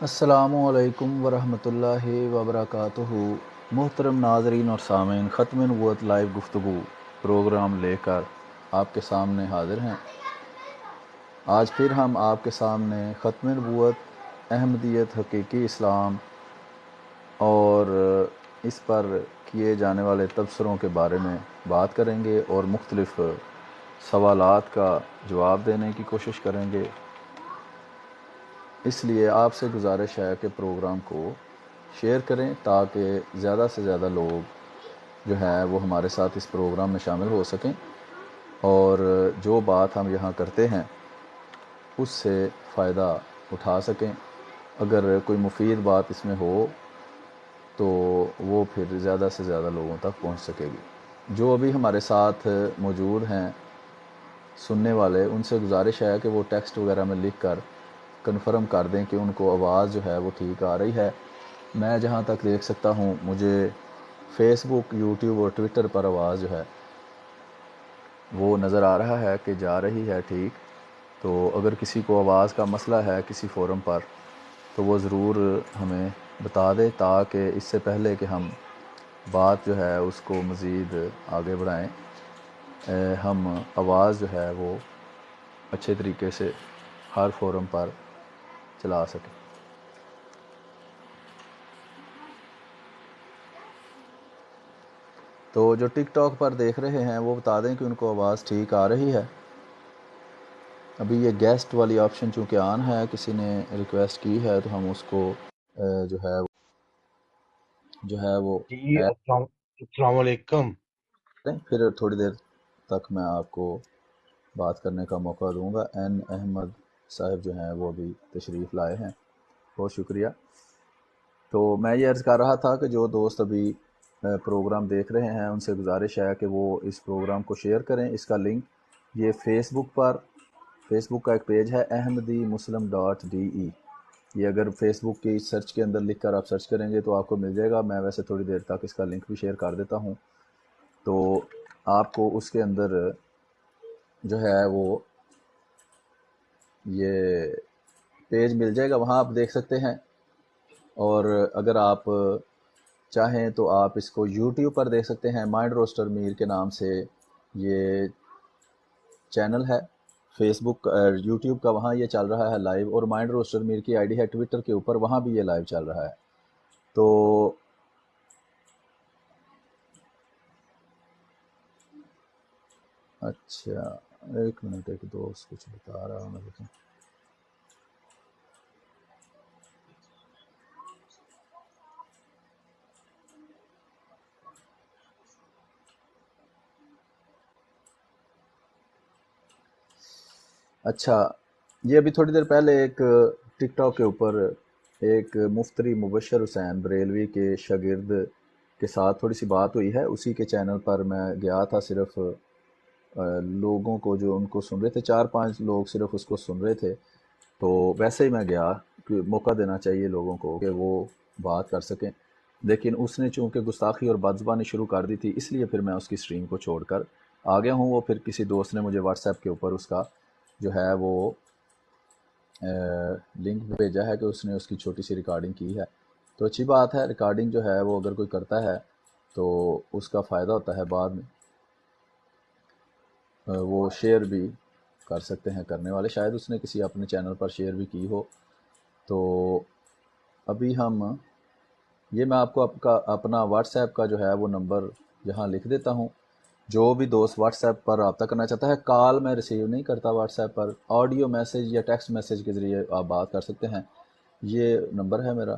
السلام علیکم ورحمۃ اللہ وبرکاتہ۔ محترم ناظرین اور سامعین، ختم نبوت لائیو گفتگو پروگرام لے کر آپ کے سامنے حاضر ہیں۔ آج پھر ہم آپ کے سامنے ختم نبوت، احمدیت، حقیقی اسلام اور اس پر کیے جانے والے تبصروں کے بارے میں بات کریں گے اور مختلف سوالات کا جواب دینے کی کوشش کریں گے۔ اس لیے آپ سے گزارش ہے کہ پروگرام کو شیئر کریں تاکہ زیادہ سے زیادہ لوگ جو ہے وہ ہمارے ساتھ اس پروگرام میں شامل ہو سکیں اور جو بات ہم یہاں کرتے ہیں اس سے فائدہ اٹھا سکیں۔ اگر کوئی مفید بات اس میں ہو تو وہ پھر زیادہ سے زیادہ لوگوں تک پہنچ سکے گی۔ جو ابھی ہمارے ساتھ موجود ہیں سننے والے، ان سے گزارش ہے کہ وہ ٹیکسٹ وغیرہ میں لکھ کر کنفرم کر دیں کہ ان کو آواز جو ہے وہ ٹھیک آ رہی ہے۔ میں جہاں تک دیکھ سکتا ہوں مجھے فیس بک، یوٹیوب اور ٹویٹر پر آواز جو ہے وہ نظر آ رہا ہے کہ جا رہی ہے ٹھیک۔ تو اگر کسی کو آواز کا مسئلہ ہے کسی فورم پر تو وہ ضرور ہمیں بتا دے تاکہ اس سے پہلے کہ ہم بات جو ہے اس کو مزید آگے بڑھائیں، ہم آواز جو ہے وہ اچھے طریقے سے ہر فورم پر چلا سکیں۔ تو جو ٹک ٹاک پر دیکھ رہے ہیں وہ بتا دیں کہ ان کو آواز ٹھیک آ رہی ہے۔ ابھی یہ گیسٹ والی آپشن چونکہ آن ہے، کسی نے ریکویسٹ کی ہے تو ہم اس کو جو ہے وہ جی ایڈ السلام علیکم۔ کریں، پھر تھوڑی دیر تک میں آپ کو بات کرنے کا موقع دوں گا۔ این احمد صاحب جو ہیں وہ بھی تشریف لائے ہیں، بہت شکریہ۔ تو میں یہ عرض کر رہا تھا کہ جو دوست ابھی پروگرام دیکھ رہے ہیں ان سے گزارش ہے کہ وہ اس پروگرام کو شیئر کریں۔ اس کا لنک یہ فیس بک کا ایک پیج ہے ahmadi-muslim.de۔ یہ اگر فیس بک کی سرچ کے اندر لکھ کر آپ سرچ کریں گے تو آپ کو مل جائے گا۔ میں ویسے تھوڑی دیر تک اس کا لنک بھی شیئر کر دیتا ہوں، تو آپ کو اس کے اندر جو ہے وہ یہ پیج مل جائے گا، وہاں آپ دیکھ سکتے ہیں۔ اور اگر آپ چاہیں تو آپ اس کو یوٹیوب پر دیکھ سکتے ہیں، مائنڈ روسٹر میر کے نام سے یہ چینل ہے فیس بک یوٹیوب کا، وہاں یہ چل رہا ہے لائیو، اور مائنڈ روسٹر میر کی آئی ڈی ہے ٹویٹر کے اوپر، وہاں بھی یہ لائیو چل رہا ہے۔ تو اچھا ایک منٹ، ایک دوست کچھ بتا رہا ہوں میں دیکھیں۔ اچھا، یہ ابھی تھوڑی دیر پہلے ایک ٹک ٹاک کے اوپر ایک مفتری مبشر حسین بریلوی کے شاگرد کے ساتھ تھوڑی سی بات ہوئی ہے، اسی کے چینل پر میں گیا تھا۔ صرف لوگوں کو جو ان کو سن رہے تھے، 4-5 لوگ صرف اس کو سن رہے تھے، تو ویسے ہی میں گیا کہ موقع دینا چاہیے لوگوں کو کہ وہ بات کر سکیں، لیکن اس نے چونکہ گستاخی اور بدزبانی شروع کر دی تھی، اس لیے پھر میں اس کی سٹریم کو چھوڑ کر آ گیا ہوں۔ وہ پھر کسی دوست نے مجھے واٹس ایپ کے اوپر اس کا جو ہے وہ لنک بھیجا ہے کہ اس نے اس کی چھوٹی سی ریکارڈنگ کی ہے، تو اچھی بات ہے۔ ریکارڈنگ جو ہے وہ اگر کوئی کرتا ہے تو اس کا فائدہ ہوتا ہے، بعد میں وہ شیئر بھی کر سکتے ہیں کرنے والے، شاید اس نے کسی اپنے چینل پر شیئر بھی کی ہو۔ تو ابھی میں آپ کو اپنا واٹس ایپ کا جو ہے وہ نمبر یہاں لکھ دیتا ہوں۔ جو بھی دوست واٹس ایپ پر رابطہ کرنا چاہتا ہے، کال میں ریسیو نہیں کرتا واٹس ایپ پر، آڈیو میسج یا ٹیکسٹ میسج کے ذریعے آپ بات کر سکتے ہیں۔ یہ نمبر ہے میرا،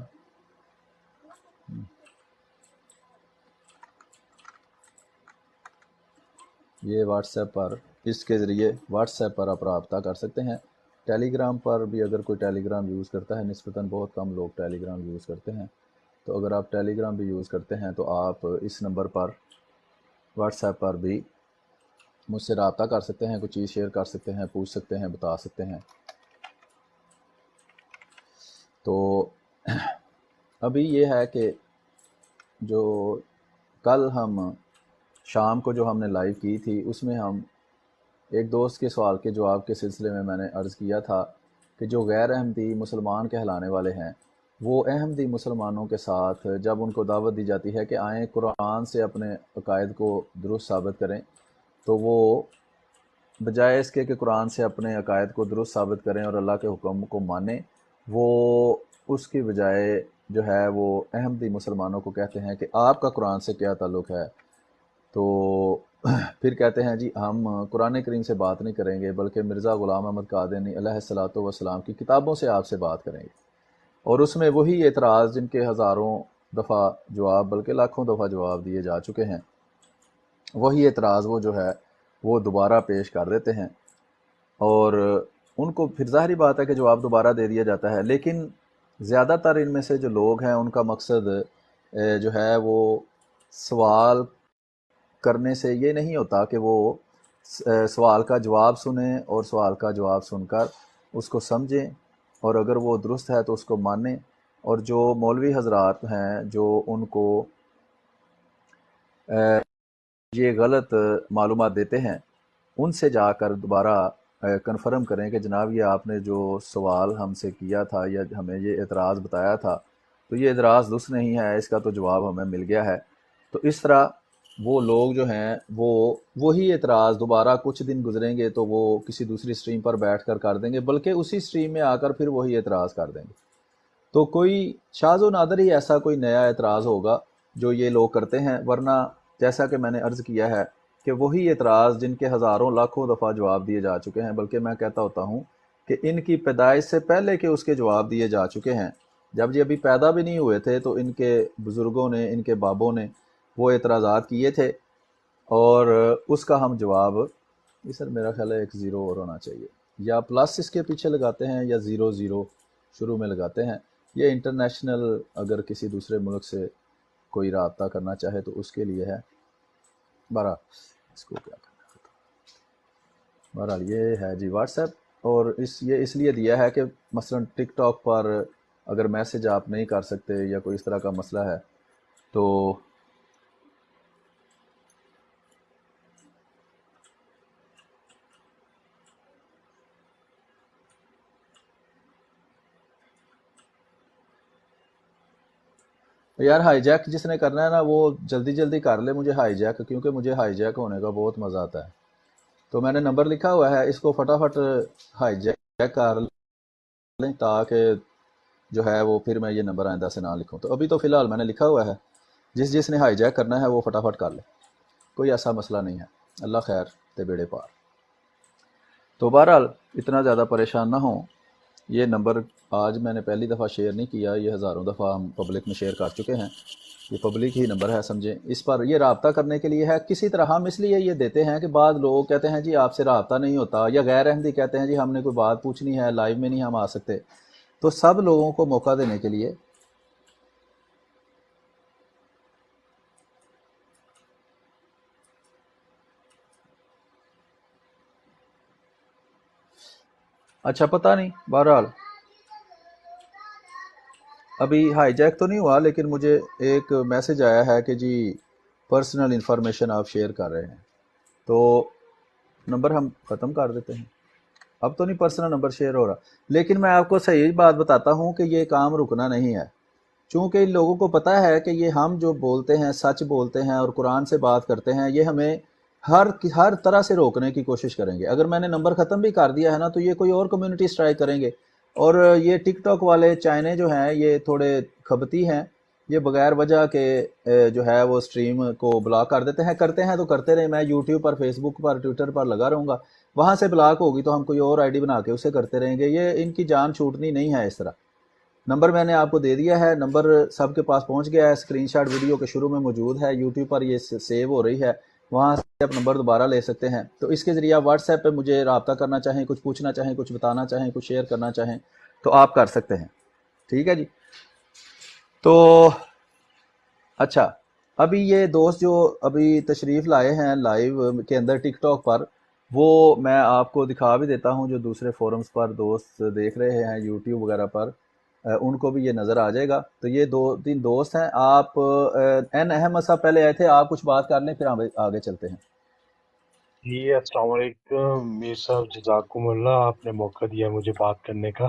یہ واٹس ایپ پر، اس کے ذریعے واٹس ایپ پر آپ رابطہ کر سکتے ہیں۔ ٹیلی گرام پر بھی اگر کوئی ٹیلی گرام یوز کرتا ہے، نسبتاً بہت کم لوگ ٹیلی گرام یوز کرتے ہیں، تو اگر آپ ٹیلی گرام بھی یوز کرتے ہیں تو آپ اس نمبر پر واٹس ایپ پر بھی مجھ سے رابطہ کر سکتے ہیں، کوئی چیز شیئر کر سکتے ہیں، پوچھ سکتے ہیں، بتا سکتے ہیں۔ تو ابھی یہ ہے کہ جو کل ہم شام کو جو ہم نے لائیو کی تھی، اس میں ہم ایک دوست کے سوال کے جواب کے سلسلے میں نے عرض کیا تھا کہ جو غیر احمدی مسلمان کہلانے والے ہیں وہ احمدی مسلمانوں کے ساتھ جب ان کو دعوت دی جاتی ہے کہ آئیں قرآن سے اپنے عقائد کو درست ثابت کریں، تو وہ بجائے اس کے کہ قرآن سے اپنے عقائد کو درست ثابت کریں اور اللہ کے حکم کو مانیں، وہ اس کی بجائے جو ہے وہ احمدی مسلمانوں کو کہتے ہیں کہ آپ کا قرآن سے کیا تعلق ہے۔ تو پھر کہتے ہیں جی ہم قرآن کریم سے بات نہیں کریں گے بلکہ مرزا غلام احمد قادیانی علیہ الصلوۃ والسلام کی کتابوں سے آپ سے بات کریں گے، اور اس میں وہی اعتراض جن کے ہزاروں دفعہ جواب بلکہ لاکھوں دفعہ جواب دیے جا چکے ہیں، وہی اعتراض وہ جو ہے وہ دوبارہ پیش کر دیتے ہیں، اور ان کو پھر ظاہری بات ہے کہ جواب دوبارہ دے دیا جاتا ہے۔ لیکن زیادہ تر ان میں سے جو لوگ ہیں ان کا مقصد جو ہے وہ سوال کرنے سے یہ نہیں ہوتا کہ وہ سوال کا جواب سنیں اور سوال کا جواب سن کر اس کو سمجھیں، اور اگر وہ درست ہے تو اس کو مانیں، اور جو مولوی حضرات ہیں جو ان کو یہ غلط معلومات دیتے ہیں ان سے جا کر دوبارہ کنفرم کریں کہ جناب یہ آپ نے جو سوال ہم سے کیا تھا یا ہمیں یہ اعتراض بتایا تھا تو یہ اعتراض درست نہیں ہے، اس کا تو جواب ہمیں مل گیا ہے۔ تو اس طرح وہ لوگ جو ہیں وہ وہی اعتراض دوبارہ کچھ دن گزریں گے تو وہ کسی دوسری سٹریم پر بیٹھ کر دیں گے، بلکہ اسی سٹریم میں آ کر پھر وہی اعتراض کر دیں گے۔ تو کوئی شاذ و نادر ہی ایسا کوئی نیا اعتراض ہوگا جو یہ لوگ کرتے ہیں، ورنہ جیسا کہ میں نے عرض کیا ہے کہ وہی اعتراض جن کے ہزاروں لاکھوں دفعہ جواب دیے جا چکے ہیں، بلکہ میں کہتا ہوتا ہوں کہ ان کی پیدائش سے پہلے کے اس کے جواب دیے جا چکے ہیں۔ جب یہ ابھی پیدا بھی نہیں ہوئے تھے تو ان کے بزرگوں نے، ان کے بابوں نے وہ اعتراضات کیے تھے، اور اس کا ہم جواب سر میرا خیال ہے ایک زیرو اور ہونا چاہیے، یا پلس اس کے پیچھے لگاتے ہیں یا زیرو زیرو شروع میں لگاتے ہیں۔ یہ انٹرنیشنل اگر کسی دوسرے ملک سے کوئی رابطہ کرنا چاہے تو اس کے لیے ہے۔ بہرحال اس کو کیا کرنا ہے، بہرحال یہ ہے جی واٹس ایپ، اور یہ اس لیے دیا ہے کہ مثلا ٹک ٹاک پر اگر میسج آپ نہیں کر سکتے یا کوئی اس طرح کا مسئلہ ہے تو یار ہائی جیک جس نے کرنا ہے نا وہ جلدی جلدی کر لے مجھے ہائی جیک، کیونکہ مجھے ہائی جیک ہونے کا بہت مزہ آتا ہے۔ تو میں نے نمبر لکھا ہوا ہے، اس کو فٹافٹ ہائی جیک کر لیں تاکہ جو ہے وہ پھر میں یہ نمبر آئندہ سے نہ لکھوں۔ تو ابھی تو فی الحال میں نے لکھا ہوا ہے، جس نے ہائی جیک کرنا ہے وہ فٹافٹ کر لے، کوئی ایسا مسئلہ نہیں ہے، اللہ خیر تے بیڑے پار۔ تو بہرحال اتنا زیادہ پریشان نہ ہوں، یہ نمبر آج میں نے پہلی دفعہ شیئر نہیں کیا، یہ ہزاروں دفعہ ہم پبلک میں شیئر کر چکے ہیں، یہ پبلک ہی نمبر ہے سمجھیں۔ اس پر یہ رابطہ کرنے کے لیے ہے، کسی طرح ہم اس لیے یہ دیتے ہیں کہ بعض لوگ کہتے ہیں جی آپ سے رابطہ نہیں ہوتا، یا غیر احمدی کہتے ہیں جی ہم نے کوئی بات پوچھنی ہے لائیو میں نہیں ہم آ سکتے، تو سب لوگوں کو موقع دینے کے لیے اچھا پتہ نہیں، بہرحال ابھی ہائی جیک تو نہیں ہوا، لیکن مجھے ایک میسج آیا ہے کہ جی پرسنل انفارمیشن آپ شیئر کر رہے ہیں، تو نمبر ہم ختم کر دیتے ہیں۔ اب تو نہیں پرسنل نمبر شیئر ہو رہا، لیکن میں آپ کو صحیح بات بتاتا ہوں کہ یہ کام رکنا نہیں ہے، چونکہ ان لوگوں کو پتہ ہے کہ یہ ہم جو بولتے ہیں سچ بولتے ہیں اور قرآن سے بات کرتے ہیں، یہ ہمیں ہر طرح سے روکنے کی کوشش کریں گے۔ اگر میں نے نمبر ختم بھی کر دیا ہے نا تو یہ کوئی اور کمیونٹی اسٹرائک کریں گے، اور یہ ٹک ٹاک والے چائنے جو ہیں یہ تھوڑے کھبتی ہیں، یہ بغیر وجہ کے جو ہے وہ سٹریم کو بلاک کر دیتے ہیں، کرتے ہیں تو کرتے رہے، میں یوٹیوب پر، فیس بک پر، ٹویٹر پر لگا رہوں گا، وہاں سے بلاک ہوگی تو ہم کوئی اور آئی ڈی بنا کے اسے کرتے رہیں گے، یہ ان کی جان چھوٹنی نہیں ہے اس طرح۔ نمبر میں نے آپ کو دے دیا ہے، نمبر سب کے پاس پہنچ گیا ہے، اسکرین شاٹ ویڈیو کے شروع میں موجود ہے، یوٹیوب پر یہ سیو ہو رہی ہے، وہاں سے آپ نمبر دوبارہ لے سکتے ہیں۔ تو اس کے ذریعے واٹس ایپ پہ مجھے رابطہ کرنا چاہیں، کچھ پوچھنا چاہیں، کچھ بتانا چاہیں، کچھ شیئر کرنا چاہیں تو آپ کر سکتے ہیں، ٹھیک ہے جی۔ تو اچھا، ابھی یہ دوست جو ابھی تشریف لائے ہیں لائیو کے اندر ٹک ٹاک پر، وہ میں آپ کو دکھا بھی دیتا ہوں، جو دوسرے فورمز پر دوست دیکھ رہے ہیں یوٹیوب وغیرہ پر ان کو بھی یہ نظر آ جائے گا۔ تو یہ 2-3 دوست ہیں، آپ این احمد صاحب پہلے آئے تھے، آپ کچھ بات کر لیں پھر ہم آگے چلتے ہیں۔ جی السلام علیکم میر صاحب، جزاکم اللہ، آپ نے موقع دیا مجھے بات کرنے کا۔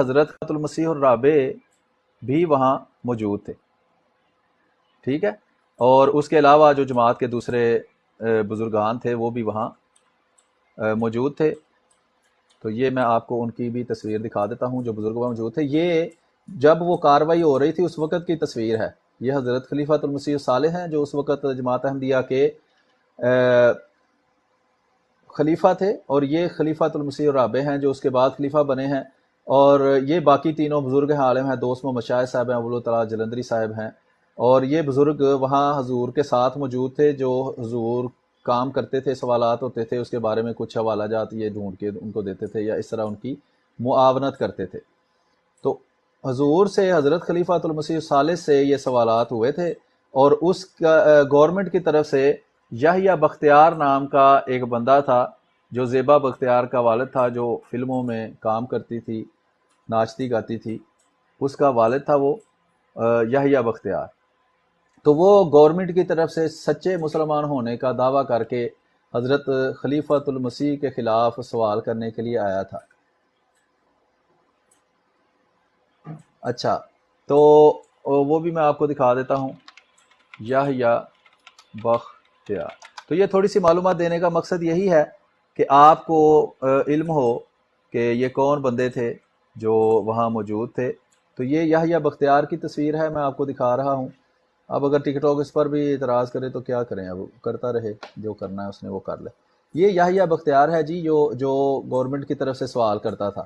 حضرت المسیح الرابع بھی وہاں موجود تھے، ٹھیک ہے، اور اس کے علاوہ جو جماعت کے دوسرے بزرگان تھے وہ بھی وہاں موجود تھے۔ تو یہ میں آپ کو ان کی بھی تصویر دکھا دیتا ہوں جو بزرگ وہاں موجود تھے۔ یہ جب وہ کاروائی ہو رہی تھی اس وقت کی تصویر ہے۔ یہ حضرت خلیفۃ المسیح الصالح ہیں جو اس وقت جماعت احمدیہ کے خلیفہ تھے، اور یہ خلیفۃ المسیح الرابع ہیں جو اس کے بعد خلیفہ بنے ہیں، اور یہ باقی تینوں بزرگ ہیں، عالم ہیں، دوست محمد شاہ صاحب ہیں، ابو اللہ جلندری صاحب ہیں، اور یہ بزرگ وہاں حضور کے ساتھ موجود تھے جو حضور کام کرتے تھے، سوالات ہوتے تھے اس کے بارے میں، کچھ حوالہ جات یہ ڈھونڈ کے ان کو دیتے تھے یا اس طرح ان کی معاونت کرتے تھے۔ تو حضور سے، حضرت خلیفۃ المسیح الصالح سے یہ سوالات ہوئے تھے، اور اس گورنمنٹ کی طرف سے یحییٰ بختیار نام کا ایک بندہ تھا جو زیبا بختیار کا والد تھا، جو فلموں میں کام کرتی تھی، ناچتی گاتی تھی، اس کا والد تھا وہ یحییٰ بختیار۔ تو وہ گورنمنٹ کی طرف سے سچے مسلمان ہونے کا دعویٰ کر کے حضرت خلیفۃ المسیح کے خلاف سوال کرنے کے لیے آیا تھا۔ اچھا، تو وہ بھی میں آپ کو دکھا دیتا ہوں، یحییٰ بختیار۔ تو یہ تھوڑی سی معلومات دینے کا مقصد یہی ہے کہ آپ کو علم ہو کہ یہ کون بندے تھے جو وہاں موجود تھے۔ تو یہ یحییٰ بختیار کی تصویر ہے، میں آپ کو دکھا رہا ہوں۔ اب اگر ٹک ٹاک اس پر بھی اعتراض کرے تو کیا کریں، اب کرتا رہے، جو کرنا ہے اس نے وہ کر لے۔ یہ یحییٰ بختیار ہے جی، جو گورنمنٹ کی طرف سے سوال کرتا تھا۔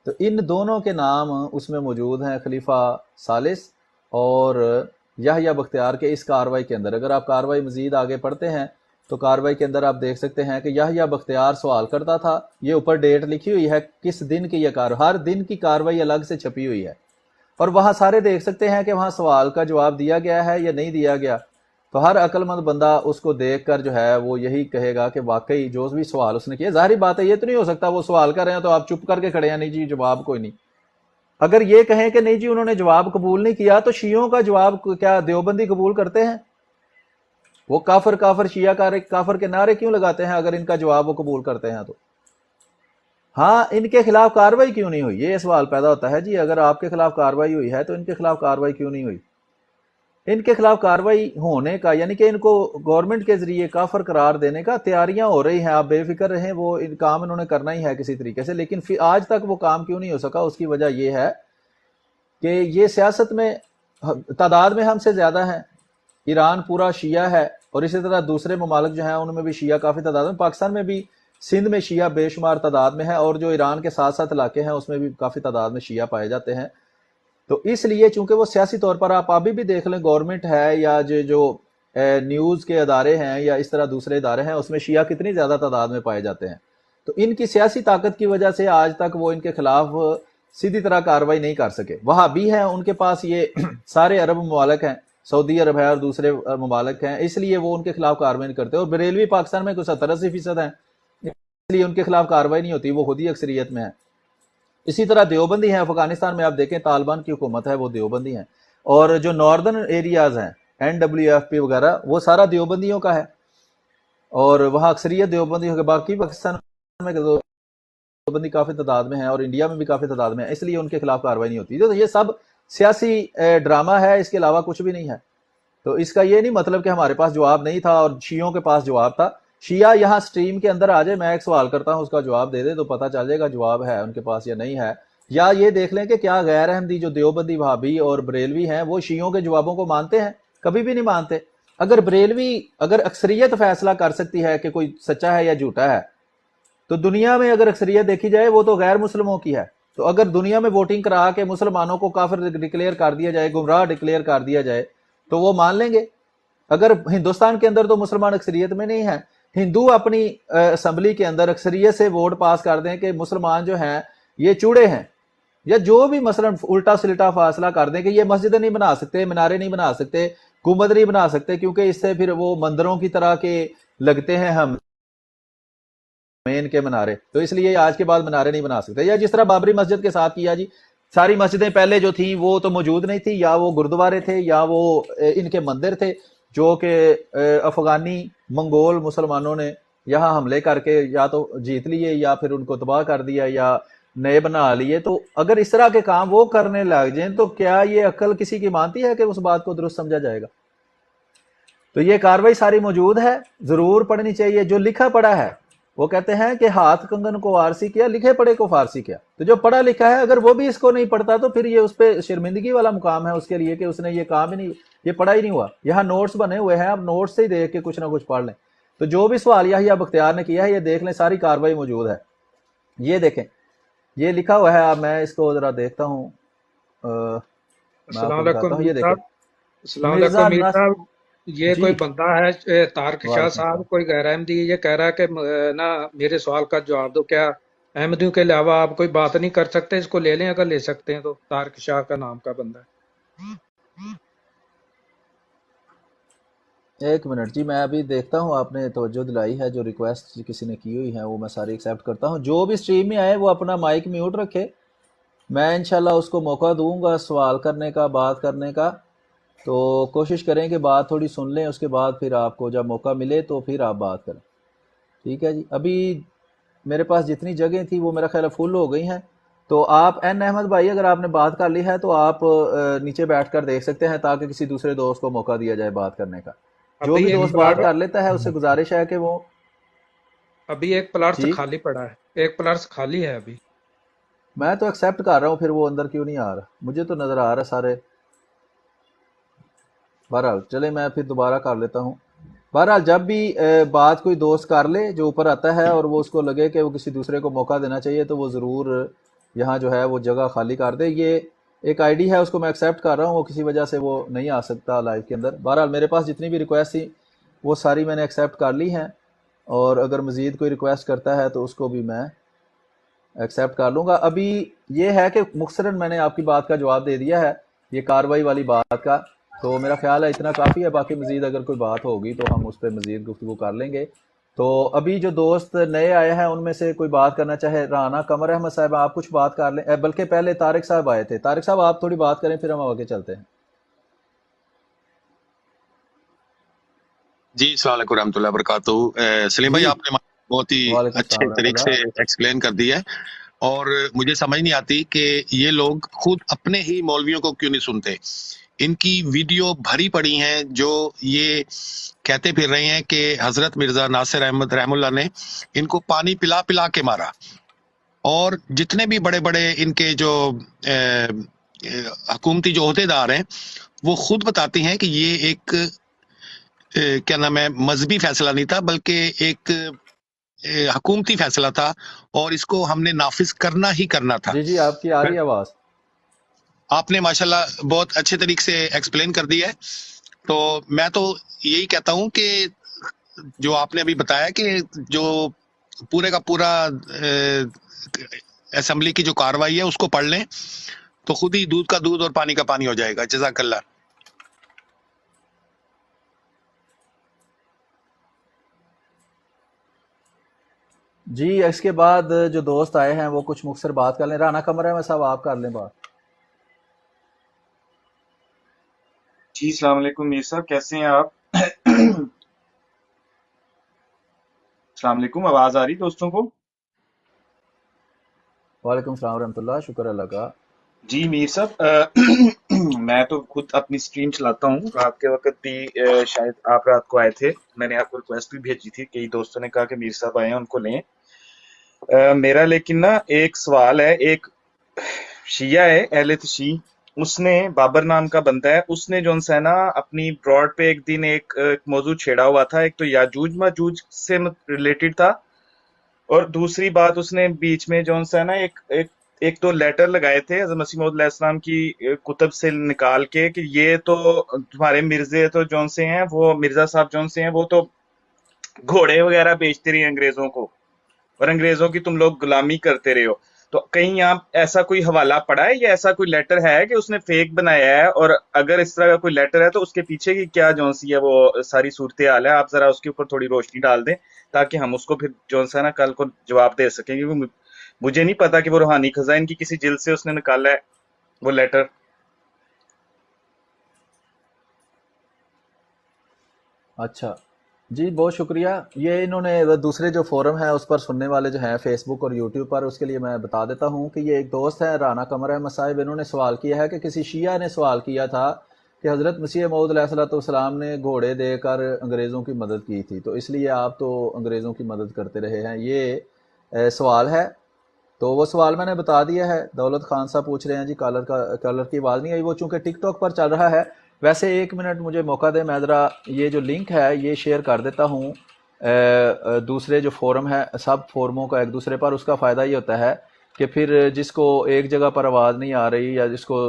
تو ان دونوں کے نام اس میں موجود ہیں، خلیفہ ثالث اور یحییٰ بختیار کے اس کاروائی کے اندر۔ اگر آپ کاروائی مزید آگے پڑھتے ہیں تو کاروائی کے اندر آپ دیکھ سکتے ہیں کہ یحییٰ بختیار سوال کرتا تھا، یہ اوپر ڈیٹ لکھی ہوئی ہے کس دن کی یہ ہر دن کی کاروائی الگ سے چھپی ہوئی ہے، اور وہاں سارے دیکھ سکتے ہیں کہ وہاں سوال کا جواب دیا گیا ہے یا نہیں دیا گیا۔ تو ہر عقل مند بندہ اس کو دیکھ کر جو ہے وہ یہی کہے گا کہ واقعی جو بھی سوال اس نے کیا، ظاہری بات ہے یہ تو نہیں ہو سکتا وہ سوال کر رہے ہیں تو آپ چپ کر کے کھڑے ہیں، نہیں جی جواب کوئی نہیں۔ اگر یہ کہیں کہ نہیں جی انہوں نے جواب قبول نہیں کیا، تو شیعوں کا جواب کیا دیوبندی قبول کرتے ہیں؟ وہ کافر کافر شیعہ کافر کے نعرے کیوں لگاتے ہیں اگر ان کا جواب وہ قبول کرتے ہیں تو؟ ہاں، ان کے خلاف کاروائی کیوں نہیں ہوئی، یہ سوال پیدا ہوتا ہے جی۔ اگر آپ کے خلاف کاروائی ہوئی ہے تو ان کے خلاف کاروائی کیوں نہیں ہوئی؟ ان کے خلاف کاروائی ہونے کا یعنی کہ ان کو گورنمنٹ کے ذریعے کافر قرار دینے کا تیاریاں ہو رہی ہیں، آپ بے فکر رہیں، وہ کام انہوں نے کرنا ہی ہے کسی طریقے سے، لیکن آج تک وہ کام کیوں نہیں ہو سکا؟ اس کی وجہ یہ ہے کہ یہ سیاست میں تعداد میں ہم سے زیادہ ہیں، ایران پورا شیعہ ہے، اور اسی طرح دوسرے ممالک جو ہیں ان میں بھی شیعہ کافی تعداد میں، پاکستان میں بھی سندھ میں شیعہ بے شمار تعداد میں ہے، اور جو ایران کے ساتھ ساتھ علاقے ہیں اس میں بھی کافی تعداد میں شیعہ پائے جاتے ہیں۔ تو اس لیے چونکہ وہ سیاسی طور پر آپ ابھی بھی دیکھ لیں گورنمنٹ ہے یا جو نیوز کے ادارے ہیں یا اس طرح دوسرے ادارے ہیں اس میں شیعہ کتنی زیادہ تعداد میں پائے جاتے ہیں۔ تو ان کی سیاسی طاقت کی وجہ سے آج تک وہ ان کے خلاف سیدھی طرح کاروائی نہیں کر سکے۔ وہابی ہیں، ان کے پاس یہ سارے عرب ممالک ہیں، سعودی عرب ہے اور دوسرے ممالک ہیں، اس لیے وہ ان کے خلاف کاروائی نہیں کرتے، اور بریلوی پاکستان میں کوئی 70-80% ہیں، اس لیے ان کے خلاف کاروائی نہیں ہوتی، وہ خود ہی اکثریت میں ہیں۔ اسی طرح دیوبندی ہیں، افغانستان میں آپ دیکھیں طالبان کی حکومت ہے، وہ دیوبندی ہیں، اور جو ناردرن ایریاز ہیں NWFP وغیرہ وہ سارا دیوبندیوں کا ہے، اور وہاں اکثریت دیوبندی ہوگی۔ باقی پاکستان میں دیوبندی کافی تعداد میں ہیں اور انڈیا میں بھی کافی تعداد میں ہیں، اس لیے ان کے خلاف کاروائی نہیں ہوتی۔ تو یہ سب سیاسی ڈرامہ ہے، اس کے علاوہ کچھ بھی نہیں ہے۔ تو اس کا یہ نہیں مطلب کہ ہمارے پاس جواب نہیں تھا اور شیعوں کے پاس جواب تھا۔ شیعہ یہاں سٹریم کے اندر آ جائے، میں ایک سوال کرتا ہوں اس کا جواب دے دے تو پتہ چل جائے گا جواب ہے ان کے پاس یا نہیں ہے۔ یا یہ دیکھ لیں کہ کیا غیر احمدی جو دیوبندی وہابی اور بریلوی ہیں وہ شیعوں کے جوابوں کو مانتے ہیں؟ کبھی بھی نہیں مانتے۔ اگر بریلوی اگر اکثریت فیصلہ کر سکتی ہے کہ کوئی سچا ہے یا جھوٹا ہے، تو دنیا میں اگر اکثریت دیکھی جائے وہ تو غیر مسلموں کی ہے۔ تو اگر دنیا میں ووٹنگ کرا کے مسلمانوں کو کافر ڈکلیئر کر دیا جائے، گمراہ ڈکلیئر کر دیا جائے تو وہ مان لیں گے۔ اگر ہندوستان کے اندر تو مسلمان اکثریت میں نہیں ہیں، ہندو اپنی اسمبلی کے اندر اکثریت سے ووٹ پاس کر دیں کہ مسلمان جو ہیں یہ چوڑے ہیں، یا جو بھی مثلا الٹا سلٹا فاصلہ کر دیں کہ یہ مسجدیں نہیں بنا سکتے، مینارے نہیں بنا سکتے، گنبد نہیں بنا سکتے، کیونکہ اس سے پھر وہ مندروں کی طرح کے لگتے ہیں ہم مین کے منارے، تو اس لیے آج کے بعد منارے نہیں بنا سکتے۔ یا جس طرح بابری مسجد کے ساتھ کیا جی، ساری مسجدیں پہلے جو تھیں وہ تو موجود نہیں تھی، یا وہ گردوارے تھے یا وہ ان کے مندر تھے جو کہ افغانی منگول مسلمانوں نے یہاں حملے کر کے یا تو جیت لیے یا پھر ان کو تباہ کر دیا یا نئے بنا لیے. تو اگر اس طرح کے کام وہ کرنے لگ جائیں تو کیا یہ عقل کسی کی مانتی ہے کہ اس بات کو درست سمجھا جائے گا؟ تو یہ کاروائی ساری موجود ہے, ضرور پڑھنی چاہیے. جو لکھا پڑھا ہے, وہ کہتے ہیں کہ ہاتھ کنگن کو وارسی کیا, لکھے پڑھے کو فارسی کیا. تو جو پڑھا لکھا ہے اگر وہ بھی اس کو نہیں پڑھتا تو پھر یہ اس پہ شرمندگی والا مقام ہے اس کے لیے کہ اس نے یہ کام ہی نہیں, یہ پڑھا ہی نہیں ہوا. یہاں نوٹس بنے ہوئے ہیں, آپ نوٹس سے ہی دیکھ کے کچھ نہ کچھ پڑھ لیں. تو جو بھی سوال یحییٰ بختیار نے کیا ہے یہ دیکھ لیں, ساری کاروائی موجود ہے. یہ دیکھیں, یہ لکھا ہوا ہے, میں اس کو ذرا دیکھتا ہوں, میں آپ السلام کو دکھاتا علیکم ہوں. میر یہ دیکھیں, صاحب. السلام مرزا علیکم میر صاحب. یہ جی, کوئی بندہ ہے طارق شاہ وعلیکم صاحب, السلام. کوئی غیر احمدی, یہ کہہ رہا ہے کہ نا میرے سوال کا جواب دو. کیا احمدیوں کے علاوہ آپ کوئی بات نہیں کر سکتے؟ اس کو لے لیں اگر لے سکتے ہیں تو. طارق شاہ کا نام کا بندہ ہے. ایک منٹ جی, میں ابھی دیکھتا ہوں. آپ نے توجہ دلائی ہے, جو ریکویسٹ کسی نے کی ہوئی ہے وہ میں ساری ایکسیپٹ کرتا ہوں. جو بھی اسٹریم میں آئے وہ اپنا مائک میوٹ رکھے, میں انشاءاللہ اس کو موقع دوں گا سوال کرنے کا, بات کرنے کا. تو کوشش کریں کہ بات تھوڑی سن لیں, اس کے بعد پھر آپ کو جب موقع ملے تو پھر آپ بات کریں. ٹھیک ہے جی. ابھی میرے پاس جتنی جگہیں تھی وہ میرا خیال ہے فل ہو گئی ہیں. تو آپ این احمد بھائی, اگر آپ نے بات کر لی ہے تو آپ نیچے بیٹھ کر دیکھ سکتے ہیں تاکہ کسی دوسرے دوست کو موقع دیا جائے بات کرنے کا. جو ابھی بھی ایک دوست پلاٹ بات کر لیتا ہے اس سے گزارش ہے کہ وہ ابھی ایک پلاٹ جی, خالی پڑا ہے, ایک پلاٹ خالی ہے ابھی. میں تو ایکسیپٹ کر رہا ہوں, پھر وہ اندر کیوں نہیں آ رہا؟ مجھے تو نظر آ رہا ہے سارے. بہرحال چلے میں پھر دوبارہ کر لیتا ہوں. بہرحال جب بھی بات کوئی دوست کر لے جو اوپر آتا ہے اور وہ اس کو لگے کہ وہ کسی دوسرے کو موقع دینا چاہیے تو وہ ضرور یہاں جو ہے وہ جگہ خالی کر دے. یہ ایک آئی ڈی ہے, اس کو میں ایکسیپٹ کر رہا ہوں, وہ کسی وجہ سے وہ نہیں آ سکتا لائیو کے اندر. بہرحال میرے پاس جتنی بھی ریکویسٹ تھی وہ ساری میں نے ایکسیپٹ کر لی ہیں, اور اگر مزید کوئی ریکویسٹ کرتا ہے تو اس کو بھی میں ایکسیپٹ کر لوں گا. ابھی یہ ہے کہ مختصراً میں نے آپ کی بات کا جواب دے دیا ہے, یہ کاروائی والی بات کا. تو میرا خیال ہے اتنا کافی ہے, باقی مزید اگر کوئی بات ہوگی تو ہم اس پہ مزید گفتگو کر لیں گے. تو ابھی جو دوست نئے آئے ہیں ان میں سے کوئی بات کرنا چاہے, رانا قمر احمد صاحب آپ کچھ بات کر لیں, بلکہ پہلے طارق صاحب آئے تھے. طارق صاحب آپ تھوڑی بات کریں پھر ہم آگے چلتے ہیں. جی السلام علیکم ورحمۃ اللہ وبرکاتہ. سلیم بھائی, جی, آپ نے بہت ہی وعلیکم السلام اچھے ورحمۃ طریقے اللہ. سے ایکسپلین کر دیا ہے, اور مجھے سمجھ نہیں آتی کہ یہ لوگ خود اپنے ہی مولویوں کو کیوں نہیں سنتے. ان کی ویڈیو بھری پڑی ہیں جو یہ کہتے پھر رہے ہیں کہ حضرت مرزا ناصر احمد رحم اللہ نے ان کو پانی پلا پلا کے مارا. اور جتنے بھی بڑے بڑے ان کے جو حکومتی جو عہدے دار ہیں وہ خود بتاتے ہیں کہ یہ ایک کیا نام ہے, مذہبی فیصلہ نہیں تھا بلکہ ایک حکومتی فیصلہ تھا, اور اس کو ہم نے نافذ کرنا ہی کرنا تھا. جی جی, آپ کی آ رہی ہے آواز. آپ نے ماشاءاللہ بہت اچھے طریقے سے ایکسپلین کر دیا ہے. تو میں تو یہی کہتا ہوں کہ جو آپ نے ابھی بتایا کہ جو پورے کا پورا اسمبلی کی جو کاروائی ہے اس کو پڑھ لیں تو خود ہی دودھ کا دودھ اور پانی کا پانی ہو جائے گا. جزاک اللہ. جی, اس کے بعد جو دوست آئے ہیں وہ کچھ مختصر بات کر لیں. رانا قمر احمد صاحب آپ کر لیں بات. جی السلام علیکم میر صاحب, کیسے ہیں آپ؟ السلام علیکم, آواز آ رہی دوستوں کو؟ وعلیکم السلام ورحمۃ اللہ, شکر اللہ کا. جی میر صاحب, میں تو خود اپنی سٹریم چلاتا ہوں. رات کے وقت بھی شاید آپ رات کو آئے تھے, میں نے آپ کو ریکویسٹ بھی بھیجی تھی, کئی دوستوں نے کہا کہ میر صاحب آئے ہیں ان کو لیں. میرا لیکن نا ایک سوال ہے. ایک شیعہ ہے, اہل تشیع, اس نے بابر نام کا بندہ ہے, اس نے جو ہے نا اپنی براڈ پہ ایک دن ایک موضوع چھیڑا ہوا تھا. ایک تو یاجوج ماجوج سے ریلیٹڈ تھا, اور دوسری بات اس نے بیچ میں جو ہے نا ایک تو لیٹر لگائے تھے حضرت مسیح موعود علیہ السلام کی کتب سے نکال کے کہ یہ تو تمہارے مرزے تو جون سے ہیں, وہ مرزا صاحب جون سے ہیں, وہ تو گھوڑے وغیرہ بیچتے رہے انگریزوں کو, اور انگریزوں کی تم لوگ غلامی کرتے رہے ہو. تو کہیں آپ ایسا کوئی حوالہ پڑا ہے یا ایسا کوئی لیٹر ہے کہ اس نے فیک بنایا ہے؟ اور اگر اس طرح کا کوئی لیٹر ہے تو اس کے پیچھے کی کیا جون سی ہے وہ ساری صورتحال ہے, آپ ذرا اس کے اوپر تھوڑی روشنی ڈال دیں تاکہ ہم اس کو پھر جون سا نا کل کو جواب دے سکیں, کیونکہ مجھے نہیں پتا کہ وہ روحانی خزائن کی کسی جلد سے اس نے نکالا ہے وہ لیٹر. اچھا, جی بہت شکریہ. یہ انہوں نے دوسرے جو فورم ہیں اس پر سننے والے جو ہیں فیس بک اور یوٹیوب پر، اس کے لیے میں بتا دیتا ہوں کہ یہ ایک دوست ہے رانا قمر احمد صاحب، انہوں نے سوال کیا ہے کہ کسی شیعہ نے سوال کیا تھا کہ حضرت مسیح موعود علیہ الصلوۃ والسلام نے گھوڑے دے کر انگریزوں کی مدد کی تھی، تو اس لیے آپ تو انگریزوں کی مدد کرتے رہے ہیں. یہ سوال ہے. تو وہ سوال میں نے بتا دیا ہے. دولت خان صاحب پوچھ رہے ہیں جی کالر کی آواز نہیں آئی، وہ چونکہ ٹک ٹاک پر چل رہا ہے. ویسے 1 منٹ مجھے موقع دیں، میں ذرا یہ جو لنک ہے یہ شیئر کر دیتا ہوں دوسرے جو فورم ہے، سب فورموں کا ایک دوسرے پر. اس کا فائدہ یہ ہوتا ہے کہ پھر جس کو ایک جگہ پر آواز نہیں آ رہی یا جس کو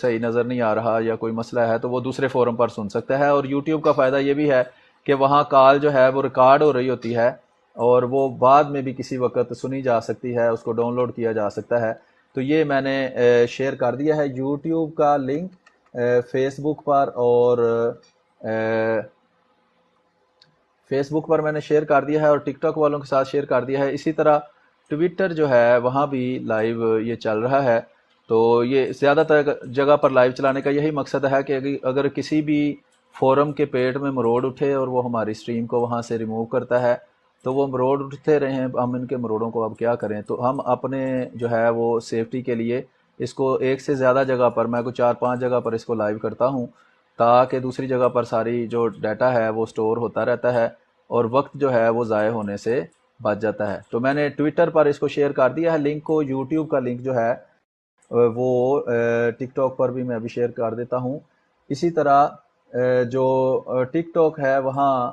صحیح نظر نہیں آ رہا یا کوئی مسئلہ ہے تو وہ دوسرے فورم پر سن سکتا ہے. اور یوٹیوب کا فائدہ یہ بھی ہے کہ وہاں کال جو ہے وہ ریکارڈ ہو رہی ہوتی ہے اور وہ بعد میں بھی کسی وقت سنی جا سکتی ہے، اس کو ڈاؤن لوڈ کیا جا سکتا ہے. تو یہ میں نے شیئر کر دیا ہے یوٹیوب کا لنک فیس بک پر، اور فیس بک پر میں نے شیئر کر دیا ہے اور ٹک ٹاک والوں کے ساتھ شیئر کر دیا ہے. اسی طرح ٹویٹر جو ہے وہاں بھی لائیو یہ چل رہا ہے. تو یہ زیادہ تر جگہ پر لائیو چلانے کا یہی مقصد ہے کہ اگر کسی بھی فورم کے پیٹ میں مروڑ اٹھے اور وہ ہماری سٹریم کو وہاں سے ریموو کرتا ہے تو وہ مروڑ اٹھتے رہے ہیں، ہم ان کے مروڑوں کو اب کیا کریں. تو ہم اپنے جو ہے وہ سیفٹی کے لیے اس کو ایک سے زیادہ جگہ پر، میں کو 4-5 جگہ پر اس کو لائیو کرتا ہوں تاکہ دوسری جگہ پر ساری جو ڈیٹا ہے وہ سٹور ہوتا رہتا ہے اور وقت جو ہے وہ ضائع ہونے سے بچ جاتا ہے. تو میں نے ٹویٹر پر اس کو شیئر کر دیا ہے لنک کو. یوٹیوب کا لنک جو ہے وہ ٹک ٹاک پر بھی میں ابھی شیئر کر دیتا ہوں. اسی طرح جو ٹک ٹاک ہے وہاں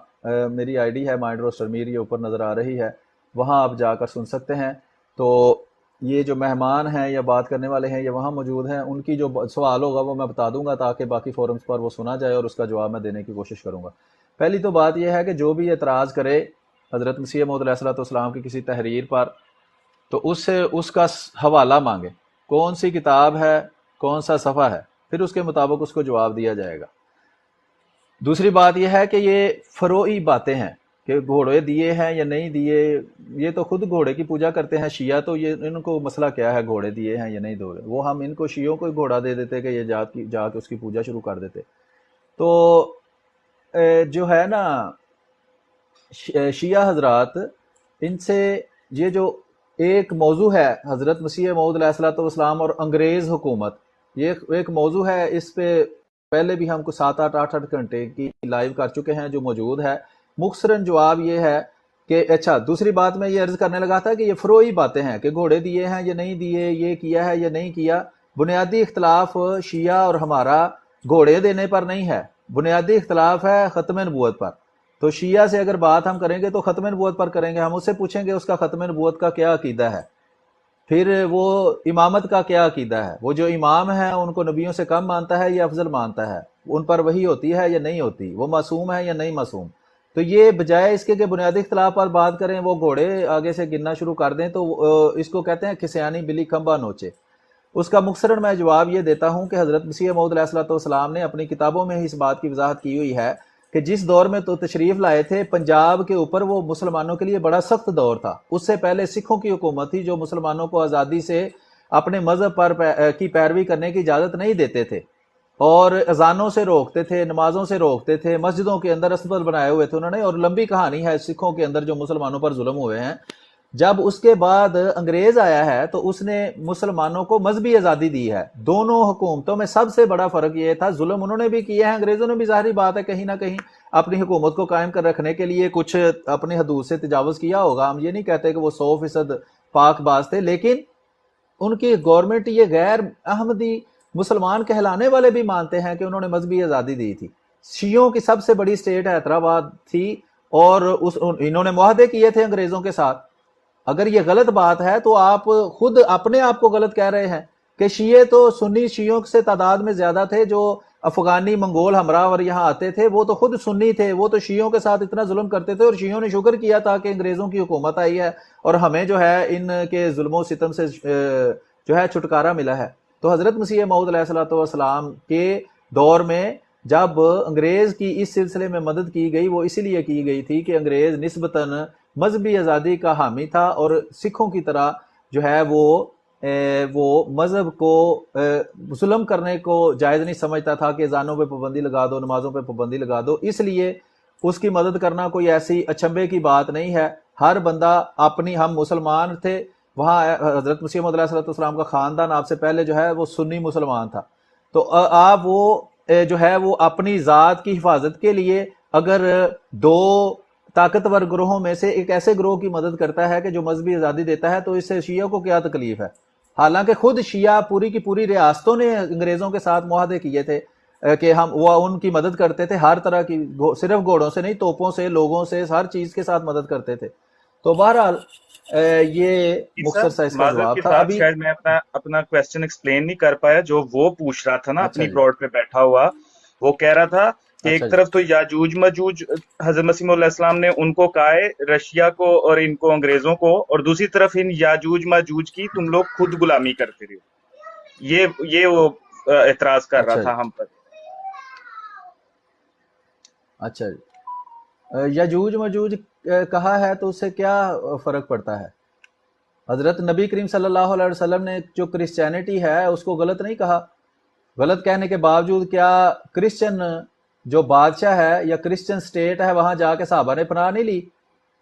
میری آئی ڈی ہے مائنڈ روسٹر میر، یہ اوپر نظر آ رہی ہے، وہاں آپ جا کر سن سکتے ہیں. تو یہ جو مہمان ہیں یا بات کرنے والے ہیں یہ وہاں موجود ہیں، ان کی جو سوال ہوگا وہ میں بتا دوں گا تاکہ باقی فورمز پر وہ سنا جائے اور اس کا جواب میں دینے کی کوشش کروں گا. پہلی تو بات یہ ہے کہ جو بھی اعتراض کرے حضرت مسیح موعود علیہ الصلوۃ والسلام کی کسی تحریر پر تو اس سے اس کا حوالہ مانگے، کون سی کتاب ہے، کون سا صفحہ ہے، پھر اس کے مطابق اس کو جواب دیا جائے گا. دوسری بات یہ ہے کہ یہ فروعی باتیں ہیں کہ گھوڑے دیے ہیں یا نہیں دیے، یہ تو خود گھوڑے کی پوجا کرتے ہیں شیعہ، تو یہ ان کو مسئلہ کیا ہے گھوڑے دیے ہیں یا نہیں دیے. وہ ہم ان کو شیعوں کو گھوڑا دے دیتے کہ یہ جا کے اس کی پوجا شروع کر دیتے. تو جو ہے نا شیعہ حضرات، ان سے یہ جو ایک موضوع ہے حضرت مسیح موعود علیہ الصلوۃ والسلام اور انگریز حکومت، یہ ایک موضوع ہے. اس پہ پہلے بھی ہم کو 7-8 گھنٹے کی لائیو کر چکے ہیں جو موجود ہے. مختصراً جواب یہ ہے کہ اچھا، دوسری بات میں یہ عرض کرنے لگا تھا کہ یہ فروعی باتیں ہیں کہ گھوڑے دیے ہیں یا نہیں دیے، یہ کیا ہے یا نہیں کیا. بنیادی اختلاف شیعہ اور ہمارا گھوڑے دینے پر نہیں ہے، بنیادی اختلاف ہے ختم نبوت پر. تو شیعہ سے اگر بات ہم کریں گے تو ختم نبوت پر کریں گے، ہم اس سے پوچھیں گے اس کا ختم نبوت کا کیا عقیدہ ہے، پھر وہ امامت کا کیا عقیدہ ہے، وہ جو امام ہیں ان کو نبیوں سے کم مانتا ہے یا افضل مانتا ہے، ان پر وحی ہوتی ہے یا نہیں ہوتی، وہ معصوم ہے یا نہیں معصوم. تو یہ بجائے اس کے کہ بنیادی اختلاف پر بات کریں وہ گھوڑے آگے سے گننا شروع کر دیں، تو اس کو کہتے ہیں کھسیانی بلی کھمبا نوچے. اس کا مختصراً میں جواب یہ دیتا ہوں کہ حضرت مسیح موعود علیہ الصلوۃ والسلام نے اپنی کتابوں میں ہی اس بات کی وضاحت کی ہوئی ہے کہ جس دور میں تو تشریف لائے تھے پنجاب کے اوپر وہ مسلمانوں کے لیے بڑا سخت دور تھا. اس سے پہلے سکھوں کی حکومت تھی جو مسلمانوں کو آزادی سے اپنے مذہب پر کی پیروی کرنے کی اجازت نہیں دیتے تھے اور اذانوں سے روکتے تھے، نمازوں سے روکتے تھے، مسجدوں کے اندر اسبل بنائے ہوئے تھے انہوں نے. اور لمبی کہانی ہے سکھوں کے اندر جو مسلمانوں پر ظلم ہوئے ہیں. جب اس کے بعد انگریز آیا ہے تو اس نے مسلمانوں کو مذہبی آزادی دی ہے. دونوں حکومتوں میں سب سے بڑا فرق یہ تھا، ظلم انہوں نے بھی کیا ہے، انگریزوں نے بھی ظاہری بات ہے کہیں نہ کہیں اپنی حکومت کو قائم کر رکھنے کے لیے کچھ اپنی حدود سے تجاوز کیا ہوگا. ہم یہ نہیں کہتے کہ وہ 100% پاک باز تھے، لیکن ان کی گورنمنٹ یہ غیر احمدی مسلمان کہلانے والے بھی مانتے ہیں کہ انہوں نے مذہبی آزادی دی تھی. شیعوں کی سب سے بڑی اسٹیٹ حیدرآباد تھی اور انہوں نے معاہدے کیے تھے انگریزوں کے ساتھ. اگر یہ غلط بات ہے تو آپ خود اپنے آپ کو غلط کہہ رہے ہیں کہ شیعہ تو سنی شیعوں سے تعداد میں زیادہ تھے، جو افغانی منگول ہمراہ یہاں آتے تھے وہ تو خود سنی تھے، وہ تو شیعوں کے ساتھ اتنا ظلم کرتے تھے اور شیعوں نے شکر کیا تھا کہ انگریزوں کی حکومت آئی ہے اور ہمیں جو ہے ان کے ظلم و ستم سے جو ہے چھٹکارا ملا ہے. تو حضرت مسیح موعود علیہ الصلوۃ والسلام کے دور میں جب انگریز کی اس سلسلے میں مدد کی گئی وہ اسی لیے کی گئی تھی کہ انگریز نسبتاً مذہبی آزادی کا حامی تھا اور سکھوں کی طرح جو ہے وہ مذہب کو ظلم کرنے کو جائز نہیں سمجھتا تھا کہ اذانوں پہ پابندی لگا دو، نمازوں پہ پابندی لگا دو. اس لیے اس کی مدد کرنا کوئی ایسی اچنبے کی بات نہیں ہے. ہر بندہ اپنی، ہم مسلمان تھے وہاں، حضرت مسیح موعود علیہ السلام کا خاندان آپ سے پہلے جو ہے وہ سنی مسلمان تھا. تو آپ وہ جو ہے وہ اپنی ذات کی حفاظت کے لیے اگر دو طاقتور گروہوں میں سے ایک ایسے گروہ کی مدد کرتا ہے کہ جو مذہبی آزادی دیتا ہے، تو اس سے شیعہ کو کیا تکلیف ہے؟ حالانکہ خود شیعہ پوری کی پوری ریاستوں نے انگریزوں کے ساتھ معاہدے کیے تھے کہ وہ ان کی مدد کرتے تھے ہر طرح کی، صرف گھوڑوں سے نہیں، توپوں سے، لوگوں سے، ہر چیز کے ساتھ مدد کرتے تھے. تو بہرحال یہ مختصر سا اس کا معذرت جواب کے تھا. ساتھ ابھی شاید میں اپنا کوشچن ایکسپلین نہیں کر پایا. جو وہ پوچھ رہا تھا نا اچھا اپنی جی، پلاٹ پہ بیٹھا ہوا، وہ کہہ رہا تھا کہ اچھا ایک جی، طرف تو یاجوج مجوج حضرت مسیح علیہ السلام نے ان کو کہا ہے، رشیا کو اور ان کو انگریزوں کو، اور دوسری طرف ان یاجوج ماجوج کی تم لوگ خود غلامی کرتے رہے. یہ وہ اعتراض کر رہا اچھا جی، تھا ہم پر. اچھا جی. یجوج مجوج کہا ہے تو اس سے کیا فرق پڑتا ہے؟ حضرت نبی کریم صلی اللہ علیہ وسلم نے جو کرسچینٹی ہے اس کو غلط نہیں کہا. غلط کہنے کے باوجود کیا کرسچن جو بادشاہ ہے یا کرسچن سٹیٹ ہے وہاں جا کے صحابہ نے پناہ نہیں لی؟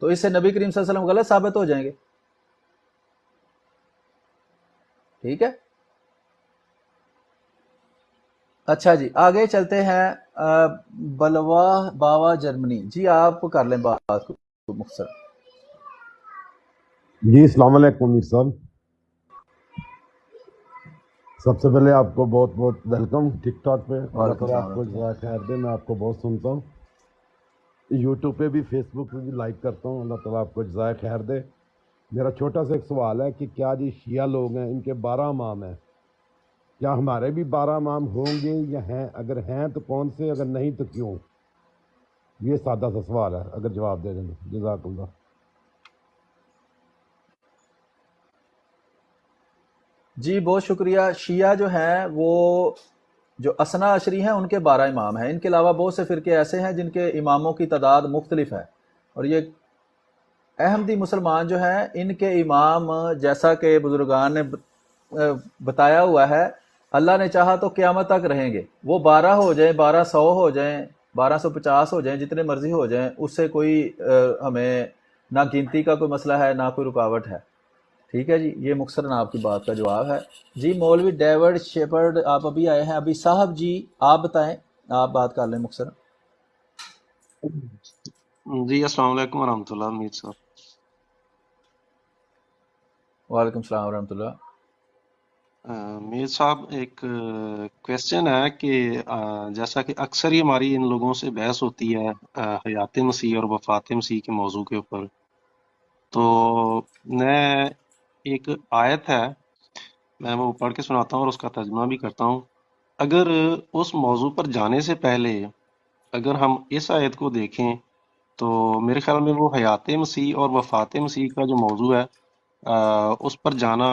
تو اس سے نبی کریم صلی اللہ علیہ وسلم غلط ثابت ہو جائیں گے. ٹھیک ہے. اچھا جی، آگے چلتے ہیں. بلوا باوا جرمنی، جی آپ کر لیں بات کو مختصر. جی السلام علیکم امیر صاحب. سب سے پہلے آپ کو بہت بہت ویلکم ٹک ٹاک پہ. اللہ وعلیکم تعالیٰ السلام آپ کو ورحمۃ اللہ. جزائے خیر دے. میں آپ کو بہت سنتا ہوں، یوٹیوب پہ بھی، فیس بک پہ بھی لائک کرتا ہوں. اللہ تعالیٰ آپ کو جزائے خیر دے. میرا چھوٹا سا ایک سوال ہے کہ کیا جی شیعہ لوگ ہیں، ان کے 12 امام ہیں، کیا ہمارے بھی 12 امام ہوں گے یا ہیں؟ اگر ہیں تو کون سے، اگر نہیں تو کیوں؟ یہ سادہ سا سوال ہے، اگر جواب دے دیں. جزاک اللہ. جی بہت شکریہ. شیعہ جو ہیں وہ جو اسنا عشری ہیں ان کے 12 امام ہیں. ان کے علاوہ بہت سے فرقے ایسے ہیں جن کے اماموں کی تعداد مختلف ہے. اور یہ احمدی مسلمان جو ہیں ان کے امام، جیسا کہ بزرگان نے بتایا ہوا ہے، اللہ نے چاہا تو قیامت تک رہیں گے. وہ 12 ہو جائیں، 1200 ہو جائیں، 1250 ہو جائیں، جتنے مرضی ہو جائیں، اس سے کوئی ہمیں نہ گنتی کا کوئی مسئلہ ہے نہ کوئی رکاوٹ ہے. ٹھیک ہے جی، یہ مختصراً آپ کی بات کا جواب ہے. جی مولوی ڈیوڈ شیپرڈ آپ ابھی آئے ہیں. ابھی صاحب جی آپ بتائیں، آپ بات کر لیں مختصراً. جی السلام علیکم ورحمۃ اللہ. امیر صاحب وعلیکم السلام ورحمۃ اللہ. میر صاحب ایک کویسچن ہے کہ جیسا کہ اکثر ہی ہماری ان لوگوں سے بحث ہوتی ہے حیات مسیح اور وفات مسیح کے موضوع کے اوپر، تو میں ایک آیت ہے میں وہ پڑھ کے سناتا ہوں اور اس کا ترجمہ بھی کرتا ہوں. اگر اس موضوع پر جانے سے پہلے اگر ہم اس آیت کو دیکھیں تو میرے خیال میں وہ حیات مسیح اور وفات مسیح کا جو موضوع ہے اس پر جانا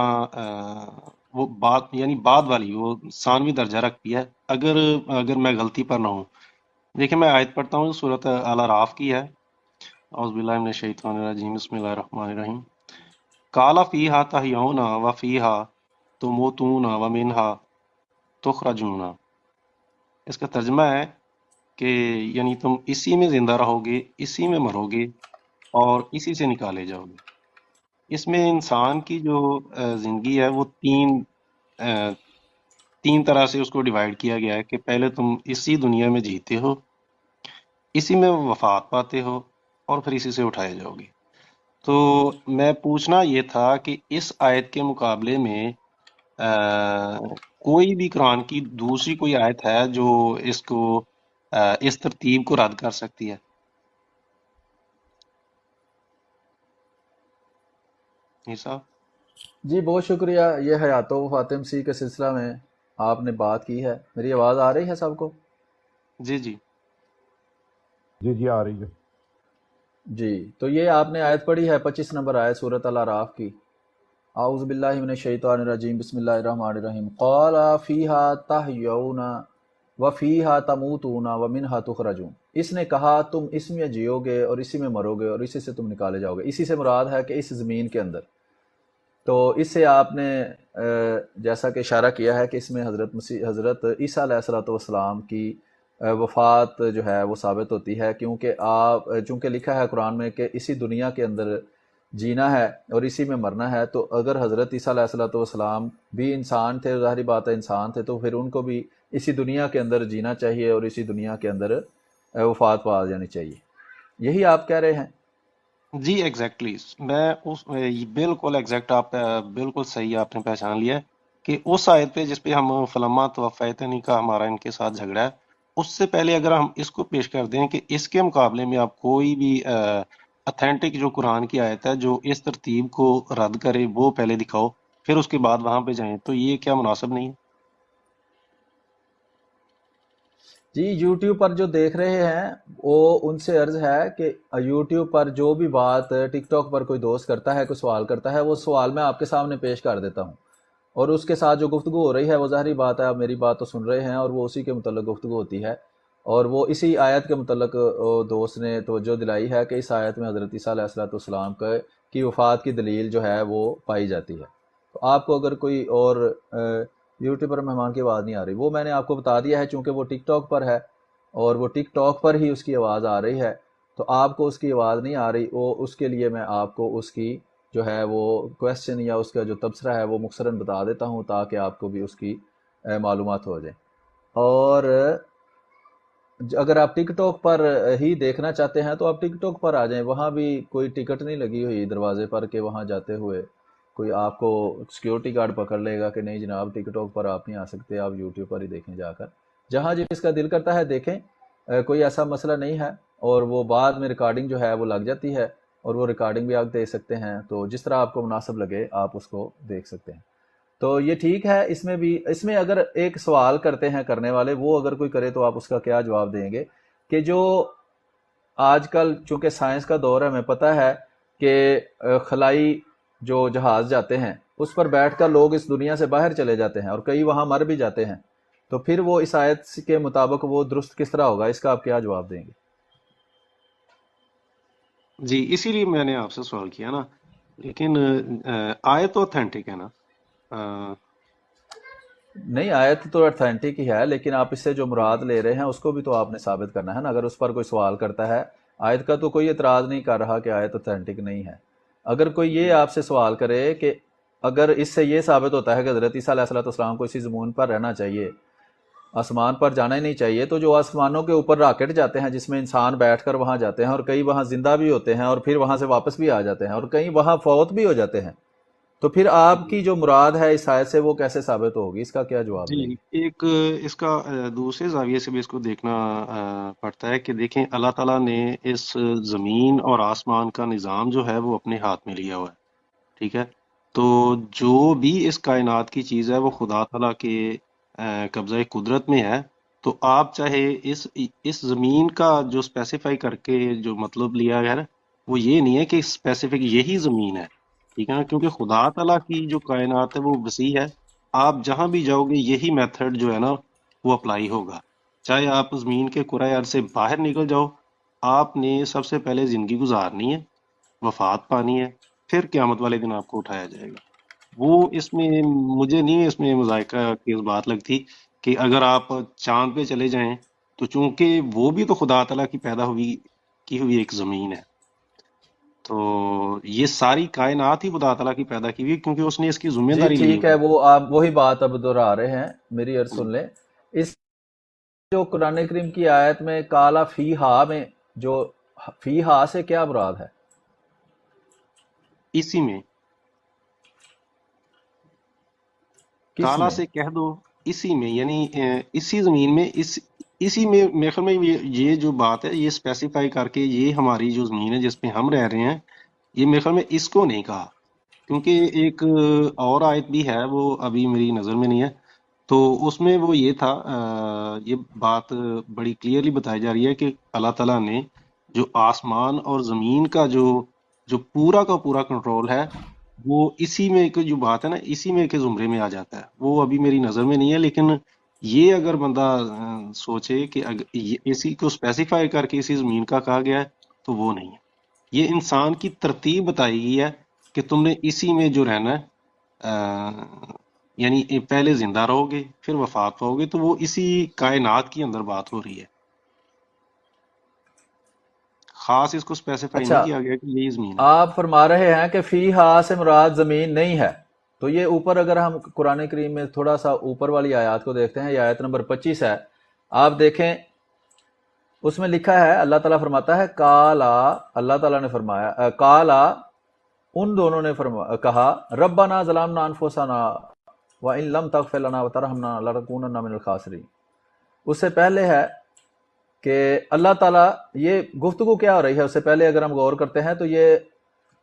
وہ بات یعنی بعد والی وہ ثانوی درجہ رکھتی ہے، اگر میں غلطی پر نہ ہوں. دیکھیں میں آیت پڑھتا ہوں، صورت الاعراف کی ہے. اعوذ باللہ من الشیطان الرجیم، بسم اللہ الرحمن الرحیم. قال فیہا تحیون و فیہا تموتون و منہا تخرجون. اس کا ترجمہ ہے کہ یعنی تم اسی میں زندہ رہو گے، اسی میں مرو گے اور اسی سے نکالے جاؤ گے. اس میں انسان کی جو زندگی ہے وہ تین طرح سے اس کو ڈیوائیڈ کیا گیا ہے کہ پہلے تم اسی دنیا میں جیتے ہو، اسی میں وفات پاتے ہو اور پھر اسی سے اٹھائے جاؤ گے. تو میں پوچھنا یہ تھا کہ اس آیت کے مقابلے میں کوئی بھی قرآن کی دوسری کوئی آیت ہے جو اس ترتیب کو رد کر سکتی ہے؟ یہ صاحب جی بہت شکریہ. یہ حیات و وفات مسیح کے سلسلہ میں آپ نے بات کی ہے. میری آواز آ رہی ہے سب کو؟ جی جی جی جی آ رہی ہے. جی تو یہ آپ نے آیت پڑھی ہے 25 نمبر آیت سورۃ الاعراف کی. اعوذ باللہ من الشیطان الرجیم، بسم اللہ الرحمن الرحیم. قال فیہا تحیون وفیہا تموتون ومنہا تخرجون. اس نے کہا تم اس میں جیو گے اور اسی میں مرو گے اور اسی سے تم نکالے جاؤ گے. اسی سے مراد ہے کہ اس زمین کے اندر. تو اس سے آپ نے جیسا کہ اشارہ کیا ہے کہ اس میں حضرت عیسیٰ علیہ السلام کی وفات جو ہے وہ ثابت ہوتی ہے، چونکہ لکھا ہے قرآن میں کہ اسی دنیا کے اندر جینا ہے اور اسی میں مرنا ہے. تو اگر حضرت عیسیٰ علیہ السلام بھی انسان تھے، ظاہری بات ہے انسان تھے، تو پھر ان کو بھی اسی دنیا کے اندر جینا چاہیے اور اسی دنیا کے اندر وفات پا جانی چاہیے. یہی آپ کہہ رہے ہیں؟ جی ایگزیکٹلی، میں اس بالکل ایگزیکٹ، آپ بالکل صحیح آپ نے پہچان لیا ہے کہ اس آیت پہ جس پہ ہم فلما توفیتنی کا ہمارا ان کے ساتھ جھگڑا ہے، اس سے پہلے اگر ہم اس کو پیش کر دیں کہ اس کے مقابلے میں آپ کوئی بھی اتھینٹک جو قرآن کی آیت ہے جو اس ترتیب کو رد کرے وہ پہلے دکھاؤ، پھر اس کے بعد وہاں پہ جائیں، تو یہ کیا مناسب نہیں ہے؟ جی یوٹیوب پر جو دیکھ رہے ہیں وہ ان سے عرض ہے کہ یوٹیوب پر جو بھی بات ٹک ٹاک پر کوئی دوست کرتا ہے، کوئی سوال کرتا ہے، وہ سوال میں آپ کے سامنے پیش کر دیتا ہوں، اور اس کے ساتھ جو گفتگو ہو رہی ہے وہ ظاہری بات ہے، آپ میری بات تو سن رہے ہیں اور وہ اسی کے متعلق گفتگو ہوتی ہے، اور وہ اسی آیت کے متعلق دوست نے توجہ دلائی ہے کہ اس آیت میں حضرت عیسیٰ علیہ السلام کی وفات کی دلیل جو ہے وہ پائی جاتی ہے. تو آپ کو اگر کوئی اور یوٹیوب پر مہمان کی آواز نہیں آ رہی، وہ میں نے آپ کو بتا دیا ہے چونکہ وہ ٹک ٹاک پر ہے اور وہ ٹک ٹاک پر ہی اس کی آواز آ رہی ہے، تو آپ کو اس کی آواز نہیں آ رہی، وہ اس کے لیے میں آپ کو اس کی جو ہے وہ کویسچن یا اس کا جو تبصرہ ہے وہ مختصراً بتا دیتا ہوں تاکہ آپ کو بھی اس کی معلومات ہو جائیں. اور اگر آپ ٹک ٹاک پر ہی دیکھنا چاہتے ہیں تو آپ ٹک ٹاک پر آ جائیں، وہاں بھی کوئی ٹکٹ نہیں لگی ہوئی دروازے پر کہ وہاں جاتے ہوئے کوئی آپ کو سیکیورٹی گارڈ پکڑ لے گا کہ نہیں جناب ٹک ٹاک پر آپ نہیں آ سکتے، آپ یوٹیوب پر ہی دیکھیں جا کر، جہاں جس کا دل کرتا ہے دیکھیں، کوئی ایسا مسئلہ نہیں ہے. اور وہ بعد میں ریکارڈنگ جو ہے وہ لگ جاتی ہے اور وہ ریکارڈنگ بھی آپ دیکھ سکتے ہیں، تو جس طرح آپ کو مناسب لگے آپ اس کو دیکھ سکتے ہیں. تو یہ ٹھیک ہے. اس میں اگر ایک سوال کرتے ہیں کرنے والے، وہ اگر کوئی کرے تو آپ اس کا کیا جواب دیں گے کہ جو آج کل چونکہ سائنس کا دور ہے، ہمیں پتہ ہے کہ خلائی جو جہاز جاتے ہیں اس پر بیٹھ کر لوگ اس دنیا سے باہر چلے جاتے ہیں اور کئی وہاں مر بھی جاتے ہیں، تو پھر وہ اس آیت کے مطابق وہ درست کس طرح ہوگا؟ اس کا آپ کیا جواب دیں گے؟ جی اسی لیے میں نے آپ سے سوال کیا نا، لیکن آیت تو اتھینٹک ہے نا. نہیں، آیت تو اتھینٹک ہی ہے، لیکن آپ اس سے جو مراد لے رہے ہیں اس کو بھی تو آپ نے ثابت کرنا ہے نا. اگر اس پر کوئی سوال کرتا ہے، آیت کا تو کوئی اعتراض نہیں کر رہا کہ آیت اتھینٹک نہیں ہے. اگر کوئی یہ آپ سے سوال کرے کہ اگر اس سے یہ ثابت ہوتا ہے کہ حضرت عیسیٰ علیہ السلام کو اسی زمین پر رہنا چاہیے، آسمان پر جانا ہی نہیں چاہیے، تو جو آسمانوں کے اوپر راکٹ جاتے ہیں جس میں انسان بیٹھ کر وہاں جاتے ہیں اور کئی وہاں زندہ بھی ہوتے ہیں اور پھر وہاں سے واپس بھی آ جاتے ہیں اور کئی وہاں فوت بھی ہو جاتے ہیں، تو پھر آپ کی جو مراد ہے اس آیت سے وہ کیسے ثابت ہوگی؟ اس کا کیا جواب دیں جی گے؟ ایک اس کا دوسرے زاویے سے بھی اس کو دیکھنا پڑتا ہے کہ دیکھیں اللہ تعالیٰ نے اس زمین اور آسمان کا نظام جو ہے وہ اپنے ہاتھ میں لیا ہوا ہے، ٹھیک ہے. تو جو بھی اس کائنات کی چیز ہے وہ خدا تعالیٰ کے قبضہ قدرت میں ہے. تو آپ چاہے اس زمین کا جو اسپیسیفائی کر کے جو مطلب لیا گیا نا، وہ یہ نہیں ہے کہ اسپیسیفک یہی زمین ہے، ٹھیک ہے نا، کیونکہ خدا تعالیٰ کی جو کائنات ہے وہ وسیع ہے. آپ جہاں بھی جاؤ گے یہی میتھڈ جو ہے نا وہ اپلائی ہوگا. چاہے آپ زمین کے کرۂ ارض سے باہر نکل جاؤ، آپ نے سب سے پہلے زندگی گزارنی ہے، وفات پانی ہے، پھر قیامت والے دن آپ کو اٹھایا جائے گا. وہ اس میں مجھے نہیں اس میں مذائقہ کی بات لگتی کہ اگر آپ چاند پہ چلے جائیں تو چونکہ وہ بھی تو خدا تعالیٰ کی پیدا کی ہوئی ایک زمین ہے. تو یہ ساری کائنات ہی خدا تعالیٰ کی پیدا کی ہوئی کیونکہ اس نے اس کی ذمہ جی داری لی ٹھیک ہے، ہوئی. وہ آپ وہی بات اب دہرا رہے ہیں، میری عرض سن لیں. اس جو قرآن کریم کی آیت میں کالا فی ہا میں جو فی ہا سے کیا مراد ہے؟ اسی میں کس کالا میں؟ سے کہہ دو، اسی میں یعنی اسی زمین میں اسی میں میرے خیال میں یہ جو بات ہے یہ اسپیسیفائی کر کے یہ ہماری جو زمین ہے جس پہ ہم رہ رہے ہیں، یہ میرے خیال میں اس کو نہیں کہا، کیونکہ ایک اور آیت بھی ہے وہ ابھی میری نظر میں نہیں ہے. تو اس میں وہ یہ تھا یہ بات بڑی کلیئرلی بتائی جا رہی ہے کہ اللہ تعالیٰ نے جو آسمان اور زمین کا جو پورا کا پورا کنٹرول ہے وہ اسی میں ایک جو بات ہے نا اسی میں ایک زمرے میں آ جاتا ہے. وہ ابھی میری نظر میں نہیں ہے، لیکن یہ اگر بندہ سوچے کہ اسی کو اسپیسیفائی کر کے اسی زمین کا کہا گیا ہے تو وہ نہیں ہے. یہ انسان کی ترتیب بتائی گئی ہے کہ تم نے اسی میں جو رہنا ہے، یعنی پہلے زندہ رہو گے پھر وفات پاؤ گے، تو وہ اسی کائنات کے اندر بات ہو رہی ہے. خاص اس کو اسپیسیفائی اچھا، نہیں کیا گیا کہ یہی زمین ہے۔ آپ فرما رہے ہیں کہ فی ہا سے مراد زمین نہیں ہے، تو یہ اوپر اگر ہم قرآن کریم میں تھوڑا سا اوپر والی آیات کو دیکھتے ہیں، یہ آیت نمبر 25 ہے، آپ دیکھیں اس میں لکھا ہے، اللہ تعالیٰ فرماتا ہے کالا، اللہ تعالیٰ نے فرمایا کالا، ان دونوں نے کہا ربنا ظلمنا انفسنا وان لم تغفر لنا وترحمنا لنکونن من الخاسرین۔ اس سے پہلے ہے کہ اللہ تعالیٰ، یہ گفتگو کیا ہو رہی ہے اس سے پہلے اگر ہم غور کرتے ہیں تو یہ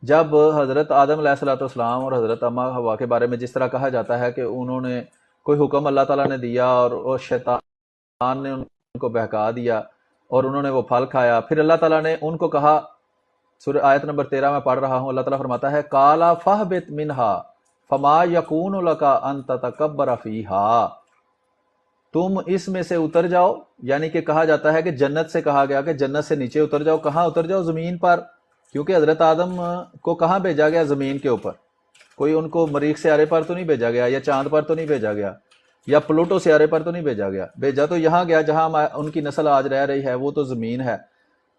جب حضرت آدم علیہ السلام اور حضرت اما حوا کے بارے میں جس طرح کہا جاتا ہے کہ انہوں نے کوئی حکم اللہ تعالیٰ نے دیا اور شیطان نے ان کو بہکا دیا اور انہوں نے وہ پھل کھایا، پھر اللہ تعالیٰ نے ان کو کہا، سورہ آیت نمبر 13 میں پڑھ رہا ہوں، اللہ تعالیٰ فرماتا ہے کالا فاہبط منہا فما یکون لک ان تتکبر فیہا، تم اس میں سے اتر جاؤ، یعنی کہ کہا جاتا ہے کہ جنت سے کہا گیا کہ جنت سے نیچے اتر جاؤ، کہاں اتر جاؤ؟ زمین پر، کیونکہ حضرت آدم کو کہاں بھیجا گیا؟ زمین کے اوپر، کوئی ان کو مریخ سیارے پر تو نہیں بھیجا گیا، یا چاند پر تو نہیں بھیجا گیا، یا پلوٹو سیارے پر تو نہیں بھیجا گیا، بھیجا تو یہاں گیا جہاں ان کی نسل آج رہ رہی ہے، وہ تو زمین ہے۔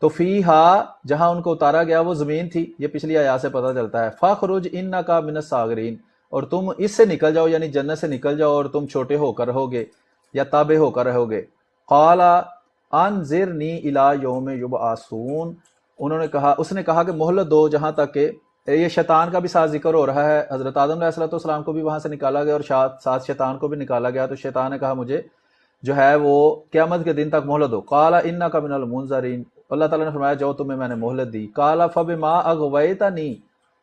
تو فی ہا جہاں ان کو اتارا گیا وہ زمین تھی، یہ پچھلی آیات سے پتہ چلتا ہے۔ فاخرج انکا من الصاغرین، اور تم اس سے نکل جاؤ، یعنی جنت سے نکل جاؤ اور تم چھوٹے ہو کر رہو گے یا تابع ہو کر رہو گے۔ قال انظرنی الی یوم یبعثون، انہوں نے کہا، اس نے کہا کہ مہلت دو جہاں تک کہ، یہ شیطان کا بھی ساتھ ذکر ہو رہا ہے، حضرت آدم علیہ السلام کو بھی وہاں سے نکالا گیا اور ساتھ شیطان کو بھی نکالا گیا، تو شیطان نے کہا مجھے جو ہے وہ قیامت کے دن تک مہلت دو۔ قال انک من المنظرین، اللہ تعالیٰ نے فرمایا جو تمہیں میں نے مہلت دی۔ قال فبما اغویتنی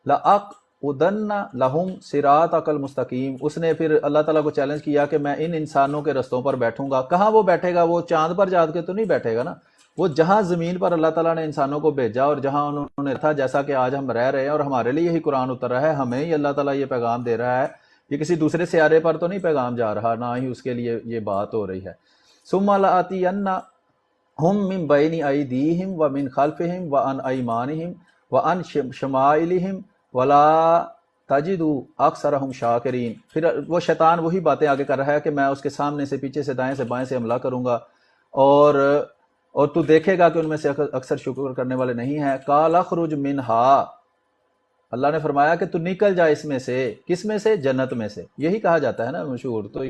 لاقعدن لہم صراطک المستقیم، اس نے پھر اللہ تعالیٰ کو چیلنج کیا کہ میں ان انسانوں کے رستوں پر بیٹھوں گا۔ کہاں وہ بیٹھے گا؟ وہ چاند پر جا کے تو نہیں بیٹھے گا نا، وہ جہاں زمین پر اللہ تعالیٰ نے انسانوں کو بھیجا اور جہاں انہوں نے تھا، جیسا کہ آج ہم رہ رہے ہیں اور ہمارے لیے یہی قرآن اتر رہا ہے، ہمیں ہی اللہ تعالیٰ یہ پیغام دے رہا ہے، یہ کسی دوسرے سیارے پر تو نہیں پیغام جا رہا، نہ ہی اس کے لیے یہ بات ہو رہی ہے۔ ثم لآتینہم من بین ایدیہم ومن خلفہم وعن ایمانہم وعن شمائلہم ولا تجدوا اکثرہم شاکرین، پھر وہ شیطان وہی باتیں آگے کر رہا ہے کہ میں اس کے سامنے سے، پیچھے سے، دائیں سے، بائیں سے حملہ کروں گا اور تو دیکھے گا کہ ان میں سے اکثر شکر کرنے والے نہیں ہیں۔ قال اخرج منہا، اللہ نے فرمایا کہ تو نکل جا اس میں سے، کس میں سے؟ جنت میں سے، یہی کہا جاتا ہے نا مشہور، تو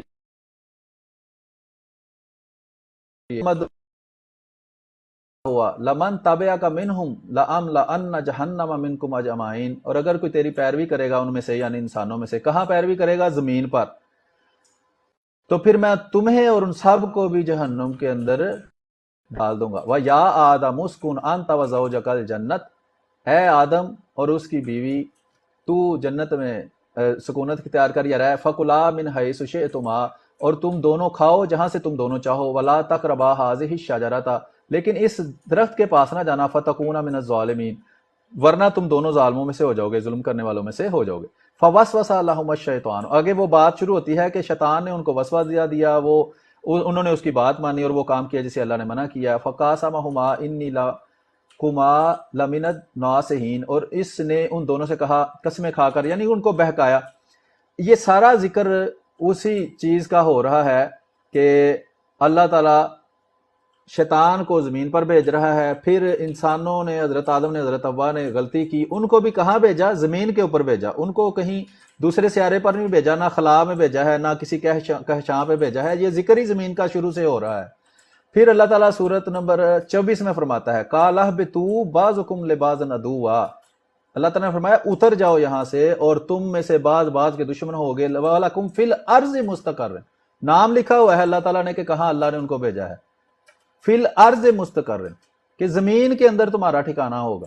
ہوا لمن تبعک منہم لأملأن جہنم منکم اجمعین، اور اگر کوئی تیری پیروی کرے گا ان میں سے، یعنی انسانوں میں سے، کہاں پیروی کرے گا؟ زمین پر، تو پھر میں تمہیں اور ان سب کو بھی جہنم کے اندر ڈال دوں گا۔ وَيَا آدَمُ اسْكُنْ أَنْتَ وَزَوْجَكَ الْجَنَّةَ، اے آدم اور اس کی بیوی، تو جنت میں سکونت اختیار کر یا رہ، فَكُلَا مِنْ حَيْثُ شِئْتُمَا، اور تم دونوں کھاؤ جہاں سے تم دونوں چاہو، وَلَا تَقْرَبَا هَٰذِهِ الشَّجَرَةَ، لیکن اس درخت کے پاس نہ جانا، فَتَكُونَ مِنَ الظَّالِمِينَ، ورنہ تم دونوں ظالموں میں سے ہو جاؤ گے، ظلم کرنے والوں میں سے ہو جاؤ گے۔ فَوَسْوَسَ لَهُمَا الشَّيْطَانُ، آگے وہ بات شروع ہوتی ہے کہ شیطان نے ان کو وسوسہ دیا، انہوں نے اس کی بات مانی اور وہ کام کیا جسے اللہ نے منع کیا۔ فَقَاسَمَهُمَا إِنِّي لَكُمَا لَمِنَ النَّاصِحِينَ، اور اس نے ان دونوں سے کہا قسمیں کھا کر، یعنی ان کو بہکایا۔ یہ سارا ذکر اسی چیز کا ہو رہا ہے کہ اللہ تعالیٰ شیطان کو زمین پر بھیج رہا ہے، پھر انسانوں نے، حضرت آدم نے، حضرت حوا نے غلطی کی، ان کو بھی کہاں بھیجا؟ زمین کے اوپر بھیجا، ان کو کہیں دوسرے سیارے پر نہیں بھیجا، نہ خلا میں بھیجا ہے، نہ کسی کہشاں پہ بھیجا ہے، یہ ذکر ہی زمین کا شروع سے ہو رہا ہے۔ پھر اللہ تعالیٰ سورت نمبر 24 میں فرماتا ہے قَالَ اهْبِطُوا بَعْضُكُمْ لِبَعْضٍ عَدُوٌّ، اللہ تعالیٰ نے فرمایا اتر جاؤ یہاں سے اور تم میں سے بعض کے دشمن ہوگے، وَلَكُمْ فِي الْأَرْضِ مُسْتَقَرٌّ، نام لکھا ہوا ہے اللہ تعالیٰ نے کہ کہاں اللہ نے ان کو بھیجا ہے، فِي الْأَرْضِ مُسْتَقَرٌّ، کہ زمین کے اندر تمہارا ٹھکانہ ہوگا۔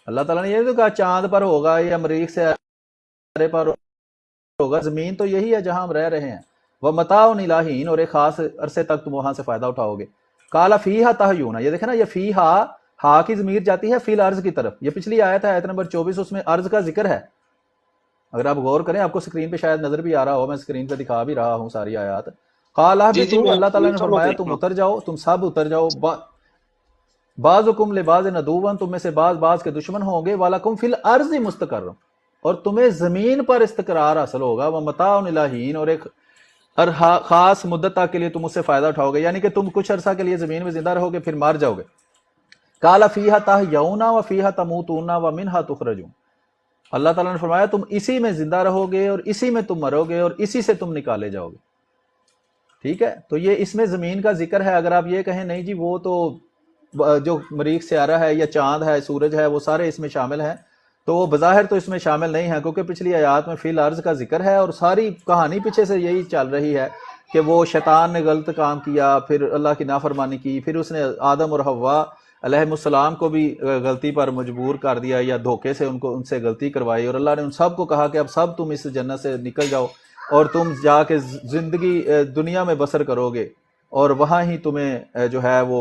اللہ تعالیٰ نے یہ تو کہا چاند پر ہوگا یا مریخ سیارے پر ہوگا، زمین تو یہی ہے جہاں ہم رہ رہے ہیں۔ وَمَتَاعٌ إِلَىٰ حِینٍ، اور ایک خاص عرصے تک تم وہاں سے فائدہ اٹھاؤ گے۔ قَالَ فِیہَا تَحْیُونَ، یہ دیکھیں نا، یہ فیہا، ہا کی ضمیر جاتی ہے فی الارض کی طرف، یہ پچھلی آیت ہے، آیت نمبر 24، اس میں ارض کا ذکر ہے۔ اگر آپ غور کریں، آپ کو سکرین پہ شاید نظر بھی آ رہا ہو، میں سکرین پہ دکھا بھی رہا ہوں ساری آیات۔ قَالَ اهْبِطُوا، اللہ تعالیٰ نے فرمایا تم اتر جاؤ، تم سب اتر جاؤ، بَعْضُكُمْ لِبَعْضٍ عَدُوٌّ، تم میں سے بعض کے دشمن ہوں گے، وَلَكُمْ فِي الْأَرْضِ مُسْتَقَرٌّ، اور تمہیں زمین پر استقرار حاصل ہوگا، وَمَتَاعٌ إِلَىٰ حِینٍ، اور ایک خاص مدت تک کے لیے تم اس سے فائدہ اٹھاؤ گے، یعنی کہ تم کچھ عرصہ کے لیے زمین میں زندہ رہو گے، پھر مر جاؤ گے۔ قال فیہا تحیون و فیہا تموتون و منہا تخرجون، اللہ تعالیٰ نے فرمایا تم اسی میں زندہ رہو گے اور اسی میں تم مرو گے اور اسی سے تم نکالے جاؤ گے. ٹھیک ہے، تو یہ اس میں زمین کا ذکر ہے. اگر آپ یہ کہیں نہیں جی وہ تو جو مریخ سیارہ ہے یا چاند ہے سورج ہے وہ سارے اس میں شامل ہیں، تو وہ بظاہر تو اس میں شامل نہیں ہیں، کیونکہ پچھلی آیات میں فی الارض کا ذکر ہے اور ساری کہانی پیچھے سے یہی چل رہی ہے کہ وہ شیطان نے غلط کام کیا، پھر اللہ کی نافرمانی کی، پھر اس نے آدم اور حوا علیہ السلام کو بھی غلطی پر مجبور کر دیا یا دھوکے سے ان سے غلطی کروائی، اور اللہ نے ان سب کو کہا کہ اب سب تم اس جنت سے نکل جاؤ اور تم جا کے زندگی دنیا میں بسر کرو گے اور وہاں ہی تمہیں جو ہے وہ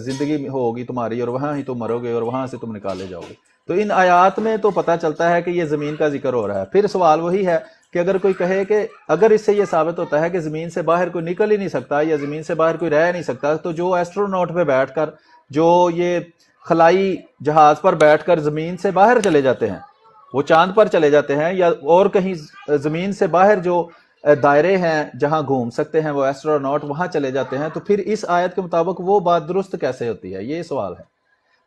زندگی ہوگی تمہاری اور وہاں ہی تم مرو گے اور وہاں سے تم نکالے جاؤ گے. تو ان آیات میں تو پتہ چلتا ہے کہ یہ زمین کا ذکر ہو رہا ہے. پھر سوال وہی ہے کہ اگر کوئی کہے کہ اگر اس سے یہ ثابت ہوتا ہے کہ زمین سے باہر کوئی نکل ہی نہیں سکتا یا زمین سے باہر کوئی رہ نہیں سکتا، تو جو ایسٹرونوٹ پہ بیٹھ کر جو یہ خلائی جہاز پر بیٹھ کر زمین سے باہر چلے جاتے ہیں، وہ چاند پر چلے جاتے ہیں یا اور کہیں زمین سے باہر جو دائرے ہیں جہاں گھوم سکتے ہیں وہ ایسٹرونوٹ وہاں چلے جاتے ہیں، تو پھر اس آیت کے مطابق وہ بات درست کیسے ہوتی ہے؟ یہ سوال ہے.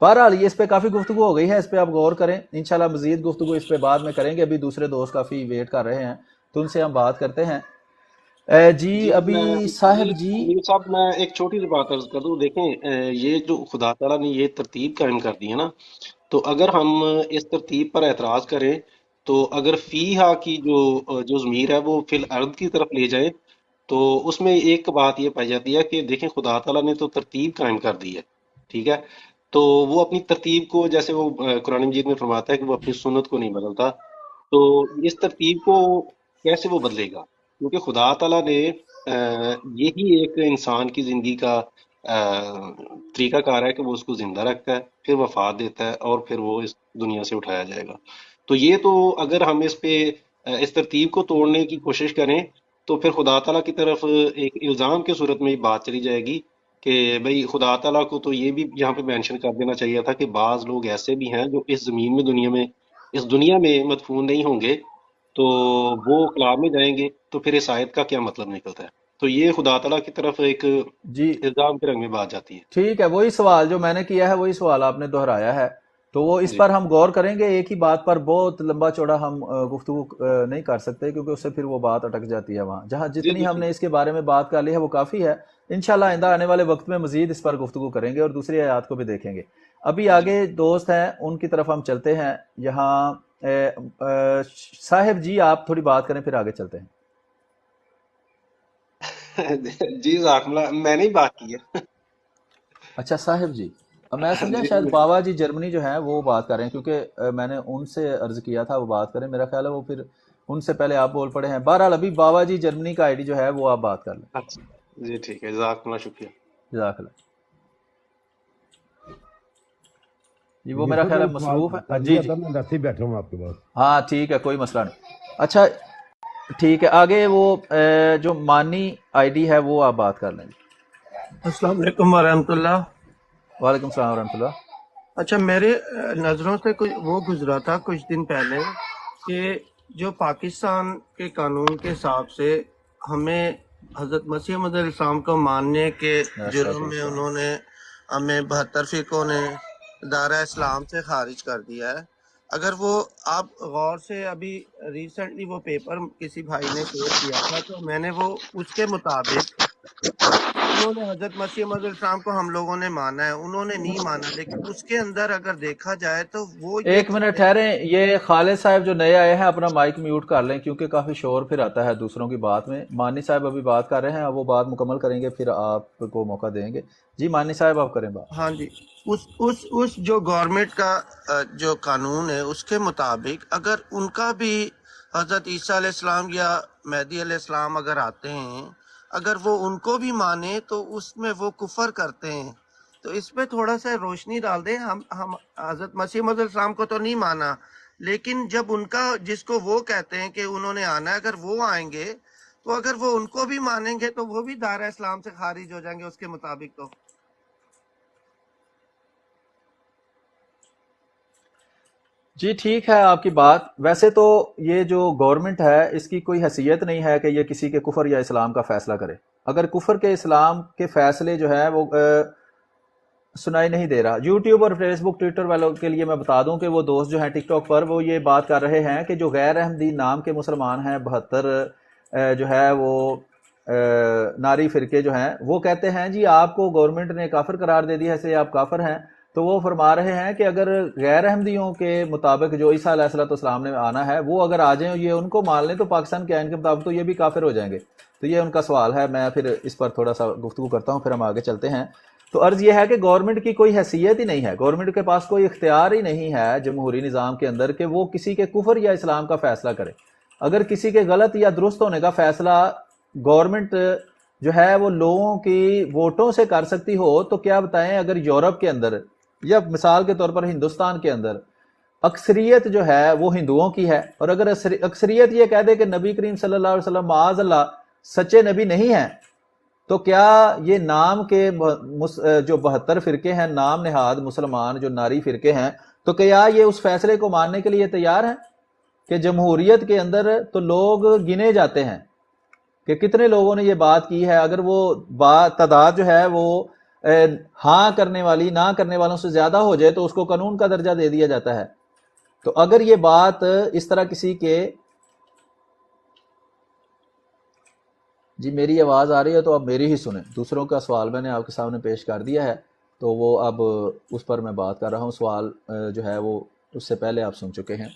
بہرحال یہ اس پہ کافی گفتگو ہو گئی ہے، اس پہ آپ غور کریں، انشاءاللہ مزید گفتگو اس پہ بعد میں کریں گے. ابھی دوسرے دوست کافی ویٹ کر رہے ہیں تو ان سے ہم بات کرتے ہیں. جی ابھی صاحب جی میر صاحب میں ایک چھوٹی سی بات عرض کر دوں. دیکھیں یہ جو خدا تعالیٰ نے یہ ترتیب قائم کر دی ہے نا، تو اگر ہم اس ترتیب پر اعتراض کریں تو اگر فیہا کی جو ضمیر ہے وہ فی الارض کی طرف لے جائیں تو اس میں ایک بات یہ پائی جاتی ہے کہ دیکھیں خدا تعالیٰ نے تو ترتیب قائم کر دی ہے، ٹھیک ہے، تو وہ اپنی ترتیب کو جیسے وہ قرآن مجید میں فرماتا ہے کہ وہ اپنی سنت کو نہیں بدلتا، تو اس ترتیب کو کیسے وہ بدلے گا؟ کیونکہ خدا تعالیٰ نے یہی ایک انسان کی زندگی کا طریقہ کار ہے کہ وہ اس کو زندہ رکھتا ہے، پھر وفات دیتا ہے اور پھر وہ اس دنیا سے اٹھایا جائے گا. تو یہ تو اگر ہم اس پہ اس ترتیب کو توڑنے کی کوشش کریں تو پھر خدا تعالیٰ کی طرف ایک الزام کے صورت میں بات چلی جائے گی کہ بھئی خدا تعالیٰ کو تو یہ بھی یہاں پہ مینشن کر دینا چاہیے تھا کہ بعض لوگ ایسے بھی ہیں جو اس زمین میں اس دنیا میں مدفون نہیں ہوں گے، تو وہ خلا میں جائیں گے، تو پھر اس آیت کا کیا مطلب نکلتا ہے؟ تو یہ خدا تعالیٰ کی طرف ایک جی الزام کے رنگ میں بات جاتی ہے. ٹھیک ہے، وہی سوال جو میں نے کیا ہے وہی سوال آپ نے دہرایا ہے، تو وہ اس جی پر ہم غور کریں گے. ایک ہی بات پر بہت لمبا چوڑا ہم گفتگو نہیں کر سکتے کیونکہ اس سے پھر وہ بات اٹک جاتی ہے. وہاں جہاں جی جتنی جی ہم نے اس کے بارے میں بات کر لی ہے وہ کافی ہے. انشاءاللہ آئندہ آنے والے وقت میں مزید اس پر گفتگو کریں گے اور دوسری آیات کو بھی دیکھیں گے. ابھی جی آگے دوست ہیں ان کی طرف ہم چلتے ہیں. یہاں صاحب جی آپ تھوڑی بات کریں پھر آگے چلتے ہیں. جی جزاک اللہ، میں نے ہی بات کی ہے. اچھا صاحب جی، اب میں سمجھا جی شاید جی باوا جی جرمنی جو ہیں وہ بات کر رہے ہیں کیونکہ میں نے ان سے عرض کیا تھا وہ بات کریں. میرا خیال ہے وہ پھر ان سے پہلے آپ بول پڑے ہیں. بہرحال ابھی باوا جی جرمنی کا آئی ڈی جو ہے وہ آپ بات کر لیں. اچھا جی ٹھیک ہے، جزاک اللہ، شکریہ. جزاک اللہ. جی وہ میرا یوسف خیال ہے بھائی سوال مصروف ہے. کر جی لیا جی تھا، میں ویسے ہی بیٹھا ہوں آپ کے پاس. ہاں ٹھیک ہے کوئی مسئلہ نہیں. اچھا ٹھیک ہے آگے وہ جو مانی آئی ڈی ہے وہ آپ بات کر لیں. السلام علیکم ورحمۃ اللہ. وعلیکم السلام ورحمۃ اللہ. اچھا میرے نظروں سے وہ گزرا تھا کچھ دن پہلے کہ جو پاکستان کے قانون کے حساب سے ہمیں حضرت مسیح موعود علیہ السلام کو ماننے کے جرم میں انہوں نے ہمیں 72 فرقوں نے دائرہ اسلام سے خارج کر دیا ہے. اگر وہ آپ غور سے ابھی ریسنٹلی وہ پیپر کسی بھائی نے شیئر کیا تھا تو میں نے وہ اس کے مطابق انہوں نے حضرت مسیح موعود علیہ السلام کو ہم لوگوں نے مانا ہے، انہوں نے نہیں مانا، لیکن اس کے اندر اگر دیکھا جائے تو وہ یہ ایک منٹ ٹھہریں. یہ خالد صاحب جو نئے آئے ہیں اپنا مائک میوٹ کر لیں کیونکہ کافی شور پھر آتا ہے دوسروں کی بات میں. مانی صاحب ابھی بات کر رہے ہیں، وہ بات مکمل کریں گے پھر آپ کو موقع دیں گے. جی مانی صاحب آپ کریں بات. ہاں جی، اس جو گورنمنٹ کا جو قانون ہے اس کے مطابق اگر ان کا بھی حضرت عیسیٰ علیہ السلام یا مہدی علیہ السلام اگر آتے ہیں، اگر وہ ان کو بھی مانے تو اس میں وہ کفر کرتے ہیں. تو اس پہ تھوڑا سا روشنی ڈال دیں. ہم حضرت مسیح موعود علیہ السلام کو تو نہیں مانا، لیکن جب ان کا جس کو وہ کہتے ہیں کہ انہوں نے آنا ہے، اگر وہ آئیں گے تو اگر وہ ان کو بھی مانیں گے تو وہ بھی دائرہ اسلام سے خارج ہو جائیں گے اس کے مطابق. تو جی ٹھیک ہے آپ کی بات. ویسے تو یہ جو گورنمنٹ ہے اس کی کوئی حیثیت نہیں ہے کہ یہ کسی کے کفر یا اسلام کا فیصلہ کرے. اگر کفر کے اسلام کے فیصلے جو ہے وہ سنائی نہیں دے رہا. یوٹیوب اور فیس بک ٹویٹر والوں کے لیے میں بتا دوں کہ وہ دوست جو ہیں ٹک ٹاک پر وہ یہ بات کر رہے ہیں کہ جو غیر احمدی نام کے مسلمان ہیں 72 جو ہے وہ ناری فرقے جو ہیں وہ کہتے ہیں جی آپ کو گورنمنٹ نے کافر قرار دے دیا ہے سے آپ کافر ہیں. تو وہ فرما رہے ہیں کہ اگر غیر احمدیوں کے مطابق جو عیسیٰ علیہ السلام نے آنا ہے وہ اگر آ جائیں یہ ان کو مان لیں تو پاکستان کے آئین کے مطابق تو یہ بھی کافر ہو جائیں گے. تو یہ ان کا سوال ہے. میں پھر اس پر تھوڑا سا گفتگو کرتا ہوں پھر ہم آگے چلتے ہیں. تو عرض یہ ہے کہ گورنمنٹ کی کوئی حیثیت ہی نہیں ہے, گورنمنٹ کے پاس کوئی اختیار ہی نہیں ہے جمہوری نظام کے اندر کہ وہ کسی کے کفر یا اسلام کا فیصلہ کرے. اگر کسی کے غلط یا درست ہونے کا فیصلہ گورنمنٹ جو ہے وہ لوگوں کی ووٹوں سے کر سکتی ہو تو کیا بتائیں اگر یورپ کے اندر یا مثال کے طور پر ہندوستان کے اندر اکثریت جو ہے وہ ہندوؤں کی ہے, اور اگر اکثریت یہ کہہ دے کہ نبی کریم صلی اللہ علیہ وسلم معاذ اللہ سچے نبی نہیں ہیں, تو کیا یہ نام کے جو 72 فرقے ہیں نام نہاد مسلمان جو ناری فرقے ہیں, تو کیا یہ اس فیصلے کو ماننے کے لیے تیار ہیں کہ جمہوریت کے اندر تو لوگ گنے جاتے ہیں کہ کتنے لوگوں نے یہ بات کی ہے, اگر وہ تعداد جو ہے وہ ہاں کرنے والی نہ کرنے والوں سے زیادہ ہو جائے تو اس کو قانون کا درجہ دے دیا جاتا ہے. تو اگر یہ بات اس طرح کسی کے جی میری آواز آ رہی ہے تو اب میری ہی سنیں, دوسروں کا سوال میں نے آپ کے سامنے پیش کر دیا ہے تو وہ اب اس پر میں بات کر رہا ہوں. سوال جو ہے وہ اس سے پہلے آپ سن چکے ہیں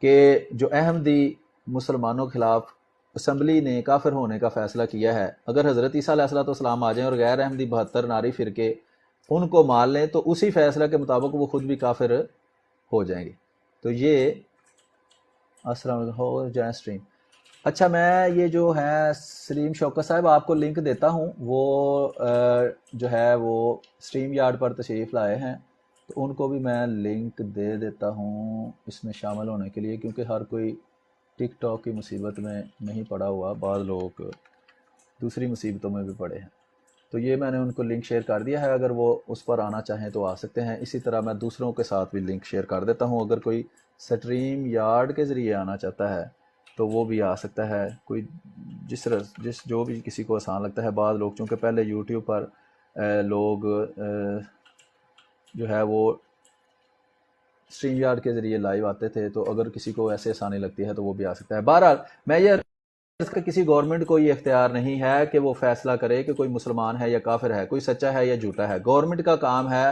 کہ جو احمدی مسلمانوں کے خلاف اسمبلی نے کافر ہونے کا فیصلہ کیا ہے, اگر حضرت عیسیٰ علیہ السلام آ جائیں اور غیر احمدی 72 ناری فرقے ان کو مان لیں تو اسی فیصلہ کے مطابق وہ خود بھی کافر ہو جائیں گے. تو یہ السلام علیکم ہو جائیں اسٹریم. اچھا میں یہ جو ہے سلیم شوکت صاحب آپ کو لنک دیتا ہوں, وہ جو ہے وہ اسٹریم یارڈ پر تشریف لائے ہیں تو ان کو بھی میں لنک دے دیتا ہوں اس میں شامل ہونے کے لیے, کیونکہ ہر کوئی ٹک ٹاک کی مصیبت میں نہیں پڑا ہوا, بعض لوگ دوسری مصیبتوں میں بھی پڑے ہیں. تو یہ میں نے ان کو لنک شیئر کر دیا ہے, اگر وہ اس پر آنا چاہیں تو آ سکتے ہیں. اسی طرح میں دوسروں کے ساتھ بھی لنک شیئر کر دیتا ہوں, اگر کوئی سٹریم یارڈ کے ذریعے آنا چاہتا ہے تو وہ بھی آ سکتا ہے, کوئی جس جو بھی کسی کو آسان لگتا ہے. بعض لوگ چونکہ پہلے یوٹیوب پر لوگ جو ہے وہ اسٹریم یارڈ کے ذریعے لائیو آتے تھے, تو اگر کسی کو ایسے آسانی لگتی ہے تو وہ بھی آ سکتا ہے. بہرحال میں یہ کسی گورنمنٹ کو یہ اختیار نہیں ہے کہ وہ فیصلہ کرے کہ کوئی مسلمان ہے یا کافر ہے, کوئی سچا ہے یا جھوٹا ہے. گورنمنٹ کا کام ہے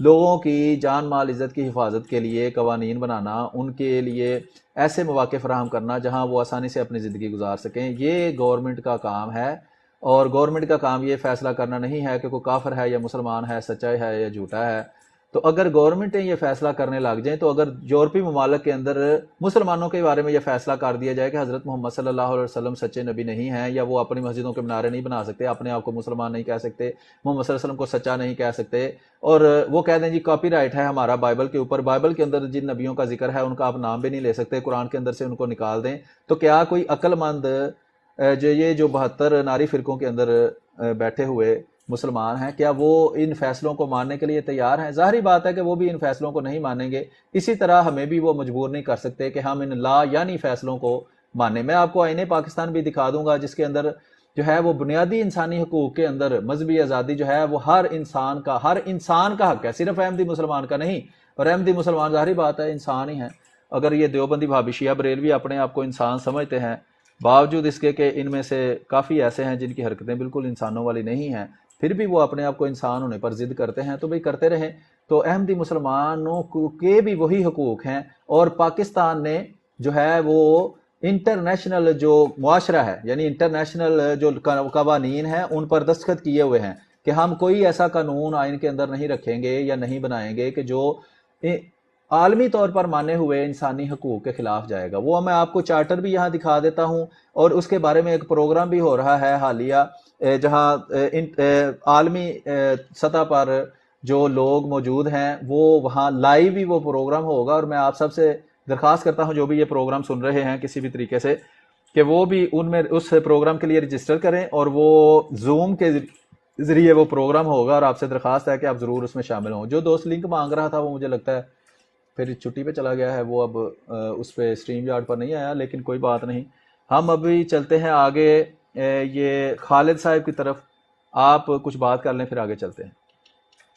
لوگوں کی جان مال عزت کی حفاظت کے لیے قوانین بنانا, ان کے لیے ایسے مواقع فراہم کرنا جہاں وہ آسانی سے اپنی زندگی گزار سکیں. یہ گورنمنٹ کا کام ہے, اور گورنمنٹ کا کام یہ فیصلہ کرنا نہیں ہے کہ کوئی کافر ہے یا مسلمان ہے, سچا ہے یا جھوٹا ہے. تو اگر گورنمنٹیں یہ فیصلہ کرنے لگ جائیں, تو اگر یورپی ممالک کے اندر مسلمانوں کے بارے میں یہ فیصلہ کر دیا جائے کہ حضرت محمد صلی اللہ علیہ وسلم سچے نبی نہیں ہیں, یا وہ اپنی مسجدوں کے منارے نہیں بنا سکتے, اپنے آپ کو مسلمان نہیں کہہ سکتے, محمد صلی اللہ علیہ وسلم کو سچا نہیں کہہ سکتے, اور وہ کہہ دیں جی کاپی رائٹ ہے ہمارا بائبل کے اوپر, بائبل کے اندر جن نبیوں کا ذکر ہے ان کا آپ نام بھی نہیں لے سکتے, قرآن کے اندر سے ان کو نکال دیں, تو کیا کوئی عقل مند جو 72 ناری فرقوں کے اندر بیٹھے ہوئے مسلمان ہیں, کیا وہ ان فیصلوں کو ماننے کے لیے تیار ہیں؟ ظاہری بات ہے کہ وہ بھی ان فیصلوں کو نہیں مانیں گے. اسی طرح ہمیں بھی وہ مجبور نہیں کر سکتے کہ ہم ان لا یعنی فیصلوں کو مانیں. میں آپ کو آئین پاکستان بھی دکھا دوں گا جس کے اندر جو ہے وہ بنیادی انسانی حقوق کے اندر مذہبی آزادی جو ہے وہ ہر انسان کا حق ہے, صرف احمدی مسلمان کا نہیں. اور احمدی مسلمان ظاہری بات ہے انسان ہی ہیں. اگر یہ دیوبندی بھابی شیعہ بریلوی اپنے آپ کو انسان سمجھتے ہیں, باوجود اس کے کہ ان میں سے کافی ایسے ہیں جن کی حرکتیں بالکل انسانوں والی نہیں ہیں, پھر بھی وہ اپنے آپ کو انسان ہونے پر ضد کرتے ہیں, تو بھئی کرتے رہیں. تو احمدی مسلمانوں کے بھی وہی حقوق ہیں, اور پاکستان نے جو ہے وہ انٹرنیشنل جو معاشرہ ہے, یعنی انٹرنیشنل جو قوانین ہیں ان پر دستخط کیے ہوئے ہیں کہ ہم کوئی ایسا قانون آئین کے اندر نہیں رکھیں گے یا نہیں بنائیں گے کہ جو عالمی طور پر مانے ہوئے انسانی حقوق کے خلاف جائے گا. وہ میں آپ کو چارٹر بھی یہاں دکھا دیتا ہوں, اور اس کے بارے میں ایک پروگرام بھی ہو رہا ہے حالیہ جہاں عالمی سطح پر جو لوگ موجود ہیں وہ وہاں لائیو بھی وہ پروگرام ہوگا. اور میں آپ سب سے درخواست کرتا ہوں جو بھی یہ پروگرام سن رہے ہیں کسی بھی طریقے سے کہ وہ بھی ان میں اس پروگرام کے لیے رجسٹر کریں, اور وہ زوم کے ذریعے وہ پروگرام ہوگا, اور آپ سے درخواست ہے کہ آپ ضرور اس میں شامل ہوں. جو دوست لنک مانگ رہا تھا وہ مجھے لگتا ہے پھر چھٹی پہ چلا گیا ہے, وہ اب اس پہ اسٹریم یارڈ پر نہیں آیا, لیکن کوئی بات نہیں. ہم ابھی چلتے ہیں آگے یہ خالد صاحب کی طرف, آپ کچھ بات کر لیں پھر آگے چلتے ہیں.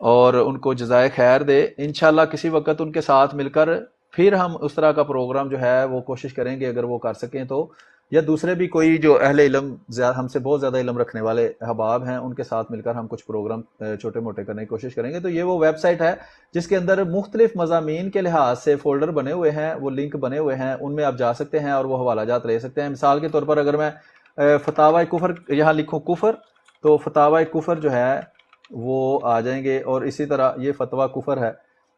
اور ان کو جزائے خیر دے. انشاءاللہ کسی وقت ان کے ساتھ مل کر پھر ہم اس طرح کا پروگرام جو ہے وہ کوشش کریں گے اگر وہ کر سکیں تو, یا دوسرے بھی کوئی جو اہل علم ہم سے بہت زیادہ علم رکھنے والے احباب ہیں ان کے ساتھ مل کر ہم کچھ پروگرام چھوٹے موٹے کرنے کی کوشش کریں گے. تو یہ وہ ویب سائٹ ہے جس کے اندر مختلف مضامین کے لحاظ سے فولڈر بنے ہوئے ہیں, وہ لنک بنے ہوئے ہیں, ان میں آپ جا سکتے ہیں اور وہ حوالہ جات لے سکتے ہیں. مثال کے طور پر اگر میں فتاوی کفر یہاں لکھوں کفر, تو فتاوی کفر جو ہے وہ آ جائیں گے, اور اسی طرح یہ فتویٰ کفر ہے,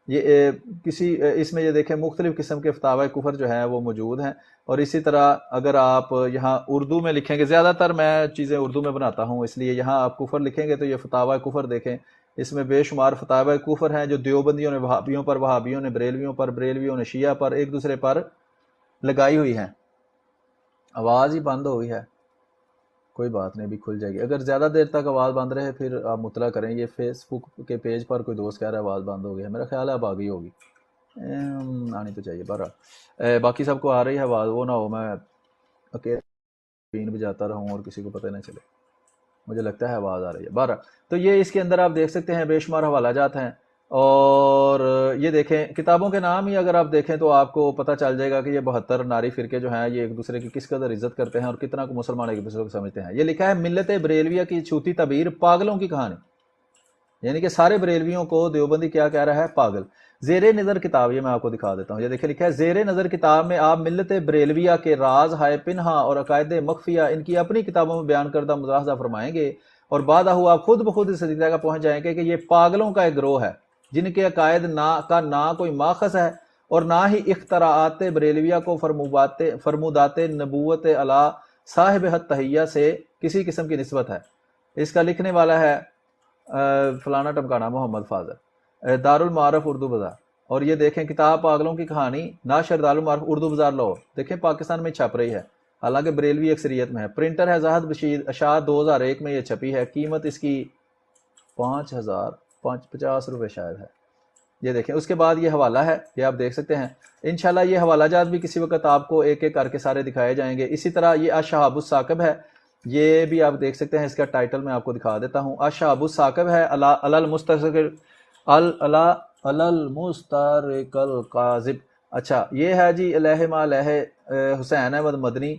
یہ کسی اس میں یہ دیکھیں مختلف قسم کے فتاوی کفر جو ہیں وہ موجود ہیں. اور اسی طرح اگر آپ یہاں اردو میں لکھیں گے, زیادہ تر میں چیزیں اردو میں بناتا ہوں اس لیے یہاں آپ کفر لکھیں گے تو یہ فتاوی کفر دیکھیں, اس میں بے شمار فتاوی کفر ہیں جو دیوبندیوں نے وہابیوں پر, وہابیوں نے بریلویوں پر, بریلویوں نے شیعہ پر, ایک دوسرے پر لگائی ہوئی ہیں. آواز ہی بند ہو گئی ہے, کوئی بات نہیں بھی کھل جائے گی. اگر زیادہ دیر تک آواز بند رہے پھر آپ مطلع کریں. یہ فیس بک کے پیج پر کوئی دوست کہہ رہا ہے آواز بند ہو گئی ہے, میرا خیال ہے اب آ گئی ہوگی, آنی تو چاہیے. بہرحال باقی سب کو آ رہی ہے آواز, وہ نہ ہو میں اکیلے پین بجاتا رہوں اور کسی کو پتہ نہ چلے. مجھے لگتا ہے آواز آ رہی ہے. بہرحال تو یہ اس کے اندر آپ دیکھ سکتے ہیں بے شمار حوالہ جات ہیں. اور یہ دیکھیں کتابوں کے نام ہی اگر آپ دیکھیں تو آپ کو پتہ چل جائے گا کہ یہ 72 ناری فرقے جو ہیں یہ ایک دوسرے کی کس قدر عزت کرتے ہیں اور کتنا کو مسلمان ایک دوسرے کو سمجھتے ہیں. یہ لکھا ہے ملت بریلویہ کی چھوٹی تعبیر, پاگلوں کی کہانی, یعنی کہ سارے بریلویوں کو دیوبندی کیا کہہ رہا ہے, پاگل. زیر نظر کتاب, یہ میں آپ کو دکھا دیتا ہوں, یہ دیکھیں لکھا ہے زیر نظر کتاب میں آپ ملت بریلویہ کے راز ہائے پنہا اور عقائد مخفیہ ان کی اپنی کتابوں میں بیان کردہ ملاحظہ فرمائیں گے, اور بعد ہوا آپ خود بخود اس نتیجے کا پہنچ جائیں گے کہ یہ پاگلوں کا ایک گروہ ہے جن کے عقائد کا نہ کوئی ماخذ ہے اور نہ ہی اختراعات بریلویہ کو فرمودات نبوت علی صاحب حد تحیہ سے کسی قسم کی نسبت ہے. اس کا لکھنے والا ہے فلانا ٹمکانا محمد فاضل, دارالمعارف اردو بازار. اور یہ دیکھیں کتاب پاگلوں کی کہانی, ناشر دارالمعارف اردو بازار لاہور. دیکھیں پاکستان میں چھپ رہی ہے, حالانکہ بریلوی اکثریت میں ہے. پرنٹر ہے زاہد بشیر, اشاعت 2001 میں یہ چھپی ہے, قیمت اس کی 50 روپے شاید ہے. یہ دیکھیں اس کے بعد یہ حوالہ ہے, یہ آپ دیکھ سکتے ہیں. انشاءاللہ یہ حوالہ جات بھی کسی وقت آپ کو ایک ایک کر کے سارے دکھائے جائیں گے. اسی طرح یہ اشہاب الثاقب ہے, یہ بھی آپ دیکھ سکتے ہیں, اس کا ٹائٹل میں آپ کو دکھا دیتا ہوں. اشہاب الثاقب ہے المسترق القاذب. اچھا یہ ہے جی علیہ ما علیہ حسین احمد مدنی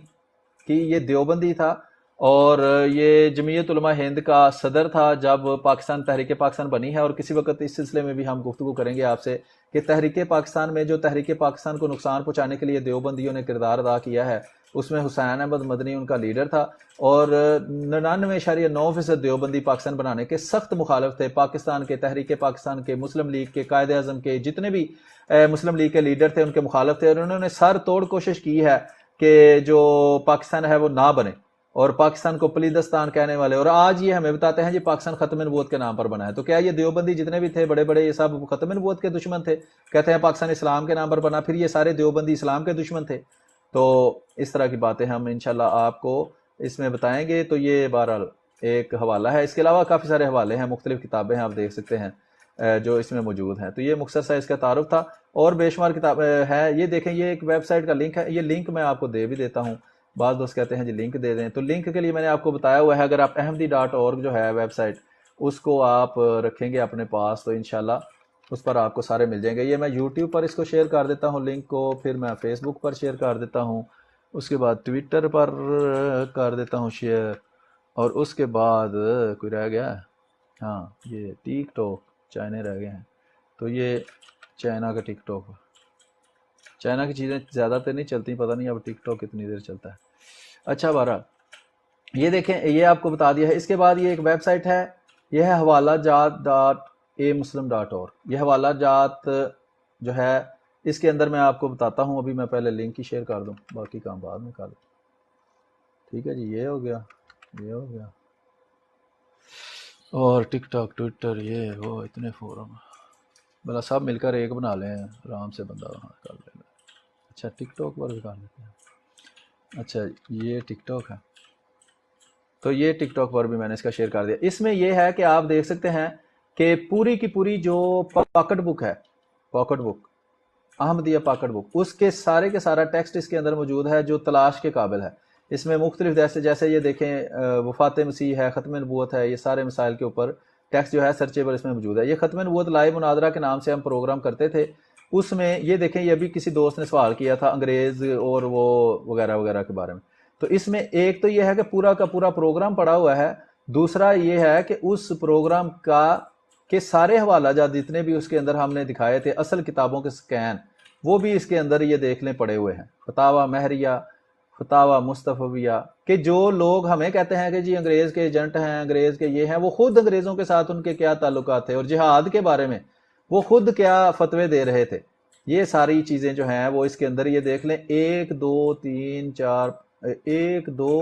کی, یہ دیوبندی تھا اور یہ جمعیت علماء ہند کا صدر تھا جب پاکستان تحریک پاکستان بنی ہے. اور کسی وقت اس سلسلے میں بھی ہم گفتگو کریں گے آپ سے کہ تحریک پاکستان میں جو تحریک پاکستان کو نقصان پہنچانے کے لیے دیوبندیوں نے کردار ادا کیا ہے اس میں حسین احمد مدنی ان کا لیڈر تھا, اور 99.9% دیوبندی پاکستان بنانے کے سخت مخالف تھے. پاکستان کے تحریک پاکستان کے, مسلم لیگ کے, قائد اعظم کے, جتنے بھی مسلم لیگ کے لیڈر تھے ان کے مخالف تھے, اور انہوں نے سر توڑ کوشش کی ہے کہ جو پاکستان ہے وہ نہ بنے اور پاکستان کو پلیدستان کہنے والے. اور آج یہ ہمیں بتاتے ہیں جی پاکستان ختم نبوت کے نام پر بنا ہے. تو کیا یہ دیوبندی جتنے بھی تھے بڑے بڑے یہ سب ختم نبوت کے دشمن تھے؟ کہتے ہیں پاکستان اسلام کے نام پر بنا, پھر یہ سارے دیوبندی اسلام کے دشمن تھے. تو اس طرح کی باتیں ہم انشاءاللہ آپ کو اس میں بتائیں گے. تو یہ بہرحال ایک حوالہ ہے, اس کے علاوہ کافی سارے حوالے ہیں, مختلف کتابیں ہیں آپ دیکھ سکتے ہیں جو اس میں موجود ہیں. تو یہ مختصر سا اس کا تعارف تھا, اور بے شمار کتاب ہے. یہ دیکھیں یہ ایک ویب سائٹ کا لنک ہے, یہ لنک میں آپ کو دے بھی دیتا ہوں. بعض دوست کہتے ہیں جی لنک دے دیں, تو لنک کے لیے میں نے آپ کو بتایا ہوا ہے, اگر آپ ahmadi.org جو ہے ویب سائٹ اس کو آپ رکھیں گے اپنے پاس تو انشاءاللہ اس پر آپ کو سارے مل جائیں گے. یہ میں یوٹیوب پر اس کو شیئر کر دیتا ہوں لنک کو, پھر میں فیس بک پر شیئر کر دیتا ہوں, اس کے بعد ٹویٹر پر کر دیتا ہوں شیئر, اور اس کے بعد کوئی رہ گیا, ہاں یہ ٹک ٹاک چائنا رہ گئے ہیں. تو یہ چائنا کا ٹک ٹاک, چائنا کی چیزیں زیادہ تر نہیں چلتی, پتہ نہیں اب ٹک ٹاک کتنی دیر چلتا ہے. اچھا بہرحال یہ دیکھیں یہ آپ کو بتا دیا ہے. اس کے بعد یہ ایک ویب سائٹ ہے, یہ ہے حوالہ جات.amuslim.org. یہ حوالہ جات جو ہے اس کے اندر میں آپ کو بتاتا ہوں. ابھی میں پہلے لنک ہی شیئر کر دوں, باقی کام بعد میں کر لوں. ٹھیک ہے جی, یہ ہو گیا, یہ ہو گیا, اور ٹک ٹاک ٹویٹر یہ وہ اتنے فورم, بلا سب مل کر ایک بنا لیں, آرام سے بندہ وہاں کر لے گا. اچھا ٹک ٹاک پر بھی کر لیتے ہیں. اچھا یہ ٹک ٹاک ہے, تو یہ ٹک ٹاک پر بھی میں نے اس کا شیئر کر دیا. اس میں یہ ہے کہ آپ دیکھ سکتے ہیں کہ پوری کی پوری جو پاکٹ بک ہے, پاکٹ بک احمدیہ پاکٹ بک, اس کے سارے کے سارا ٹیکسٹ اس کے اندر موجود ہے جو تلاش کے قابل ہے. اس میں مختلف جیسے یہ دیکھیں وفات مسیح ہے, ختم نبوت ہے, یہ سارے مسائل کے اوپر ٹیکسٹ جو ہے سرچیبل اس میں موجود ہے. یہ ختم نبوت لائیو مناظرہ کے نام سے ہم پروگرام کرتے تھے. اس میں یہ دیکھیں یہ بھی کسی دوست نے سوال کیا تھا انگریز اور وہ وغیرہ وغیرہ کے بارے میں. تو اس میں ایک تو یہ ہے کہ پورا کا پورا پروگرام پڑا ہوا ہے. دوسرا یہ ہے کہ اس پروگرام کا کہ سارے حوالہ جات جتنے بھی اس کے اندر ہم نے دکھائے تھے اصل کتابوں کے سکین وہ بھی اس کے اندر یہ دیکھ لیں پڑے ہوئے ہیں. فتاوی مہریہ، فتاوی مصطفیہ، کہ جو لوگ ہمیں کہتے ہیں کہ جی انگریز کے ایجنٹ ہیں، انگریز کے یہ ہیں، وہ خود انگریزوں کے ساتھ ان کے کیا تعلقات تھے اور جہاد کے بارے میں وہ خود کیا فتوے دے رہے تھے. یہ ساری چیزیں جو ہیں وہ اس کے اندر یہ دیکھ لیں. 1 2 3 4 1 2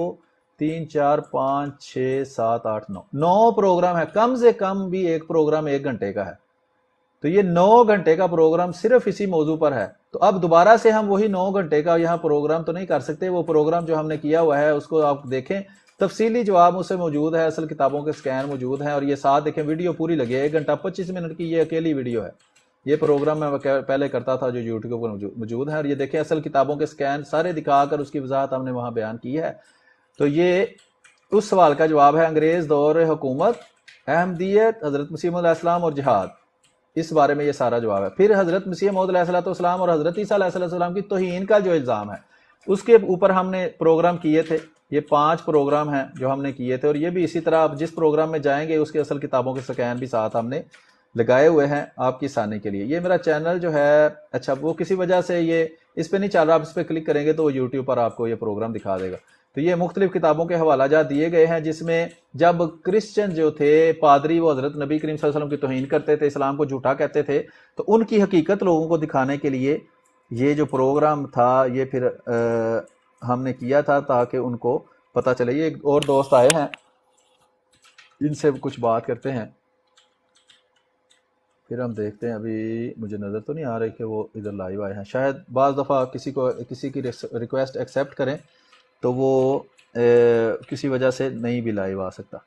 3 4 5 6 7 8 9 پروگرام ہے. کم سے کم بھی ایک پروگرام 1 گھنٹے کا ہے. تو یہ 9 گھنٹے کا پروگرام صرف اسی موضوع پر ہے. تو اب دوبارہ سے ہم وہی 9 گھنٹے کا یہاں پروگرام تو نہیں کر سکتے. وہ پروگرام جو ہم نے کیا ہوا ہے اس کو آپ دیکھیں، تفصیلی جواب اس سے موجود ہے، اصل کتابوں کے سکین موجود ہیں. اور یہ ساتھ دیکھیں ویڈیو پوری لگی ہے، 1 گھنٹہ 25 منٹ کی یہ اکیلی ویڈیو ہے. یہ پروگرام میں پہلے کرتا تھا جو یوٹیوب پر موجود ہے. اور یہ دیکھیں اصل کتابوں کے سکین سارے دکھا کر اس کی وضاحت ہم نے وہاں بیان کی ہے. تو یہ اس سوال کا جواب ہے، انگریز دور حکومت، احمدیت، حضرت مسیح موعود علیہ السلام اور جہاد. اس بارے میں یہ سارا جواب ہے. پھر حضرت مسیح موعود علیہ السلام اور حضرت عیسیٰ علیہ السلام کی توہین کا جو الزام ہے اس کے اوپر ہم نے پروگرام کیے تھے. یہ 5 پروگرام ہیں جو ہم نے کیے تھے. اور یہ بھی اسی طرح آپ جس پروگرام میں جائیں گے اس کے اصل کتابوں کے سکین بھی ساتھ ہم نے لگائے ہوئے ہیں آپ کی آسانی کے لیے. یہ میرا چینل جو ہے اچھا وہ کسی وجہ سے یہ اس پہ نہیں چل رہا، آپ اس پہ کلک کریں گے تو وہ یوٹیوب پر آپ کو یہ پروگرام دکھا دے گا. تو یہ مختلف کتابوں کے حوالہ جات دیے گئے ہیں جس میں جب کرسچن جو تھے پادری وہ حضرت نبی کریم صلی اللہ علیہ وسلم کی توہین کرتے تھے، اسلام کو جھوٹا کہتے تھے، تو ان کی حقیقت لوگوں کو دکھانے کے لیے یہ جو پروگرام تھا یہ پھر ہم نے کیا تھا تاکہ ان کو پتہ چلے. یہ ایک اور دوست آئے ہیں، ان سے کچھ بات کرتے ہیں پھر ہم دیکھتے ہیں. ابھی مجھے نظر تو نہیں آ رہی کہ وہ ادھر لائیو آئے ہیں. شاید بعض دفعہ کسی کی ریکویسٹ ایکسیپٹ کریں تو وہ کسی وجہ سے نہیں بھی لائیو آ سکتا.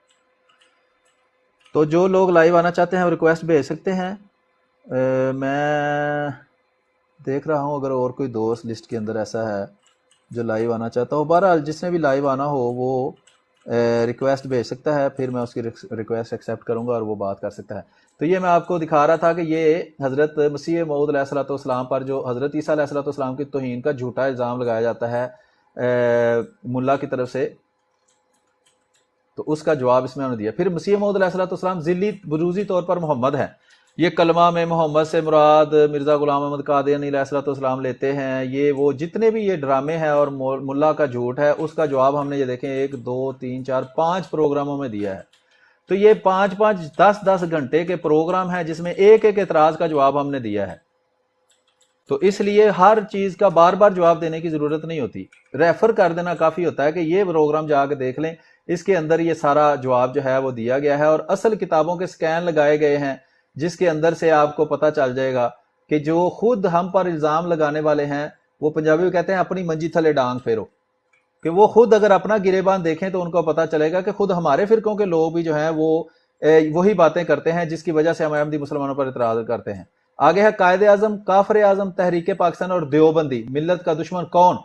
تو جو لوگ لائیو آنا چاہتے ہیں وہ ریکویسٹ بھیج سکتے ہیں. میں دیکھ رہا ہوں اگر اور کوئی دوست لسٹ کے اندر ایسا ہے جو لائیو آنا چاہتا ہو. بہرحال جس نے بھی لائیو آنا ہو وہ ریکویسٹ بھیج سکتا ہے، پھر میں اس کی ریکویسٹ ایکسیپٹ کروں گا اور وہ بات کر سکتا ہے. تو یہ میں آپ کو دکھا رہا تھا کہ یہ حضرت مسیح موعود علیہ السلام پر جو حضرت عیسیٰ علیہ السلام کی توہین کا جھوٹا الزام لگایا جاتا ہے ملا کی طرف سے، تو اس کا جواب اس میں انہوں نے دیا. پھر مسیح موعود علیہ السلام ذلی بروزی طور پر محمد ہیں. یہ کلمہ میں محمد سے مراد مرزا غلام احمد قادیانی علیہ السلام لیتے ہیں. یہ وہ جتنے بھی یہ ڈرامے ہیں اور ملا کا جھوٹ ہے اس کا جواب ہم نے یہ دیکھیں 1 2 3 4 5 پروگراموں میں دیا ہے. تو یہ 5 10 گھنٹے کے پروگرام ہیں جس میں ایک اعتراض کا جواب ہم نے دیا ہے. تو اس لیے ہر چیز کا بار بار جواب دینے کی ضرورت نہیں ہوتی، ریفر کر دینا کافی ہوتا ہے کہ یہ پروگرام جا کے دیکھ لیں، اس کے اندر یہ سارا جواب جو ہے وہ دیا گیا ہے. اور اصل کتابوں کے سکین لگائے گئے ہیں جس کے اندر سے آپ کو پتہ چل جائے گا کہ جو خود ہم پر الزام لگانے والے ہیں وہ پنجابی میں کہتے ہیں اپنی منجی تھلے ڈانگ پھیرو، کہ وہ خود اگر اپنا گریبان دیکھیں تو ان کو پتہ چلے گا کہ خود ہمارے فرقوں کے لوگ بھی جو ہیں وہ وہی باتیں کرتے ہیں جس کی وجہ سے ہم احمدی مسلمانوں پر اعتراض کرتے ہیں. آگے ہے قائد اعظم، کافر اعظم، تحریک پاکستان اور دیوبندی، ملت کا دشمن کون.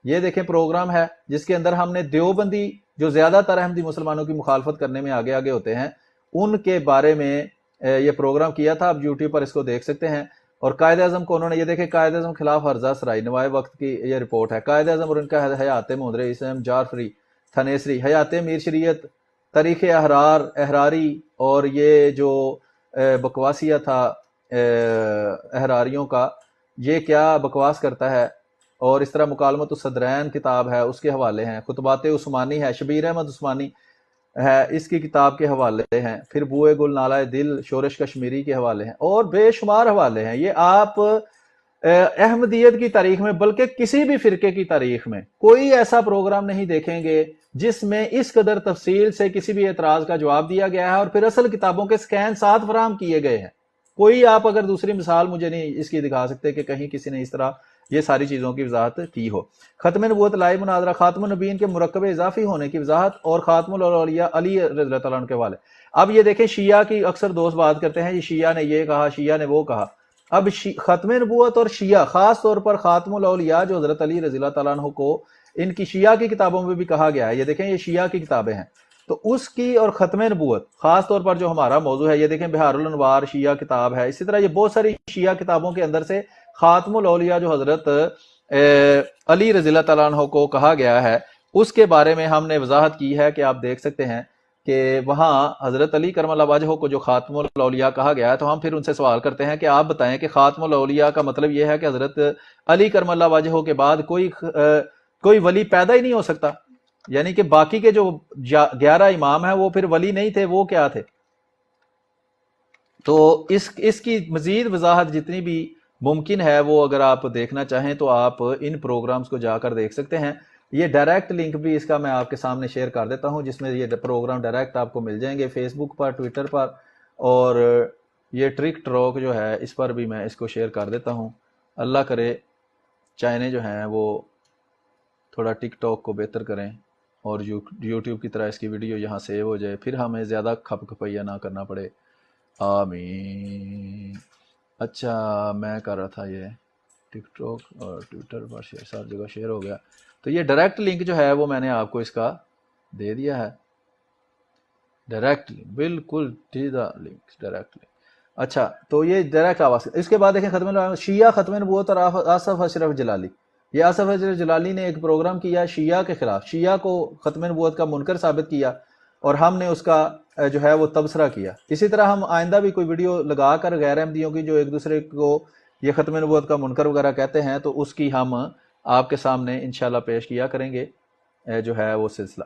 یہ دیکھیں پروگرام ہے جس کے اندر ہم نے دیوبندی جو زیادہ تر احمدی مسلمانوں کی مخالفت کرنے میں آگے ہوتے ہیں ان کے بارے میں یہ پروگرام کیا تھا. آپ یوٹیوب پر اس کو دیکھ سکتے ہیں. اور قائد اعظم کو انہوں نے یہ دیکھیں قائد اعظم خلاف ہرزہ سرائی، نوائے وقت کی یہ رپورٹ ہے. قائد اعظم اور ان کا حیات محمد اسلام جعفری تھنیسری، حیات میر شریعت، تاریخ احراری، اور یہ جو بکواسیہ تھا احراریوں کا، یہ کیا بکواس کرتا ہے. اور اس طرح مکالمت الصدرین کتاب ہے اس کے حوالے ہیں. خطبات عثمانی ہے، شبیر احمد عثمانی ہے اس کی کتاب کے حوالے ہیں. پھر بوئے گل نالہ دل شورش کشمیری کے حوالے ہیں اور بے شمار حوالے ہیں. یہ آپ احمدیت کی تاریخ میں بلکہ کسی بھی فرقے کی تاریخ میں کوئی ایسا پروگرام نہیں دیکھیں گے جس میں اس قدر تفصیل سے کسی بھی اعتراض کا جواب دیا گیا ہے اور پھر اصل کتابوں کے سکین ساتھ فراہم کیے گئے ہیں. کوئی آپ اگر دوسری مثال مجھے نہیں اس کی دکھا سکتے کہ کہیں کسی نے اس طرح یہ ساری چیزوں کی وضاحت کی ہو. ختم نبوت لائیو مناظرہ، خاتم النبیین کے مرکب اضافی ہونے کی وضاحت اور خاتم الاولیاء علی رضی اللہ تعالیٰ عنہ کے حوالے. اب یہ دیکھیں شیعہ کی اکثر دوست بات کرتے ہیں یہ شیعہ نے یہ کہا، شیعہ نے وہ کہا. اب ختم نبوت اور شیعہ، خاص طور پر خاتم الاولیاء جو حضرت علی رضی اللہ تعالیٰ عنہ کو ان کی شیعہ کی کتابوں میں بھی کہا گیا ہے، یہ دیکھیں یہ شیعہ کی کتابیں ہیں. تو اس کی اور ختم نبوت خاص طور پر جو ہمارا موضوع ہے، یہ دیکھیں بہار الانوار شیعہ کتاب ہے، اسی طرح یہ بہت ساری شیعہ کتابوں کے اندر سے خاتم الاولیاء جو حضرت علی رضی اللہ تعالیٰ عنہ کو کہا گیا ہے، اس کے بارے میں ہم نے وضاحت کی ہے کہ آپ دیکھ سکتے ہیں کہ وہاں حضرت علی کرم اللہ وجہہ کو جو خاتم الاولیاء کہا گیا ہے، تو ہم پھر ان سے سوال کرتے ہیں کہ آپ بتائیں کہ خاتم الاولیاء کا مطلب یہ ہے کہ حضرت علی کرم اللہ وجہہ کے بعد کوئی ولی پیدا ہی نہیں ہو سکتا، یعنی کہ باقی کے جو 11 امام ہیں وہ پھر ولی نہیں تھے، وہ کیا تھے؟ تو اس کی مزید وضاحت جتنی بھی ممکن ہے وہ اگر آپ دیکھنا چاہیں تو آپ ان پروگرامز کو جا کر دیکھ سکتے ہیں۔ یہ ڈائریکٹ لنک بھی اس کا میں آپ کے سامنے شیئر کر دیتا ہوں، جس میں یہ پروگرام ڈائریکٹ آپ کو مل جائیں گے فیس بک پر، ٹویٹر پر، اور یہ ٹرک ٹراک جو ہے اس پر بھی میں اس کو شیئر کر دیتا ہوں۔ اللہ کرے چائنے جو ہیں وہ تھوڑا ٹک ٹاک کو بہتر کریں اور یوٹیوب کی طرح اس کی ویڈیو یہاں سیو ہو جائے، پھر ہمیں زیادہ کھپ کھپیہ نہ کرنا پڑے، آمین۔ اچھا میں کر رہا تھا یہ ٹک ٹاک اور ٹویٹر پر شیئر، سب جگہ شیئر ہو گیا، تو یہ ڈائریکٹ لنک جو ہے وہ میں نے آپ کو اس کا دے دیا ہے، ڈائریکٹ لنک، بالکل سیدھا لنک، ڈائریکٹ لنک۔ اچھا تو یہ ڈائریکٹ آواز۔ اس کے بعد دیکھیں ختم شیعہ ختم نبوت اور آصف اشرف جلالی، یہ آصف اشرف جلالی نے ایک پروگرام کیا شیعہ کے خلاف، شیعہ کو ختم نبوت کا منکر ثابت کیا، اور ہم نے اس کا جو ہے وہ تبصرہ کیا۔ اسی طرح ہم آئندہ بھی کوئی ویڈیو لگا کر غیر احمدیوں کی جو ایک دوسرے کو یہ ختم نبوت کا منکر وغیرہ کہتے ہیں، تو اس کی ہم آپ کے سامنے انشاءاللہ پیش کیا کریں گے جو ہے وہ سلسلہ۔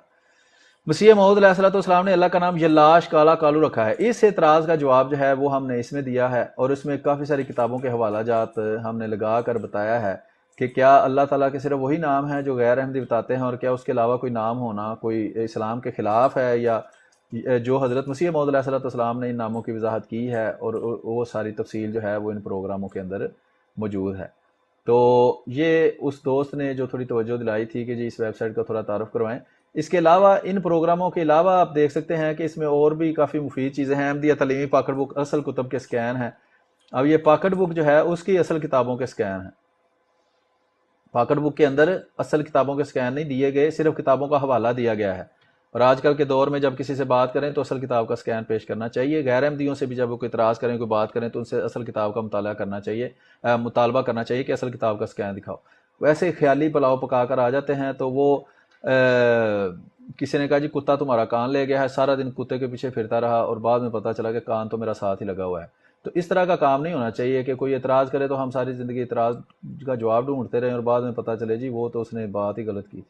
مسیح موعود علیہ السلام نے اللہ کا نام یلاش کالا کالو رکھا ہے، اس اعتراض کا جواب جو ہے وہ ہم نے اس میں دیا ہے، اور اس میں کافی ساری کتابوں کے حوالہ جات ہم نے لگا کر بتایا ہے کہ کیا اللہ تعالیٰ کے صرف وہی نام ہے جو غیر احمدی بتاتے ہیں، اور کیا اس کے علاوہ کوئی نام ہونا کوئی اسلام کے خلاف ہے، یا جو حضرت مسیح موعود علیہ السلام نے ان ناموں کی وضاحت کی ہے، اور وہ ساری تفصیل جو ہے وہ ان پروگراموں کے اندر موجود ہے۔ تو یہ اس دوست نے جو تھوڑی توجہ دلائی تھی کہ جی اس ویب سائٹ کا تھوڑا تعارف کروائیں۔ اس کے علاوہ ان پروگراموں کے علاوہ آپ دیکھ سکتے ہیں کہ اس میں اور بھی کافی مفید چیزیں ہیں۔ احمدیہ تعلیمی پاکٹ بک اصل کتب کے سکین ہیں، اب یہ پاکٹ بک جو ہے اس کی اصل کتابوں کے سکین ہیں، پاکٹ بک کے اندر اصل کتابوں کے سکین نہیں دیے گئے، صرف کتابوں کا حوالہ دیا گیا ہے، اور آج کل کے دور میں جب کسی سے بات کریں تو اصل کتاب کا سکین پیش کرنا چاہیے۔ غیر احمدیوں سے بھی جب وہ کوئی اعتراض کریں کوئی بات کریں تو ان سے اصل کتاب کا مطالبہ کرنا چاہیے کہ اصل کتاب کا سکین دکھاؤ۔ ویسے خیالی پلاؤ پکا کر آ جاتے ہیں، تو وہ کسی نے کہا جی کتا تمہارا کان لے گیا ہے، سارا دن کتے کے پیچھے پھرتا رہا اور بعد میں پتہ چلا کہ کان تو میرا ساتھ ہی لگا ہوا ہے۔ تو اس طرح کا کام نہیں ہونا چاہیے کہ کوئی اعتراض کرے تو ہم ساری زندگی اعتراض کا جواب ڈھونڈتے رہیں اور بعد میں پتہ چلے جی وہ تو اس نے بات ہی غلط کی۔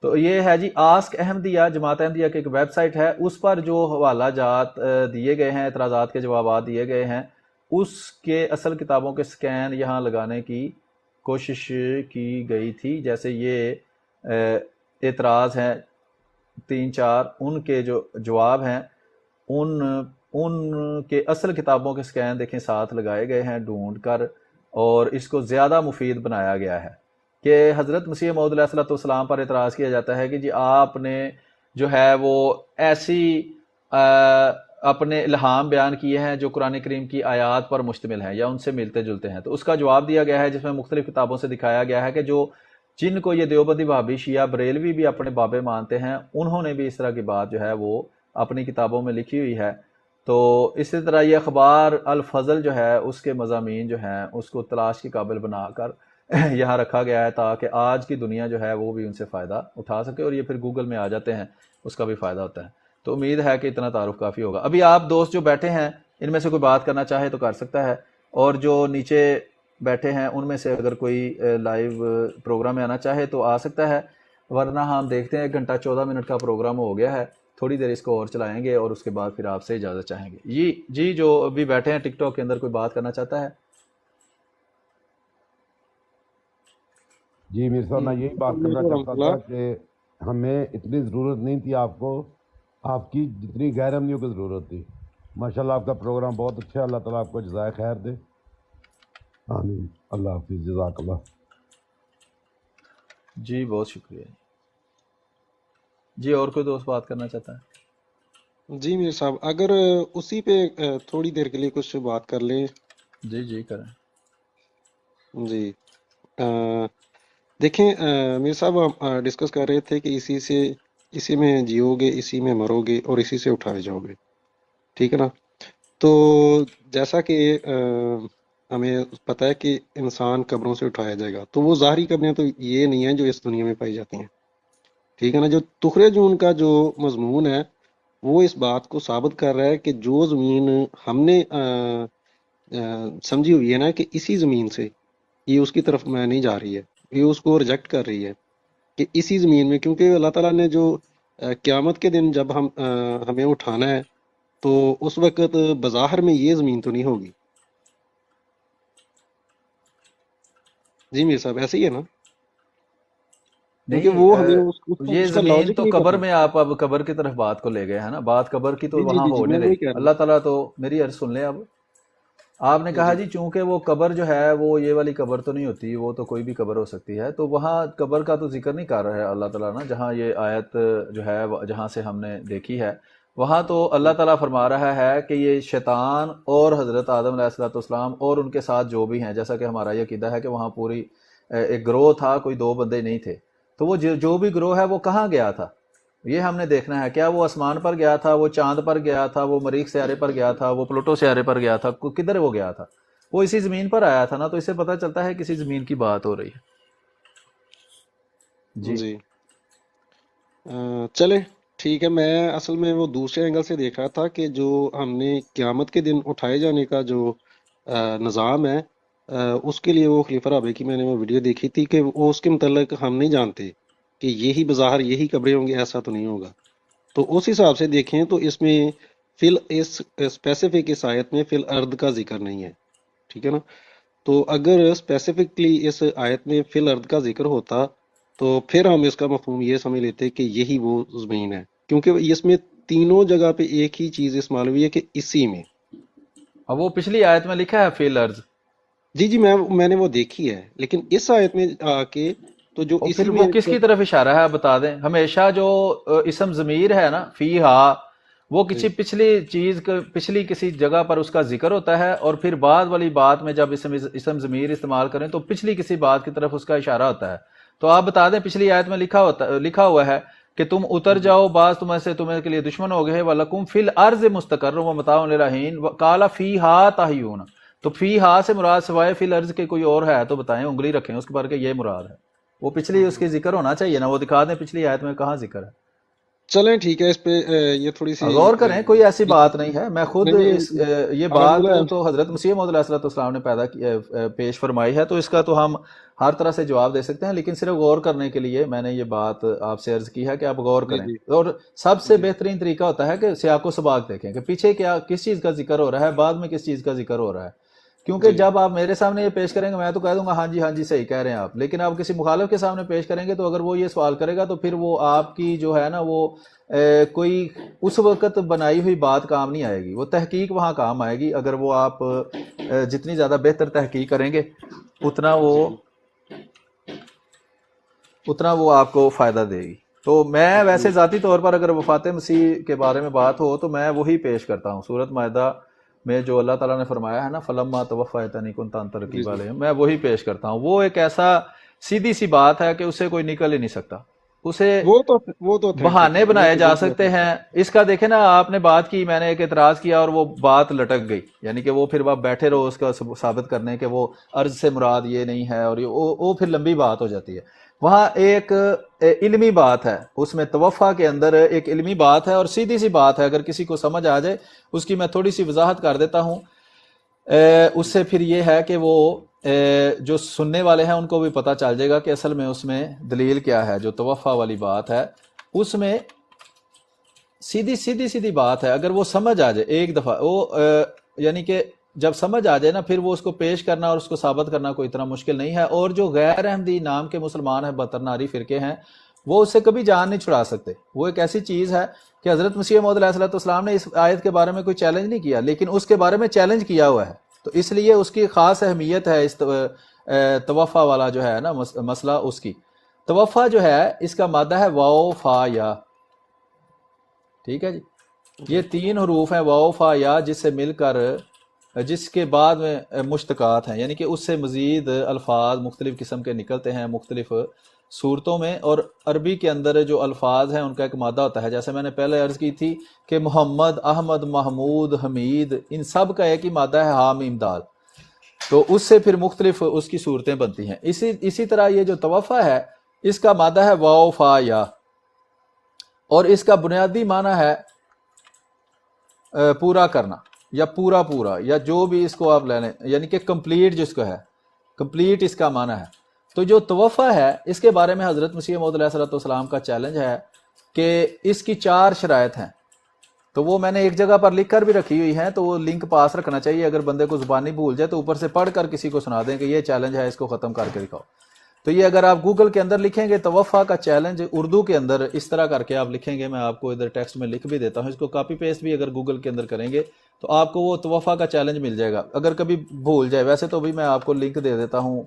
تو یہ ہے جی آسک احمدیہ، جماعت احمدیہ کی ایک ویب سائٹ ہے، اس پر جو حوالہ جات دیے گئے ہیں، اعتراضات کے جوابات دیے گئے ہیں، اس کے اصل کتابوں کے سکین یہاں لگانے کی کوشش کی گئی تھی۔ جیسے یہ اعتراض ہیں 3-4، ان کے جو جواب ہیں ان کے اصل کتابوں کے سکین دیکھیں ساتھ لگائے گئے ہیں ڈھونڈ کر، اور اس کو زیادہ مفید بنایا گیا ہے کہ حضرت مسیح موعود علیہ السلام پر اعتراض کیا جاتا ہے کہ جی آپ نے جو ہے وہ ایسی اپنے الہام بیان کیے ہیں جو قرآن کریم کی آیات پر مشتمل ہیں یا ان سے ملتے جلتے ہیں، تو اس کا جواب دیا گیا ہے جس میں مختلف کتابوں سے دکھایا گیا ہے کہ جن کو یہ دیوبندی وہابی شیعہ بریلوی بھی اپنے بابے مانتے ہیں، انہوں نے بھی اس طرح کی بات جو ہے وہ اپنی کتابوں میں لکھی ہوئی ہے۔ تو اسی طرح یہ اخبار الفضل جو ہے اس کے مضامین جو ہیں اس کو تلاش کے قابل بنا کر یہاں رکھا گیا ہے تاکہ آج کی دنیا جو ہے وہ بھی ان سے فائدہ اٹھا سکے، اور یہ پھر گوگل میں آ جاتے ہیں، اس کا بھی فائدہ ہوتا ہے۔ تو امید ہے کہ اتنا تعارف کافی ہوگا۔ ابھی آپ دوست جو بیٹھے ہیں ان میں سے کوئی بات کرنا چاہے تو کر سکتا ہے، اور جو نیچے بیٹھے ہیں ان میں سے اگر کوئی لائیو پروگرام میں آنا چاہے تو آ سکتا ہے، ورنہ ہم دیکھتے ہیں 1 گھنٹہ 14 منٹ کا پروگرام ہو گیا ہے، تھوڑی دیر اس کو اور چلائیں گے اور اس کے بعد پھر آپ سے اجازت چاہیں گے۔ جی جو ابھی بیٹھے ہیں ٹک ٹاک کے اندر کوئی بات کرنا چاہتا ہے؟ جی میر صاحب میں یہی بات کرنا چاہتا تھا کہ ہمیں اتنی ضرورت نہیں تھی آپ کو، آپ کی جتنی غیر احمدیوں کو ضرورت تھی۔ ماشاءاللہ آپ کا پروگرام بہت اچھا ہے، اللہ تعالیٰ آپ کو جزائے خیر دے، آمین۔ اللہ حافظ، جزاک اللہ۔ جی بہت شکریہ جی۔ اور کوئی دوست بات کرنا چاہتا ہے؟ جی میر صاحب، اگر اسی پہ تھوڑی دیر کے لیے کچھ بات کر لیں۔ جی کریں۔ جی دیکھیں میر صاحب ڈسکس کر رہے تھے کہ اسی سے اسی میں جیو گے، اسی میں مرو گے اور اسی سے اٹھائے جاؤ گے، ٹھیک ہے نا؟ تو جیسا کہ ہمیں پتہ ہے کہ انسان قبروں سے اٹھایا جائے گا، تو وہ ظاہری قبریں تو یہ نہیں ہیں جو اس دنیا میں پائی جاتی ہیں، ٹھیک ہے نا؟ جو تخرجون کا جو مضمون ہے وہ اس بات کو ثابت کر رہا ہے کہ جو زمین ہم نے سمجھی ہوئی ہے نا کہ اسی زمین سے یہ اس کی طرف میں نہیں جا رہی ہے، یہ اس کو ریجیکٹ کر رہی ہے کہ اسی زمین میں، کیونکہ اللہ تعالیٰ نے جو قیامت کے دن جب ہمیں اٹھانا ہے تو اس وقت بظاہر میں یہ زمین تو نہیں ہوگی۔ جی میر صاحب ایسے ہی ہے نا؟ کیونکہ نہیں وہ ہمیں یہ اس کا زمین لاجک تو نہیں قبر پتا۔ میں، آپ اب قبر کی طرف بات کو لے گئے ہیں نا، بات قبر کی تو جی جی وہاں جی ہو جی میں نہیں وہی رہی۔ کہہ رہا اللہ ہوں۔ تعالیٰ تو، میری عرض سن لیں اب، آپ نے کہا جی جی چونکہ وہ قبر جو ہے وہ یہ والی قبر تو نہیں ہوتی، وہ تو کوئی بھی قبر ہو سکتی ہے، تو وہاں قبر کا تو ذکر نہیں کر رہا ہے اللہ تعالیٰ نا، جہاں یہ آیت جو ہے جہاں سے ہم نے دیکھی ہے وہاں تو اللہ تعالیٰ فرما رہا ہے کہ یہ شیطان اور حضرت آدم علیہ السلام اور ان کے ساتھ جو بھی ہیں، جیسا کہ ہمارا یہ عقیدہ ہے کہ وہاں پوری ایک گروہ تھا، کوئی دو بندے نہیں تھے، تو وہ جو بھی گروہ ہے وہ کہاں گیا تھا یہ ہم نے دیکھنا ہے۔ کیا وہ آسمان پر گیا تھا، وہ چاند پر گیا تھا، وہ مریخ سیارے پر گیا تھا، وہ پلوٹو سیارے پر گیا تھا، کدھر وہ گیا تھا؟ وہ اسی زمین پر آیا تھا نا، تو اس سے پتہ چلتا ہے کسی زمین کی بات ہو رہی ہے۔ جی جی چلے ٹھیک ہے۔ میں اصل میں وہ دوسرے اینگل سے دیکھ رہا تھا کہ جو ہم نے قیامت کے دن اٹھائے جانے کا جو نظام ہے، اس کے لیے وہ خلیفہ رابع کی میں نے وہ ویڈیو دیکھی تھی کہ وہ اس کے متعلق ہم نہیں جانتے کہ یہی بظاہر یہی قبریں ہوں گی، ایسا تو نہیں ہوگا۔ تو اس حساب سے دیکھیں تو اس میں اس اسپیسیفک اس آیت میں فی الارض کا ذکر نہیں ہے، ٹھیک ہے نا؟ تو اگر اسپیسیفکلی اس آیت میں فی الارض کا ذکر ہوتا تو پھر ہم اس کا مفہوم یہ سمجھ لیتے کہ یہی وہ زمین ہے، کیونکہ اس میں تینوں جگہ پہ ایک ہی چیز استعمال ہوئی ہے کہ اسی میں۔ اب وہ پچھلی آیت میں لکھا ہے فی الارض، جی جی میں نے وہ دیکھی ہے، لیکن اس آیت میں آ کے تو جو اور اسی پھر وہ میں کس کی طرف اشارہ ہے آپ بتا دیں؟ ہمیشہ جو اسم ضمیر ہے نا فی ہا، وہ کسی پچھلی چیز پچھلی کسی جگہ پر اس کا ذکر ہوتا ہے، اور پھر بعد والی بات میں جب اسم ضمیر استعمال کریں تو پچھلی کسی بات کی طرف اس کا اشارہ ہوتا ہے۔ تو آپ بتا دیں پچھلی آیت میں لکھا ہوا ہے کہ تم اتر جاؤ، بعض تمہیں کے لیے دشمن ہو گئے، وَلَكُمْ فِي الْأَرْضِ مُسْتَقَرٌّ وَمَتَاعٌ إِلَىٰ حِينٍ قَالَ فِيهَا تَحْيُونَ۔ تو فی ہا سے مراد سوائے فی الارض کے کوئی اور ہے تو بتائیں، انگلی رکھیں اس کے بارے کہ یہ مراد ہے، وہ پچھلی اس کی ذکر ہونا چاہیے نا، وہ دکھا دیں پچھلی آیت میں کہاں ذکر ہے۔ چلیں ٹھیک ہے، اس پہ یہ تھوڑی سی غور کریں، کوئی ایسی بات نہیں ہے۔ میں خود یہ بات الحمدللہ تو حضرت مسیح موعود علیہ السلام نے پیش فرمائی ہے، تو اس کا تو ہم ہر طرح سے جواب دے سکتے ہیں، لیکن صرف غور کرنے کے لیے میں نے یہ بات آپ سے عرض کی ہے کہ آپ غور جی کریں، جی اور سب سے بہترین طریقہ ہوتا ہے کہ سیاق و سباق دیکھیں کہ پیچھے کس چیز کا ذکر ہو رہا ہے، بعد میں کس چیز کا ذکر ہو رہا ہے، کیونکہ جی جب آپ میرے سامنے یہ پیش کریں گے میں تو کہہ دوں گا ہاں جی صحیح کہہ رہے ہیں آپ، لیکن آپ کسی مخالف کے سامنے پیش کریں گے تو اگر وہ یہ سوال کرے گا تو پھر وہ آپ کی جو ہے نا وہ کوئی اس وقت بنائی ہوئی بات کام نہیں آئے گی، وہ تحقیق وہاں کام آئے گی۔ اگر وہ آپ جتنی زیادہ بہتر تحقیق کریں گے اتنا وہ آپ کو فائدہ دے گی۔ تو میں ویسے ذاتی طور پر اگر وفات مسیح کے بارے میں بات ہو تو میں وہی پیش کرتا ہوں، سورۃ مائدہ میں جو اللہ تعالیٰ نے فرمایا ہے نا فَلَمَّا تَوَفَّیتَنِی کُنتَ أَنتَ رَقِیبَ عَلَیہِم، میں وہی پیش کرتا ہوں۔ وہ ایک ایسا سیدھی سی بات ہے کہ اس سے کوئی نکل ہی نہیں سکتا، اسے وہ تو authentic بہانے ہے، وہ بنائے تو جا بالکل سکتے authentic۔ ہیں۔ اس کا دیکھیں نا، آپ نے بات کی، میں نے ایک اعتراض کیا اور وہ بات لٹک گئی، یعنی کہ وہ پھر آپ بیٹھے رہو اس کا ثابت کرنے کہ وہ عرض سے مراد یہ نہیں ہے، اور وہ پھر لمبی بات ہو جاتی ہے۔ وہاں ایک علمی بات ہے، اس میں توفع کے اندر ایک علمی بات ہے اور سیدھی سی بات ہے، اگر کسی کو سمجھ آ جائے اس کی میں تھوڑی سی وضاحت کر دیتا ہوں۔ اس سے پھر یہ ہے کہ وہ جو سننے والے ہیں ان کو بھی پتہ چل جائے گا کہ اصل میں اس میں دلیل کیا ہے۔ جو توفع والی بات ہے اس میں سیدھی بات ہے، اگر وہ سمجھ آ جائے ایک دفعہ، وہ یعنی کہ جب سمجھ آ جائے نا پھر وہ اس کو پیش کرنا اور اس کو ثابت کرنا کوئی اتنا مشکل نہیں ہے۔ اور جو غیر احمدی نام کے مسلمان ہیں، بترناری فرقے ہیں، وہ اس سے کبھی جان نہیں چھڑا سکتے۔ وہ ایک ایسی چیز ہے کہ حضرت مسیح موعود علیہ السلام نے اس آیت کے بارے میں کوئی چیلنج نہیں کیا، لیکن اس کے بارے میں چیلنج کیا ہوا ہے، تو اس لیے اس کی خاص اہمیت ہے۔ اس توفع والا جو ہے نا مسئلہ، اس کی توفع جو ہے اس کا مادہ ہے واو فا یا، ٹھیک ہے جی، یہ تین حروف ہیں واو فا یا، جس سے مل کر جس کے بعد میں مشتقات ہیں، یعنی کہ اس سے مزید الفاظ مختلف قسم کے نکلتے ہیں، مختلف صورتوں میں، اور عربی کے اندر جو الفاظ ہیں ان کا ایک مادہ ہوتا ہے. جیسے میں نے پہلے عرض کی تھی کہ محمد، احمد، محمود، حمید، ان سب کا ایک ہی مادہ ہے ہا میم دال، تو اس سے پھر مختلف اس کی صورتیں بنتی ہیں. اسی طرح یہ جو توفع ہے اس کا مادہ ہے واو فا یا، اور اس کا بنیادی معنی ہے پورا کرنا یا پورا پورا، یا جو بھی اس کو آپ لے لیں، یعنی کہ کمپلیٹ جس کو ہے، کمپلیٹ اس کا معنی ہے. تو جو توفع ہے اس کے بارے میں حضرت مسیح موعود علیہ السلام کا چیلنج ہے کہ اس کی 4 شرائط ہیں. تو وہ میں نے ایک جگہ پر لکھ کر بھی رکھی ہوئی ہیں، تو وہ لنک پاس رکھنا چاہیے. اگر بندے کو زبانی بھول جائے تو اوپر سے پڑھ کر کسی کو سنا دیں کہ یہ چیلنج ہے، اس کو ختم کر کے دکھاؤ. تو یہ اگر آپ گوگل کے اندر لکھیں گے توفع کا چیلنج اردو کے اندر اس طرح کر کے آپ لکھیں گے، میں آپ کو ادھر ٹیکسٹ میں لکھ بھی دیتا ہوں، اس کو کاپی پیسٹ بھی اگر گوگل کے اندر کریں گے تو آپ کو وہ توفع کا چیلنج مل جائے گا. اگر کبھی بھول جائے، ویسے تو بھی میں آپ کو لنک دے دیتا ہوں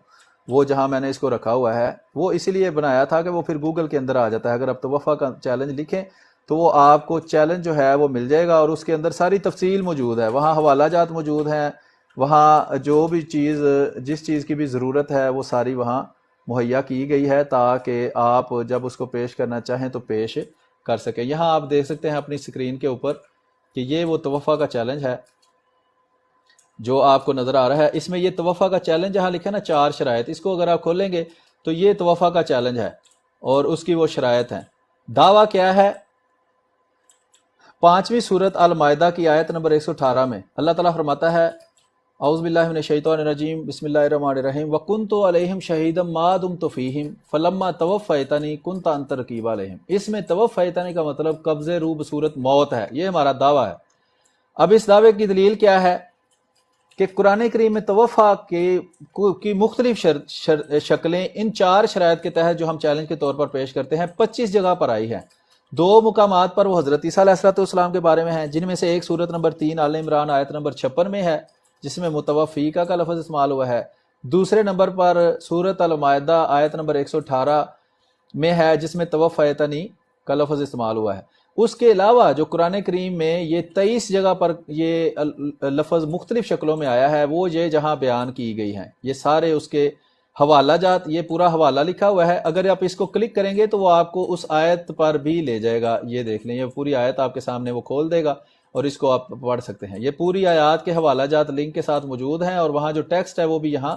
وہ جہاں میں نے اس کو رکھا ہوا ہے، وہ اسی لیے بنایا تھا کہ وہ پھر گوگل کے اندر آ جاتا ہے. اگر آپ توفع کا چیلنج لکھیں تو وہ آپ کو چیلنج جو ہے وہ مل جائے گا، اور اس کے اندر ساری تفصیل موجود ہے، وہاں حوالہ جات موجود ہیں، وہاں جو بھی چیز جس چیز کی بھی ضرورت ہے وہ ساری وہاں مہیا کی گئی ہے تاکہ آپ جب اس کو پیش کرنا چاہیں تو پیش کر سکیں. یہاں آپ دیکھ سکتے ہیں اپنی اسکرین کے اوپر کہ یہ وہ توفع کا چیلنج ہے جو آپ کو نظر آ رہا ہے. اس میں یہ توفع کا چیلنج جہاں لکھا ہے نا 4 شرائط، اس کو اگر آپ کھولیں گے تو یہ توفع کا چیلنج ہے اور اس کی وہ شرائط ہیں. دعویٰ کیا ہے؟ 5ویں سورت المائدہ کی آیت نمبر 118 میں اللہ تعالیٰ فرماتا ہے اعوذ باللہ من الشیطان الرجیم بسم اللہ الرحمن الرحیم وَكُنْتُ عَلَيْهِمْ شَهِيدًا مَا دُمْتُ فِيهِمْ فَلَمَّا تَوَفَّيْتَنِي كُنْتَ أَنْتَ رَقِيبَ عَلَيْهِمْ. اس میں توفیتنی کا مطلب قبض روح بصورت موت ہے، یہ ہمارا دعویٰ ہے. اب اس دعوے کی دلیل کیا ہے کہ قرآن کریم میں توفع کی مختلف شکلیں ان 4 شرائط کے تحت جو ہم چیلنج کے طور پر پیش کرتے ہیں 25 جگہ پر آئی ہیں. 2 مقامات پر وہ حضرت عیسیٰ علیہ السلام کے بارے میں ہیں، جن میں سے ایک سورت نمبر 3 آل عمران آیت نمبر 56 میں ہے جس میں متوفیقہ کا لفظ استعمال ہوا ہے. دوسرے نمبر پر سورت المائدہ آیت نمبر 118 میں ہے جس میں توفیتنی کا لفظ استعمال ہوا ہے. اس کے علاوہ جو قرآن کریم میں یہ 23 جگہ پر یہ لفظ مختلف شکلوں میں آیا ہے وہ یہ جہاں بیان کی گئی ہیں، یہ سارے اس کے حوالہ جات، یہ پورا حوالہ لکھا ہوا ہے. اگر آپ اس کو کلک کریں گے تو وہ آپ کو اس آیت پر بھی لے جائے گا. یہ دیکھ لیں، یہ پوری آیت آپ کے سامنے وہ کھول دے گا اور اس کو آپ پڑھ سکتے ہیں. یہ پوری آیات کے حوالہ جات لنک کے ساتھ موجود ہیں اور وہاں جو ٹیکسٹ ہے وہ بھی یہاں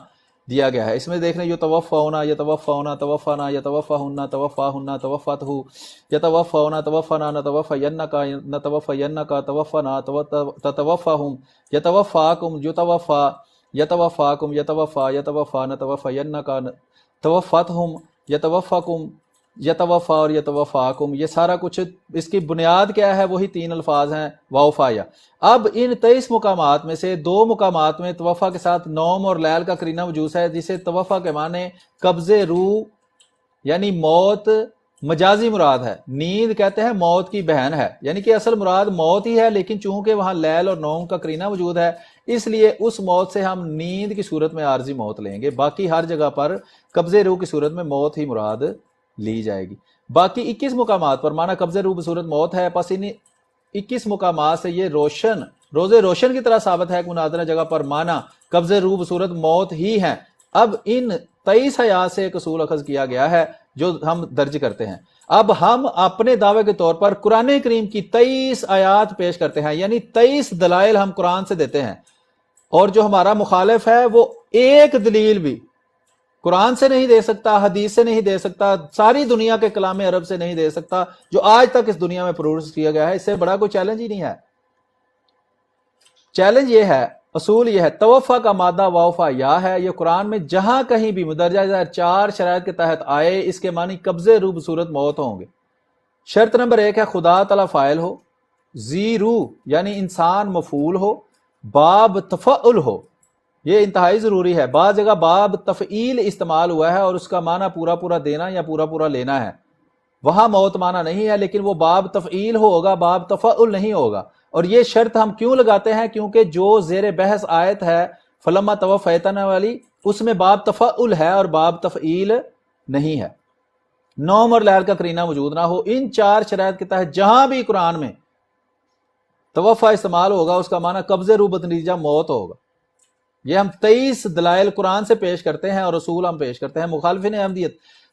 دیا گیا ہے. اس میں دیکھ لیں یتوفونا یتوفونا توفنا یتوفہن توفاہن توفتہ یتوفونا توفنا نتوفینکا نتوفینکا توفنا تتوفہم یتوفاکم یتوفا یتوفاکم یتوفا یتوفا نتوفینکا توفتہم یتوفاکم یتوفا اور یتوفاکم. یہ سارا کچھ اس کی بنیاد کیا ہے؟ وہی 3 الفاظ ہیں واو فا یا. اب ان 23 مقامات میں سے 2 مقامات میں توفع کے ساتھ نوم اور لیل کا قرینہ موجود ہے، جسے توفع کے معنی قبض روح یعنی موت مجازی مراد ہے. نیند کہتے ہیں موت کی بہن ہے، یعنی کہ اصل مراد موت ہی ہے، لیکن چونکہ وہاں لیل اور نوم کا قرینہ موجود ہے اس لیے اس موت سے ہم نیند کی صورت میں عارضی موت لیں گے. باقی ہر جگہ پر قبض روح کی صورت میں موت ہی مراد لی جائے گی. باقی 21 مقامات پر معنی قبض روح بصورت موت ہے. پس ان 21 مقامات سے یہ روشن کی طرح ثابت ہے کہ مناظرہ جگہ پر معنی قبض روح بصورت موت ہی ہیں. اب ان 23 آیات سے ایک اصول اخذ کیا گیا ہے جو ہم درج کرتے ہیں. اب ہم اپنے دعوے کے طور پر قرآن کریم کی 23 آیات پیش کرتے ہیں، یعنی 23 دلائل ہم قرآن سے دیتے ہیں، اور جو ہمارا مخالف ہے وہ ایک دلیل بھی قرآن سے نہیں دے سکتا، حدیث سے نہیں دے سکتا، ساری دنیا کے کلام عرب سے نہیں دے سکتا جو آج تک اس دنیا میں پروڈیوس کیا گیا ہے. اس سے بڑا کوئی چیلنج ہی نہیں ہے. چیلنج یہ ہے، اصول یہ ہے، توفع کا مادہ واوفا یا ہے. یہ قرآن میں جہاں کہیں بھی مدرجہ 4 شرائط کے تحت آئے اس کے معنی قبض روح بصورت موت ہوں گے. شرط نمبر 1 ہے خدا تعالی فاعل ہو، ذی روح یعنی انسان مفعول ہو، باب تفعل ہو. یہ انتہائی ضروری ہے. بعض جگہ باب تفعیل استعمال ہوا ہے اور اس کا معنی پورا پورا دینا یا پورا پورا لینا ہے، وہاں موت معنی نہیں ہے، لیکن وہ باب تفعیل ہوگا، باب تفعل نہیں ہوگا. اور یہ شرط ہم کیوں لگاتے ہیں؟ کیونکہ جو زیر بحث آیت ہے فلما توفیتنا والی، اس میں باب تفعل ہے اور باب تفعیل نہیں ہے. نوم اور لیل کا قرینہ موجود نہ ہو. ان 4 شرائط کے تحت جہاں بھی قرآن میں توفع استعمال ہوگا اس کا معنی قبض روح بنتیجہ موت ہوگا. یہ ہم 23 دلائل قرآن سے پیش کرتے ہیں اور رسول ہم پیش کرتے ہیں. مخالفین احمدیت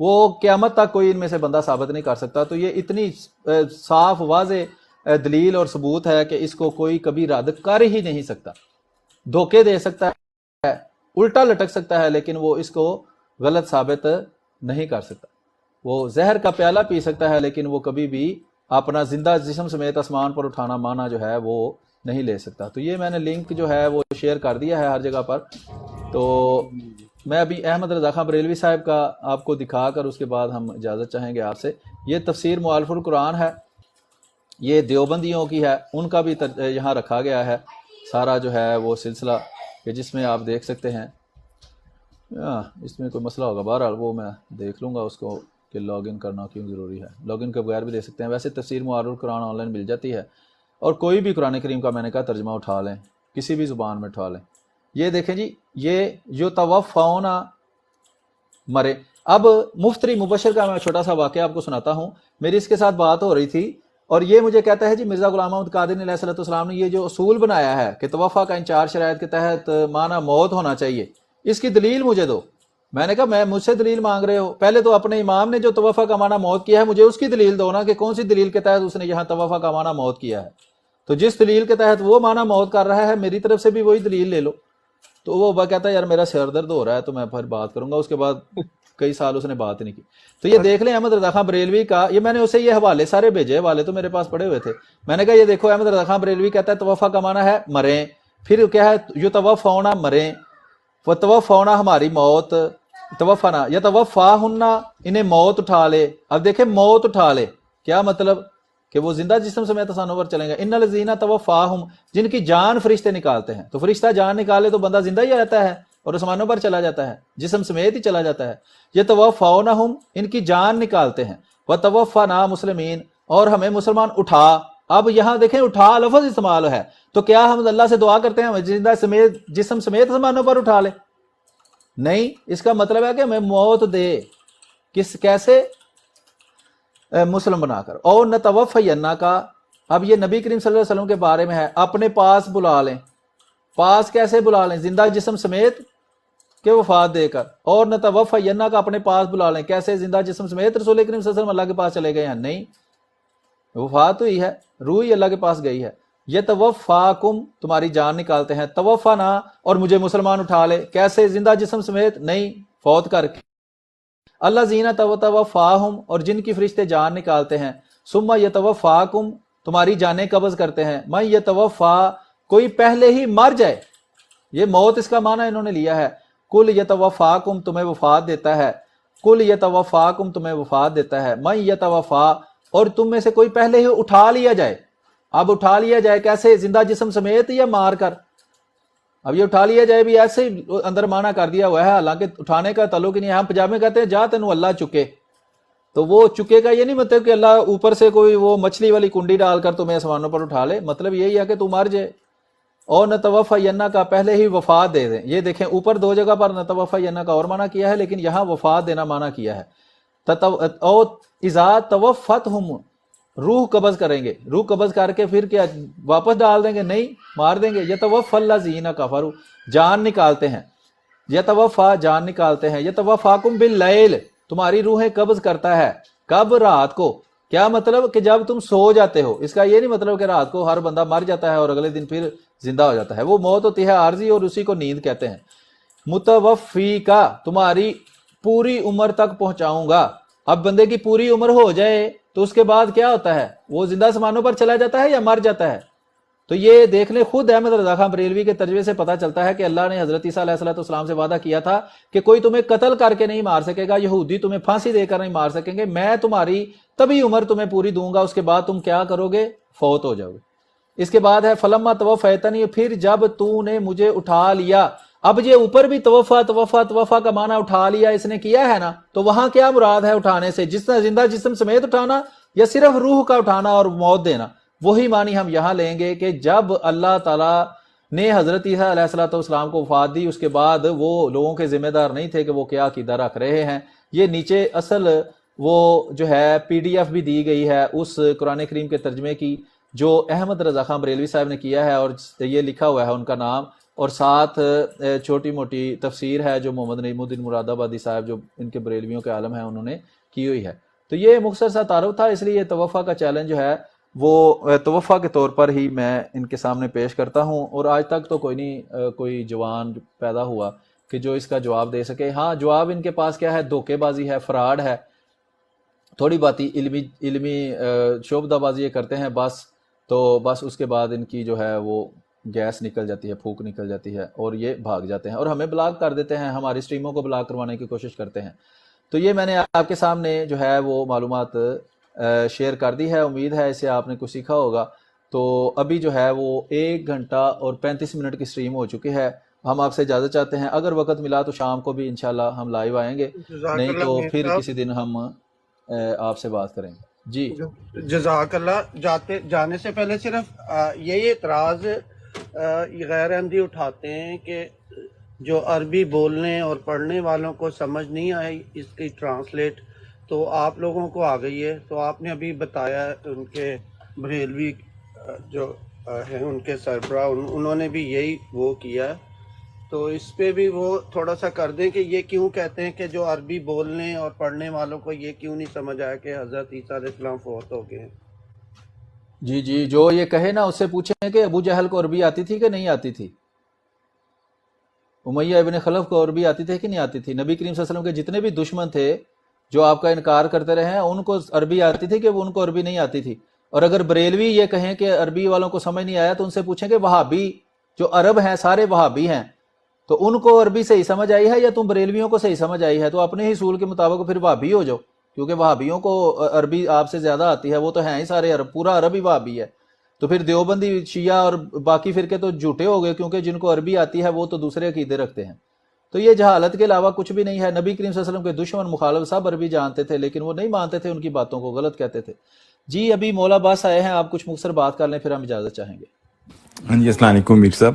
وہ قیامت تک کوئی ان میں سے بندہ ثابت نہیں کر سکتا. تو یہ اتنی صاف واضح دلیل اور ثبوت ہے کہ اس کو کوئی کبھی رد کر ہی نہیں سکتا. دھوکے دے سکتا ہے, الٹا لٹک سکتا ہے, لیکن وہ اس کو غلط ثابت نہیں کر سکتا. وہ زہر کا پیالہ پی سکتا ہے, لیکن وہ کبھی بھی اپنا زندہ جسم سمیت آسمان پر اٹھانا مانا جو ہے وہ نہیں لے سکتا. تو یہ میں نے لنک جو ہے وہ شیئر کر دیا ہے ہر جگہ پر. تو میں ابھی احمد رضا خان بریلوی صاحب کا آپ کو دکھا کر اس کے بعد ہم اجازت چاہیں گے آپ سے. یہ تفسیر مؤلف القرآن ہے, یہ دیوبندیوں کی ہے, ان کا بھی یہاں رکھا گیا ہے سارا جو ہے وہ سلسلہ, کہ جس میں آپ دیکھ سکتے ہیں. اس میں کوئی مسئلہ ہوگا, بہرحال وہ میں دیکھ لوں گا اس کو کہ لاگ ان کرنا کیوں ضروری ہے. لاگ ان کے بغیر بھی دے سکتے ہیں. ویسے تفسیر مؤلف القرآن آن لائن مل جاتی ہے, اور کوئی بھی قرآن کریم کا میں نے کہا ترجمہ اٹھا لیں, کسی بھی زبان میں اٹھا لیں. یہ دیکھیں جی, یہ جو توفون مرے. اب مفتری مبشر کا میں چھوٹا سا واقعہ آپ کو سناتا ہوں. میری اس کے ساتھ بات ہو رہی تھی, اور یہ مجھے کہتا ہے جی مرزا غلام محمد قادری علیہ الصلوۃ والسلام نے یہ جو اصول بنایا ہے کہ توفا کا ان 4 شرائط کے تحت معنی موت ہونا چاہیے, اس کی دلیل مجھے دو. میں نے کہا میں مجھ سے دلیل مانگ رہے ہو, پہلے تو اپنے امام نے جو توفا کا معنی موت کیا ہے مجھے اس کی دلیل دو نا, کہ کون سی دلیل کے تحت اس نے یہاں توفا کا معنی موت کیا ہے. تو جس دلیل کے تحت وہ معنی موت کر رہا ہے میری طرف سے بھی وہی دلیل لے لو. تو وہ کہتا ہے یار میرا سر درد ہو رہا ہے, تو میں پھر بات کروں گا. اس کے بعد کئی سال اس نے بات نہیں کی. تو یہ دیکھ لیں احمد رضا خان بریلوی کا, یہ میں نے اسے یہ حوالے سارے بھیجے, حوالے تو میرے پاس پڑے ہوئے تھے. میں نے کہا یہ دیکھو احمد رضا خان بریلوی کہتا ہے توفا کا معنی ہے مریں, پھر کیا ہے یو توفونا مریں, وہ توفونا ہماری موت, توفنا یا توفا ہننا انہیں موت اٹھا لے. اب دیکھیں موت اٹھا لے کیا مطلب, کہ وہ زندہ جسم سمیت آسمانوں پر چلیں گے. ان الذین توفاہم, جن کی جان فرشتے نکالتے ہیں. تو فرشتہ جان نکالے تو بندہ زندہ ہی رہتا ہے اور آسمانوں پر چلا جاتا ہے, جسم سمیت ہی چلا جاتا ہے. یہ توفونہم, ان کی جان نکالتے ہیں. وتوفنا مسلمین, اور ہمیں مسلمان اٹھا. اب یہاں دیکھیں اٹھا لفظ استعمال ہے, تو کیا ہم اللہ سے دعا کرتے ہیں زندہ سمیت جسم سمیت آسمانوں پر اٹھا لے؟ نہیں, اس کا مطلب ہے کہ ہمیں موت دے. کیسے؟ مسلم بنا کر. اور نتوفینا کا, اب یہ نبی کریم صلی اللہ علیہ وسلم کے بارے میں ہے, اپنے پاس بلا لیں. پاس کیسے بلا لیں؟ زندہ جسم سمیت کہ وفات دے کر. اور نتوفینا کا اپنے پاس بلا لیں, کیسے؟ زندہ جسم سمیت رسول کریم صلی اللہ علیہ وسلم اللہ کے پاس چلے گئے ہیں؟ نہیں, وفات ہوئی ہے, روح ہی اللہ کے پاس گئی ہے. یہ توفاکم, تمہاری جان نکالتے ہیں. توفنا, اور مجھے مسلمان اٹھا لے, کیسے؟ زندہ جسم سمیت نہیں, فوت کر کے. اللہ زینہ توفاہم, اور جن کی فرشتے جان نکالتے ہیں. ثم یتوفاکم, تمہاری جانیں قبض کرتے ہیں. من یتوفا, کوئی پہلے ہی مر جائے. یہ موت اس کا معنی انہوں نے لیا ہے. کل یتوفاکم, تمہیں وفات دیتا ہے. کل یتوفاکم, تمہیں وفات دیتا ہے. من یتوفا, اور تم میں سے کوئی پہلے ہی اٹھا لیا جائے. اب اٹھا لیا جائے کیسے؟ زندہ جسم سمیت یا مار کر؟ اب یہ اٹھا لیا جائے بھی ایسے ہی اندر معنی کر دیا ہوا ہے, حالانکہ اٹھانے کا تعلق ہی نہیں ہے. ہم پنجاب میں کہتے ہیں جا تینوں اللہ چکے, تو وہ چکے کا یہ نہیں مطلب کہ اللہ اوپر سے کوئی وہ مچھلی والی کنڈی ڈال کر تمہیں آسمانوں پر اٹھا لے. مطلب یہی ہے کہ تم مر جائے. اور نتوفینا کا پہلے ہی وفات دے دیں. یہ دیکھیں اوپر 2 جگہ پر نتوفینا کا اور معنی کیا ہے, لیکن یہاں وفات دینا معنی کیا ہے. او اذا توفتہم, روح قبض کریں گے. روح قبض کر کے پھر کیا واپس ڈال دیں گے؟ نہیں, مار دیں گے. یتوفی الذین کفروا, جان نکالتے ہیں. یتوفا, جان نکالتے ہیں. یتوفاکم باللیل, تمہاری روحیں قبض کرتا ہے. کب؟ رات کو. کیا مطلب؟ کہ جب تم سو جاتے ہو. اس کا یہ نہیں مطلب کہ رات کو ہر بندہ مر جاتا ہے اور اگلے دن پھر زندہ ہو جاتا ہے. وہ موت ہوتی ہے عارضی, اور اسی کو نیند کہتے ہیں. متوفی کا, تمہاری پوری عمر تک پہنچاؤں گا. اب بندے کی پوری عمر ہو جائے تو اس کے بعد کیا ہوتا ہے؟ وہ زندہ آسمانوں پر چلا جاتا ہے یا مر جاتا ہے؟ تو یہ دیکھ لیں, خود احمد رضا خان بریلوی کے ترجمے سے پتہ چلتا ہے کہ اللہ نے حضرت عیسیٰ علیہ السلام سے وعدہ کیا تھا کہ کوئی تمہیں قتل کر کے نہیں مار سکے گا, یہودی تمہیں پھانسی دے کر نہیں مار سکیں گے, میں تمہاری تبھی عمر تمہیں پوری دوں گا, اس کے بعد تم کیا کرو گے؟ فوت ہو جاؤ گے. اس کے بعد ہے فلما توفیتنی, پھر جب تو نے مجھے اٹھا لیا. اب یہ اوپر بھی توفا کا معنی اٹھا لیا اس نے کیا ہے نا, تو وہاں کیا مراد ہے اٹھانے سے؟ جس طرح زندہ جسم سمیت اٹھانا یا صرف روح کا اٹھانا اور موت دینا؟ وہی معنی ہم یہاں لیں گے کہ جب اللہ تعالیٰ نے حضرت عیسیٰ علیہ السلام کو وفات دی, اس کے بعد وہ لوگوں کے ذمہ دار نہیں تھے کہ وہ کیا عقیدہ رکھ رہے ہیں. یہ نیچے اصل وہ جو ہے PDF بھی دی گئی ہے اس قرآن کریم کے ترجمے کی, جو احمد رضا خان بریلوی صاحب نے کیا ہے, اور یہ لکھا ہوا ہے ان کا نام اور ساتھ چھوٹی موٹی تفسیر ہے جو محمد نعیم الدین مراد آبادی صاحب جو ان کے بریلویوں کے عالم ہیں انہوں نے کی ہوئی ہے. تو یہ مختصر سا تعارف تھا، اس لیے یہ توفع کا چیلنج جو ہے وہ توفع کے طور پر ہی میں ان کے سامنے پیش کرتا ہوں، اور آج تک تو کوئی جوان پیدا ہوا کہ جو اس کا جواب دے سکے. ہاں جواب ان کے پاس کیا ہے؟ دھوکے بازی ہے، فراڈ ہے، تھوڑی باتی علمی شعبدہ بازی یہ کرتے ہیں بس. تو بس اس کے بعد ان کی جو ہے وہ گیس نکل جاتی ہے، پھونک نکل جاتی ہے اور یہ بھاگ جاتے ہیں اور ہمیں بلاک کر دیتے ہیں، ہماری سٹریموں کو بلاک کروانے کی کوشش کرتے ہیں. تو یہ میں نے آپ کے سامنے جو ہے وہ معلومات شیئر کر دی ہے. امید ہے اس سے آپ نے کچھ سیکھا ہوگا. تو ابھی جو ہے وہ 1 گھنٹہ اور 35 منٹ کی سٹریم ہو چکی ہے. ہم آپ سے اجازت چاہتے ہیں، اگر وقت ملا تو شام کو بھی انشاءاللہ ہم لائیو آئیں گے، جزاک نہیں اللہ تو میر پھر صاحب، کسی دن ہم آپ سے بات کریں گے. جی جزاک اللہ. جانے سے پہلے صرف یہی اعتراض غیر احمدی اٹھاتے ہیں کہ جو عربی بولنے اور پڑھنے والوں کو سمجھ نہیں آئی اس کی ٹرانسلیٹ تو آپ لوگوں کو آ گئی ہے. تو آپ نے ابھی بتایا ان کے بریلوی جو ہیں ان کے سربراہ انہوں نے بھی یہی وہ کیا، تو اس پہ بھی وہ تھوڑا سا کر دیں کہ یہ کیوں کہتے ہیں کہ جو عربی بولنے اور پڑھنے والوں کو یہ کیوں نہیں سمجھ آیا کہ حضرت عیسیٰ علیہ السلام فوت ہو گئے ہیں. جی جو یہ کہے نا اس سے پوچھیں کہ ابو جہل کو عربی آتی تھی کہ نہیں آتی تھی، امیہ ابن خلف کو عربی آتی تھی کہ نہیں آتی تھی. نبی کریم صلی اللہ علیہ وسلم کے جتنے بھی دشمن تھے جو آپ کا انکار کرتے رہے ہیں ان کو عربی آتی تھی کہ وہ ان کو عربی نہیں آتی تھی. اور اگر بریلوی یہ کہیں کہ عربی والوں کو سمجھ نہیں آیا تو ان سے پوچھیں کہ وہابی جو عرب ہیں سارے وہابی ہیں تو ان کو عربی صحیح سمجھ آئی ہے یا تم بریلویوں کو صحیح سمجھ آئی ہے؟ تو اپنے ہی اصول کے مطابق پھر وہابی ہو جاؤ، کیونکہ وہابیوں کو عربی آپ سے زیادہ آتی ہے، وہ تو ہیں ہی سارے عرب، پورا عرب ہی وہابی ہے. تو پھر دیوبندی شیعہ اور باقی فرقے تو جھوٹے ہو گئے، کیونکہ جن کو عربی آتی ہے وہ تو دوسرے عقیدے رکھتے ہیں. تو یہ جہالت کے علاوہ کچھ بھی نہیں ہے. نبی کریم صلی اللہ علیہ وسلم کے دشمن مخالف سب عربی جانتے تھے لیکن وہ نہیں مانتے تھے، ان کی باتوں کو غلط کہتے تھے. جی ابھی مولا باس آئے ہیں، آپ کچھ مختصر بات کر لیں پھر ہم اجازت چاہیں گے. ہاں جی، السلام علیکم میر صاحب.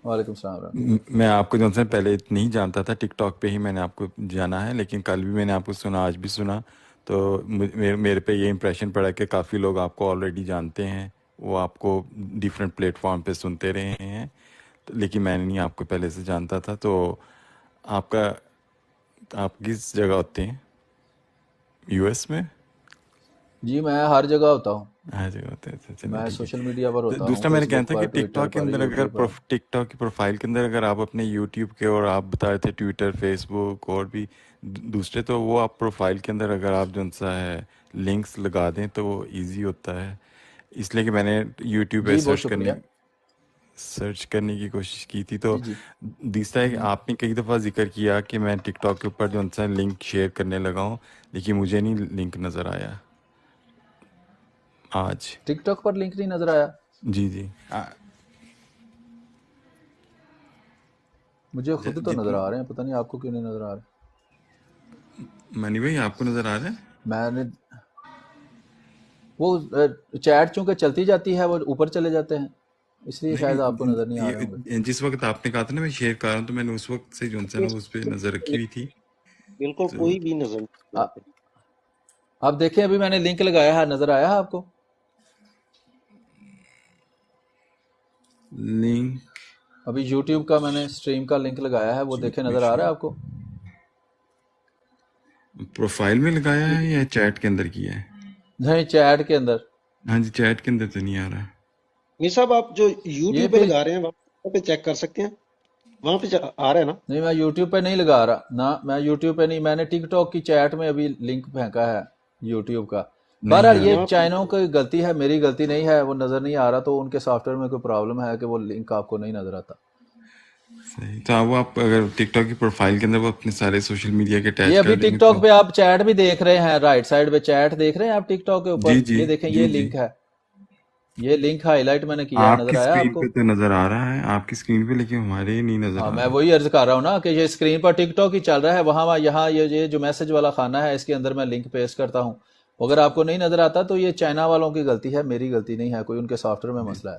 وعلیکم السلام. میں آپ کو جو سے پہلے نہیں جانتا تھا، ٹک ٹاک پہ ہی میں نے آپ کو جانا ہے، لیکن کل بھی میں نے آپ کو سنا، آج بھی سنا، تو میرے پہ یہ امپریشن پڑا کہ کافی لوگ آپ کو آلریڈی جانتے ہیں، وہ آپ کو ڈیفرنٹ پلیٹ فارم پہ سنتے رہے ہیں، لیکن میں نہیں آپ کو پہلے سے جانتا تھا. تو آپ کس جگہ ہوتے ہیں؟ یو ایس میں؟ جی میں ہر جگہ ہوتا ہوں، ہر جگہ ہوتے ہیں. میں سوشل میڈیا پر ہوتا ہوں، دوسرا میں نے فیس کہنا بک تھا پر، کہ ٹک ٹویٹر ٹاک کے پر، اندر اگر یوٹیوب پر. ٹک ٹاک کی پروفائل کے اندر اگر آپ اپنے یوٹیوب کے اور آپ بتا رہے تھے ٹویٹر، فیس بک اور بھی دوسرے، تو وہ آپ پروفائل کے اندر اگر آپ جو سا ہے لنکس لگا دیں تو وہ ایزی ہوتا ہے. اس لیے کہ میں نے یوٹیوب پہ جی بہت شکریہ. سرچ کرنے کی کوشش کی تھی. تو جی دوسرا ہے کہ آپ نے کئی دفعہ ذکر کیا کہ میں ٹک ٹاک کے اوپر جو سا لنک شیئر کرنے لگا ہوں، لیکن مجھے نہیں لنک نظر آیا آج. ٹک ٹاک پر لنک نہیں نظر آیا؟ جی مجھے خود تو نظر آ رہے ہیں، پتہ نہیں آپ کو کیوں نہیں نظر آ رہے. منی بھائی آپ کو نظر آ رہا ہے؟ میں نے وہ چیٹ چونکہ چلتی جاتی ہے وہ اوپر چلے جاتے ہیں، اس لیے شاید آپ کو نظر نہیں آ رہے ہوں گے. جس وقت آپ نے کہا تھا نا میں شیئر کر رہا ہوں، تو میں نے اس وقت سے جو ہے نا اس پہ نظر رکھی ہوئی تھی. بالکل کوئی بھی نظر نہیں. آپ دیکھیں ابھی میں نے لنک لگایا ہے، نظر آیا ہے آپ کو لنک؟ ابھی یوٹیوب کا میں نے سٹریم کا لنک لگایا ہے، وہ دیکھیں نظر آ رہا ہے آپ کو؟ پروفائل میں لگایا ہے یا چیٹ کے اندر کیا ہے؟ نہیں چیٹ کے اندر. ہاں جی چیٹ کے اندر تو نہیں آ رہا. میر صاحب آپ جو یوٹیوب پہ لگا رہے ہیں وہاں پہ چیک کر سکتے ہیں، وہاں پہ آ رہا ہے نا؟ نہیں میں یوٹیوب پہ نہیں لگا رہا نا، میں یوٹیوب پہ نہیں، میں نے ٹک ٹاک کی چیٹ میں ابھی لنک پھینکا ہے یوٹیوب کا. بہرحال یہ چائنوں کی غلطی ہے، میری غلطی نہیں ہے، وہ نظر نہیں آ رہا تو ان کے سافٹ ویئر میں کوئی پرابلم ہے کہ وہ لنک آپ کو نہیں نظر آتا. صحیح. تو وہ آپ اگر ٹک ٹاک کی پروفائل کے اندر وہ اپنے سارے سوشل میڈیا کے اٹیچ یہ ابھی ٹک ٹاک پہ آپ چیٹ بھی دیکھ رہے ہیں، رائٹ سائڈ پہ چیٹ دیکھ رہے ہیں آپ ٹک ٹاک کے اوپر. یہ دیکھیں یہ لنک ہے، یہ لنک ہائی لائٹ میں نے کیا ہے، نظر آیا آپ کو؟ تو نظر آ رہا ہے آپ کی اسکرین پہ، لیکن ہمارے نہیں نظر آ رہا. میں وہی عرض کر رہا ہوں نا کہ یہ اسکرین پر ٹک ٹاک ہی چل رہا ہے، وہاں یہاں یہ جو میسج والا خانہ ہے اس کے اندر میں لنک پیسٹ کرتا ہوں. اگر آپ کو نہیں نظر آتا تو یہ چائنا والوں کی غلطی ہے، میری غلطی نہیں ہے، کوئی ان کے سافٹ ویئر میں مسئلہ ہے.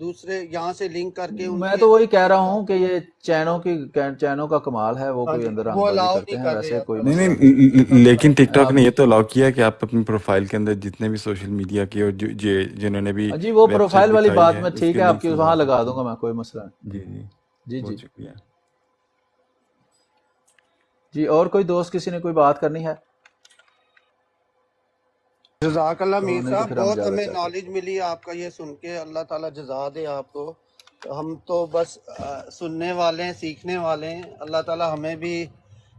دوسرے یہاں سے لنک کر کے ان میں کی تو وہی کہہ رہا ہوں کہ یہ چینوں کا کمال ہے، وہ ہاں کوئی جی اندر وہ آنے بازی الاؤ کرتے نہیں ہیں، کر رہے ویسے کوئی اپنا نہیں مسئلہ بتائیں۔ نہیں نہیں، لیکن ٹک ٹاک آپ نے یہ تو الاؤ کیا کہ آپ اپنی پروفائل کے اندر جتنے بھی سوشل میڈیا کی اور جنہوں نے بھی جی وہ ویب سائٹ پروفائل والی دکھائی بات ہے میں اس ٹھیک کے ہے آپ لنکس کی لگا وہاں لگا سکتے دوں گا ہیں۔ میں، کوئی مسئلہ نہیں۔ جی جی، جی بہت جی شکریہ۔ جی، اور کوئی دوست کسی نے کوئی بات کرنی ہے جزاک اللہ تو میر نہیں تو صاحب، پھر ہم بہت اجازت ہمیں چاہتے ہیں۔ نالج ملی آپ کا یہ سن کے، اللہ تعالیٰ جزا دے آپ کو۔ ہم تو بس سننے والے ہیں، سیکھنے والے ہیں، اللہ تعالیٰ ہمیں بھی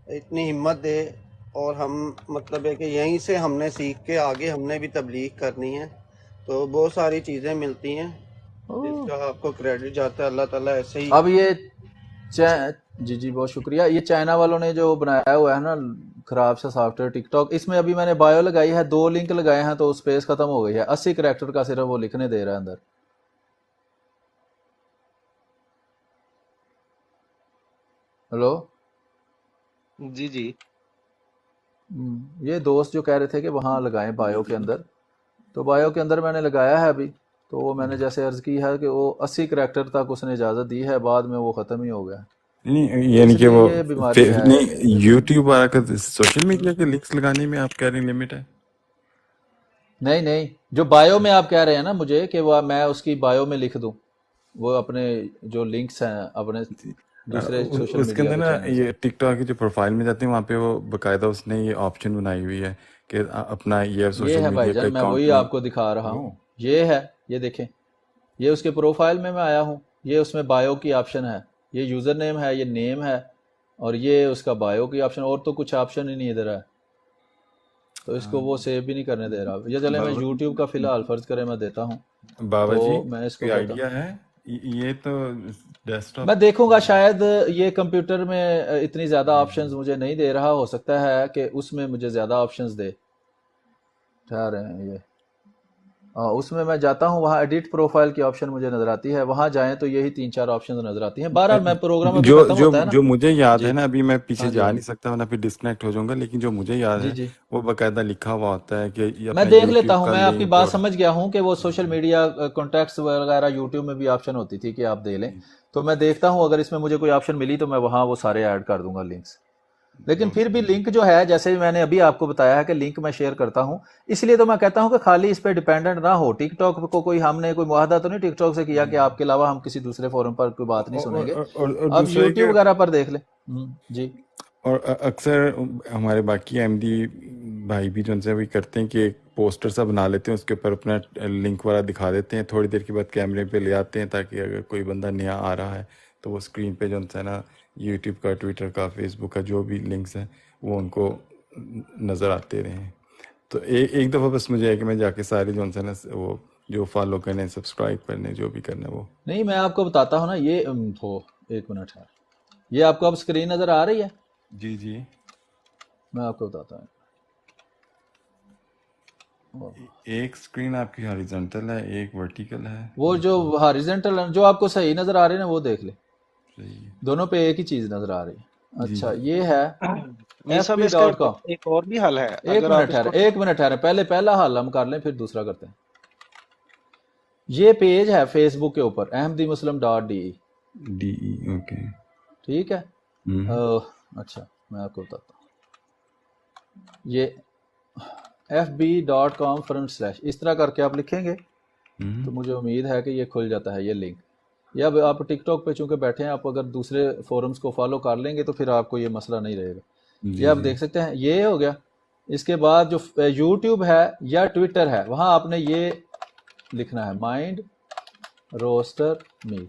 اتنی ہمت دے، اور ہم مطلب ہے کہ یہیں سے ہم نے سیکھ کے آگے ہم نے بھی تبلیغ کرنی ہے، تو بہت ساری چیزیں ملتی ہیں جس کا آپ کو کریڈٹ جاتا ہے، اللہ تعالیٰ ایسے ہی۔ اب یہ جی جی بہت شکریہ۔ یہ چائنا والوں نے جو بنایا ہوا ہے نا خراب سا سافٹ ویئر ٹک ٹاک، اس میں ابھی میں نے بایو لگائی ہے، 2 لنک لگائے ہیں تو اسپیس ختم ہو گئی ہے، 80 کریکٹر کا صرف وہ لکھنے دے رہا ہے اندر۔ ہلو، جی جی یہ دوست جو کہہ رہے تھے کہ وہاں لگائیں بایو کے اندر، تو بایو کے اندر میں نے لگایا ہے ابھی، تو وہ میں نے جیسے عرض کی ہے کہ وہ 80 کریکٹر تک اس نے اجازت دی ہے، بعد میں وہ ختم ہی ہو گیا، نہیں تو یعنی اس کہ لیے وہ یہ بیماری ہے نہیں، بالکل۔ یوٹیوب والا کا سوشل میڈیا کے لنکس لگانے میں آپ کہہ رہے ہیں لمٹ ہے؟ نہیں، جو بایو میں آپ کہہ رہے ہیں نا مجھے کہ وہ میں اس کی بایو میں لکھ دوں، وہ اپنے جو لنکس ہیں اپنے دوسرے سوشل اس کے میڈیا اندر کے نا چینلز یہ ہیں۔ ٹک ٹاک کی جو پروفائل میں جاتے ہیں وہاں پہ وہ باقاعدہ اس نے یہ آپشن بنائی ہوئی ہے کہ اپنا یہ یہ سوشل ہے بھائی میڈیا کا جان، میں اکاؤنٹ وہی نہیں۔ آپ کو دکھا رہا ہوں، یہ ہے، یہ دیکھیں، یہ اس کے پروفائل میں آیا ہوں، یہ اس میں بایو کی آپشن ہے، یہ یوزر نیم ہے، یہ نیم ہے، اور یہ اس کا بایو کی آپشن، اور تو کچھ آپشن ہی نہیں ادھر ہے، تو اس کو وہ سیو بھی نہیں کرنے دے رہا۔ یہ چلے میں یوٹیوب کا فی الحال فرض کرے میں دیتا ہوں، بابا تو جی میں اس کو کوئی کہتا ہوں آئیڈیا ہے؟ یہ تو ڈیسک میں ٹاپ۔ دیکھوں گا، شاید یہ کمپیوٹر میں اتنی زیادہ آپشنز مجھے نہیں دے رہا، ہو سکتا ہے کہ اس میں مجھے زیادہ آپشنز دے، ٹھہرے ہیں یہ اس میں میں جاتا ہوں، وہاں ایڈٹ پروفائل کی آپشن مجھے نظر آتی ہے، وہاں جائیں تو یہی 3-4 آپشنز نظر آتی ہیں۔ بہرحال میں پروگرام ابھی جو ختم جو ہوتا ہے نا۔ جو مجھے یاد جی ہے نا، ابھی میں پیچھے ہاں جی جا ہاں نہیں جی سکتا ورنہ پھر ڈسکنیکٹ ہو جاؤں گا، لیکن جو مجھے یاد جی ہے جی وہ باقاعدہ لکھا ہوا ہوتا ہے کہ یہ میں اپنا دیکھ لیتا یوٹیوب ہوں، کا میں آپ کی لنک بات اور سمجھ گیا ہوں کہ وہ سوشل میڈیا کانٹیکٹس وغیرہ یوٹیوب میں بھی آپشن ہوتی تھی کہ آپ دے لیں، تو میں دیکھتا ہوں اگر اس میں مجھے کوئی آپشن ملی تو میں وہاں وہ سارے ایڈ کر دوں گا لنکس، لیکن بہت پھر بھی لنک جو ہے جیسے میں نے ابھی آپ کو بتایا ہے کہ لنک میں شیئر کرتا ہوں، اس لیے تو میں کہتا ہوں کہ خالی اس پہ ڈیپینڈنٹ نہ ہو۔ ٹک ٹاک کو کوئی ہم نے کوئی معاہدہ تو نہیں ٹک ٹاک سے کیا کہ آپ کے علاوہ ہم کسی دوسرے فورم پر کوئی بات نہیں سنیں گے، اور اب دوسرا ہے کہ یوٹیوب وغیرہ پر دیکھ لیں۔ جی اور اکثر ہمارے باقی ایم ڈی بھائی بھی جو ان سے بھی کرتے ہیں کہ ایک پوسٹر سا بنا لیتے ہیں، اس کے اوپر اپنا لنک والا دکھا دیتے ہیں، تھوڑی دیر کے بعد کیمرے پہ لے آتے ہیں تاکہ اگر کوئی بندہ نیا آ رہا ہے تو وہ اسکرین پہ جو ہے نا یوٹیوب کا، ٹویٹر کا، فیس بک کا جو بھی لنکس ہیں وہ ان کو نظر آتے رہیں۔ تو ایک دفعہ بس مجھے ہے کہ میں جا کے سارے جو ہے نا وہ جو فالو کرنے، سبسکرائب کرنے، جو بھی کرنا وہ۔ نہیں، میں آپ کو بتاتا ہوں نا، یہ ایک منٹ ہے، یہ آپ کو اب اسکرین نظر آ رہی ہے، جی جی، میں آپ کو بتاتا ہوں۔ ایک اسکرین آپ کی ہاریزنٹل ہے، ایک ورٹیکل ہے۔ وہ جو ہاریزنٹل جو آپ کو صحیح نظر آ رہی ہے نا وہ دیکھ لیں، صحیح، دونوں پہ ایک ہی چیز نظر آ رہی ہے۔ جی اچھا، جی۔ یہ ہے میر صاحب، اس کا fb.com۔ ایک اور بھی حل ہے، ایک اگر آپ منٹ اس ٹھہرے، کو ایک منٹ ٹھہرے، پہلے پہلا حل ہم کر لیں پھر دوسرا کرتے ہیں۔ یہ پیج ہے فیس بک کے اوپر احمدیمسلم.de، ڈی ای، اوکے۔ ٹھیک ہے۔ اچھا میں آپ کو بتاتا ہوں، یہ fb.com/، اس طرح کر کے آپ لکھیں گے تو مجھے امید ہے کہ یہ کھل جاتا ہے یہ لنک۔ یہ اب آپ ٹک ٹاک پہ چونکہ بیٹھے ہیں، آپ اگر دوسرے فورمز کو فالو کر لیں گے تو پھر آپ کو یہ مسئلہ نہیں رہے گا۔ یہ جی آپ جی، دیکھ سکتے ہیں، یہ ہو گیا۔ اس کے بعد جو یوٹیوب ہے یا ٹویٹر ہے، وہاں آپ نے یہ لکھنا ہے مائنڈ روسٹر میر،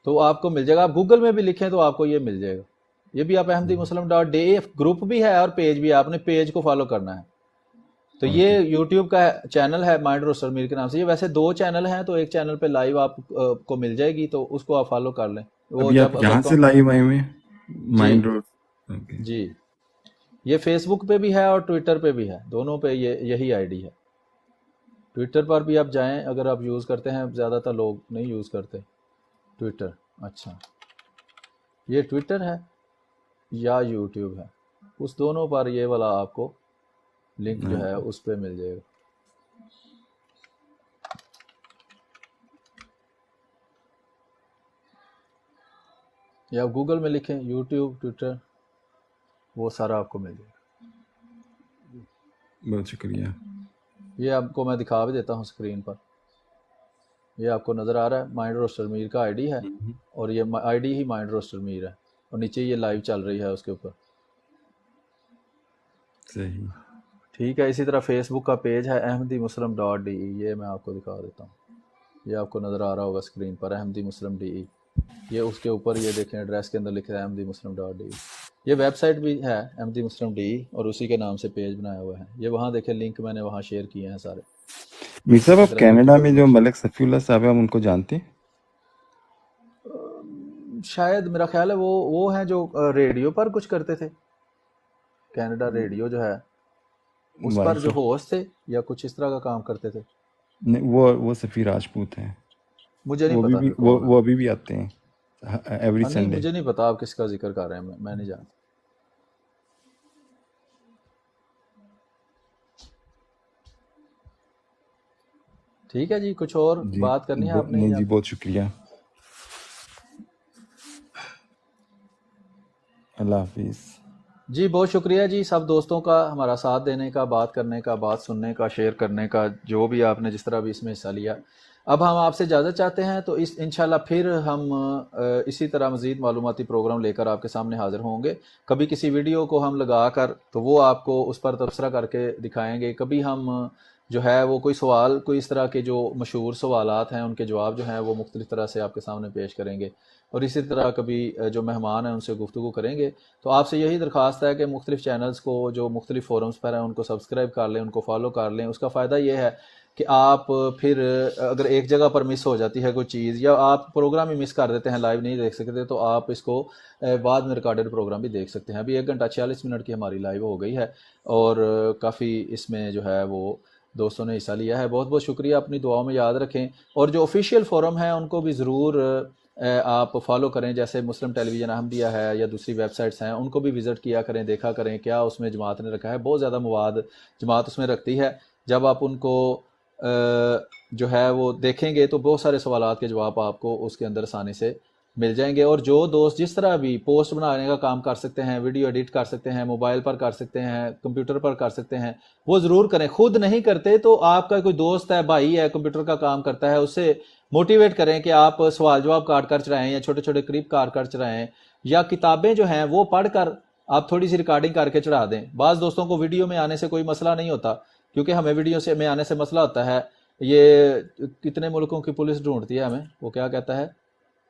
تو آپ کو مل جائے گا۔ آپ گوگل میں بھی لکھیں تو آپ کو یہ مل جائے گا۔ یہ بھی آپ احمدیمسلم.de گروپ بھی ہے اور پیج بھی ہے، آپ نے پیج کو فالو کرنا ہے۔ تو یہ یوٹیوب کا چینل ہے مائنڈ روسٹر میر کے نام سے، یہ ویسے 2 چینل ہیں، تو ایک چینل پہ لائیو آپ کو مل جائے گی تو اس کو آپ فالو کر لیں۔ وہ ابھی آپ جب اگر یہاں سے لائیو آئے ہوئے ہیں جی مائنڈ روڈ؟ اوکے جی، یہ فیس بک پہ بھی ہے اور ٹویٹر پہ بھی ہے، دونوں پہ یہی آئی ڈی ہے۔ ٹویٹر پر بھی آپ جائیں اگر آپ یوز کرتے ہیں، زیادہ تر لوگ نہیں یوز کرتے ٹویٹر۔ اچھا، یہ ٹویٹر ہے یا یوٹیوب ہے، اس دونوں پر یہ والا آپ کو لنک جو ہے اس پہ مل جائے گا. یا آپ گوگل میں لکھیں یوٹیوب ٹویٹر وہ سارا آپ کو مل جائے گا. بہت شکریہ. یہ آپ کو میں دکھا بھی دیتا ہوں اسکرین پر. یہ آپ کو نظر آ رہا ہے مائنڈ روسٹر میر کا آئی ڈی ہے اور یہ آئی ڈی ہی مائنڈ روسٹر میر ہے اور نیچے یہ لائیو چل رہی ہے اس کے اوپر. صحیح ٹھیک ہے. اسی طرح فیس بک کا پیج ہے ahmadimuslim.de. یہ میں آپ کو دکھا دیتا ہوں. یہ آپ کو نظر آ رہا ہوگا اسکرین پر ahmadimuslim.de. یہ اس کے اوپر یہ دیکھیں ایڈریس کے اندر لکھ رہا ہے ahmadimuslim.de. یہ ویب سائٹ بھی ہے ahmadimuslim.de اور اسی کے نام سے پیج بنایا ہوا ہے. یہ وہاں دیکھیں لنک میں نے وہاں شیئر کیے ہیں سارے. میر صاحب اسی آپ طرح کینیڈا یوٹیوب میں جو ملک صفی اللہ صاحب ہیں ہم ان کو جانتے ہیں؟ شاید میرا خیال ہے وہ ہیں جو ریڈیو پر کچھ کرتے تھے. کینیڈا ریڈیو جو ہے اس پر وائس جو ہوسٹ تھے یا کچھ اس طرح کا کام کرتے تھے. نہیں وہ صفی راجپوت ہیں. مجھے نہیں وہ پتا بھی پھر کون ہے. وہ ابھی بھی آتے ہیں ایوری نہیں سنڈے. مجھے نہیں پتا آپ کس کا ذکر کر رہے ہیں. میں نہیں جانتا. ٹھیک ہے جی. کچھ اور جی بات کرنی ہے آپ نے نہیں یا جی بہت شکریہ. اللہ حافظ. جی بہت شکریہ جی سب دوستوں کا ہمارا ساتھ دینے کا, بات کرنے کا, بات سننے کا, شیئر کرنے کا, جو بھی آپ نے جس طرح بھی اس میں حصہ لیا. اب ہم آپ سے اجازت چاہتے ہیں تو انشاءاللہ پھر ہم اسی طرح مزید معلوماتی پروگرام لے کر آپ کے سامنے حاضر ہوں گے. کبھی کسی ویڈیو کو ہم لگا کر تو وہ آپ کو اس پر تبصرہ کر کے دکھائیں گے. کبھی ہم جو ہے وہ کوئی سوال, کوئی اس طرح کے جو مشہور سوالات ہیں ان کے جواب جو ہیں وہ مختلف طرح سے آپ کے سامنے پیش کریں گے. اور اسی طرح کبھی جو مہمان ہیں ان سے گفتگو کریں گے. تو آپ سے یہی درخواست ہے کہ مختلف چینلز کو جو مختلف فورمز پر ہیں ان کو سبسکرائب کر لیں, ان کو فالو کر لیں. اس کا فائدہ یہ ہے کہ آپ پھر اگر ایک جگہ پر مس ہو جاتی ہے کوئی چیز یا آپ پروگرام ہی مس کر دیتے ہیں, لائیو نہیں دیکھ سکتے, تو آپ اس کو بعد میں ریکارڈڈ پروگرام بھی دیکھ سکتے ہیں. ابھی 1 گھنٹہ 46 منٹ کی ہماری لائیو ہو گئی ہے اور کافی اس میں جو ہے وہ دوستوں نے حصہ لیا ہے. بہت بہت شکریہ. اپنی دعاؤں میں یاد رکھیں اور جو آفیشیل فورم ہیں ان کو بھی ضرور آپ فالو کریں. جیسے مسلم ٹیلی ویژن احمدیہ ہے یا دوسری ویب سائٹس ہیں, ان کو بھی وزٹ کیا کریں, دیکھا کریں کیا اس میں جماعت نے رکھا ہے. بہت زیادہ مواد جماعت اس میں رکھتی ہے. جب آپ ان کو جو ہے وہ دیکھیں گے تو بہت سارے سوالات کے جواب آپ کو اس کے اندر آسانی سے مل جائیں گے. اور جو دوست جس طرح بھی پوسٹ بنانے کا کام کر سکتے ہیں, ویڈیو ایڈٹ کر سکتے ہیں, موبائل پر کر سکتے ہیں, کمپیوٹر پر کر سکتے ہیں, وہ ضرور کریں. خود نہیں کرتے تو آپ کا کوئی دوست ہے, بھائی ہے, کمپیوٹر کا کام کرتا ہے, اس سے موٹیویٹ کریں کہ آپ سوال جواب کاٹ کر چلائیں یا چھوٹے چھوٹے کلپ کاٹ کر چلائیں, یا کتابیں جو ہیں وہ پڑھ کر آپ تھوڑی سی ریکارڈنگ کر کے چڑھا دیں. بعض دوستوں کو ویڈیو میں آنے سے کوئی مسئلہ نہیں ہوتا, کیونکہ ہمیں ویڈیو میں آنے سے مسئلہ ہوتا ہے. یہ کتنے ملکوں کی پولیس ڈھونڈتی ہے ہمیں, وہ کیا کہتا ہے,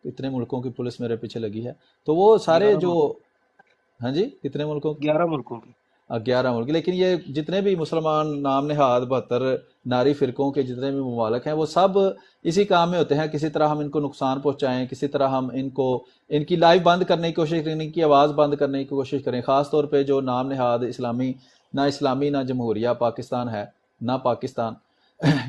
کتنے ملکوں کی پولیس میرے پیچھے لگی ہے. تو وہ سارے 11 جو ملکوں ہاں جی کتنے ملکوں کی 11 ملکوں کی 11 ملک. لیکن یہ جتنے بھی مسلمان نام نہاد 72 ناری فرقوں کے جتنے بھی ممالک ہیں وہ سب اسی کام میں ہوتے ہیں. کسی طرح ہم ان کو نقصان پہنچائیں, کسی طرح ہم ان کی لائف بند کرنے کی کوشش کریں, ان کی آواز بند کرنے کی کوشش کریں. خاص طور پہ جو نام نہاد اسلامی نہ جمہوریہ پاکستان ہے نہ پاکستان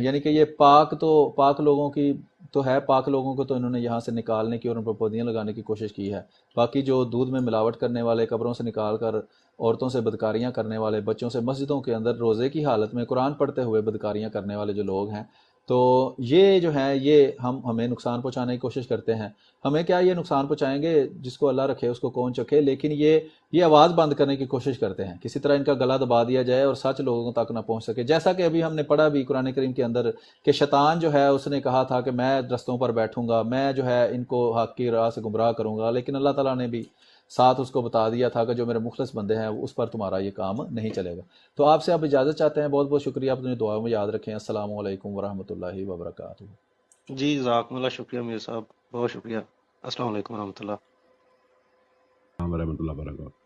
یعنی کہ یہ پاک لوگوں کی تو ہے, پاک لوگوں کو تو انہوں نے یہاں سے نکالنے کی اور ان پر پابندیاں لگانے کی کوشش کی ہے. باقی جو دودھ میں ملاوٹ کرنے والے, قبروں سے نکال کر عورتوں سے بدکاریاں کرنے والے, بچوں سے مسجدوں کے اندر روزے کی حالت میں قرآن پڑھتے ہوئے بدکاریاں کرنے والے جو لوگ ہیں, تو یہ جو ہیں یہ ہمیں نقصان پہنچانے کی کوشش کرتے ہیں. ہمیں کیا یہ نقصان پہنچائیں گے, جس کو اللہ رکھے اس کو کون چکھے, لیکن یہ آواز بند کرنے کی کوشش کرتے ہیں. کسی طرح ان کا گلا دبا دیا جائے اور سچ لوگوں تک نہ پہنچ سکے. جیسا کہ ابھی ہم نے پڑھا بھی قرآن کریم کے اندر کہ شیطان جو ہے اس نے کہا تھا کہ میں رستوں پر بیٹھوں گا, میں جو ہے ان کو حق کی راہ سے گمراہ کروں گا, لیکن اللہ تعالیٰ نے بھی ساتھ اس کو بتا دیا تھا کہ جو میرے مخلص بندے ہیں اس پر تمہارا یہ کام نہیں چلے گا. تو آپ سے اب اجازت چاہتے ہیں. بہت بہت شکریہ. اپنی دعاؤں میں یاد رکھیں. السلام علیکم ورحمۃ اللہ وبرکاتہ. جی جزاکم اللہ. شکریہ میر صاحب, بہت شکریہ. السلام علیکم ورحمۃ اللہ. ورحمۃ اللہ وبرکاتہ.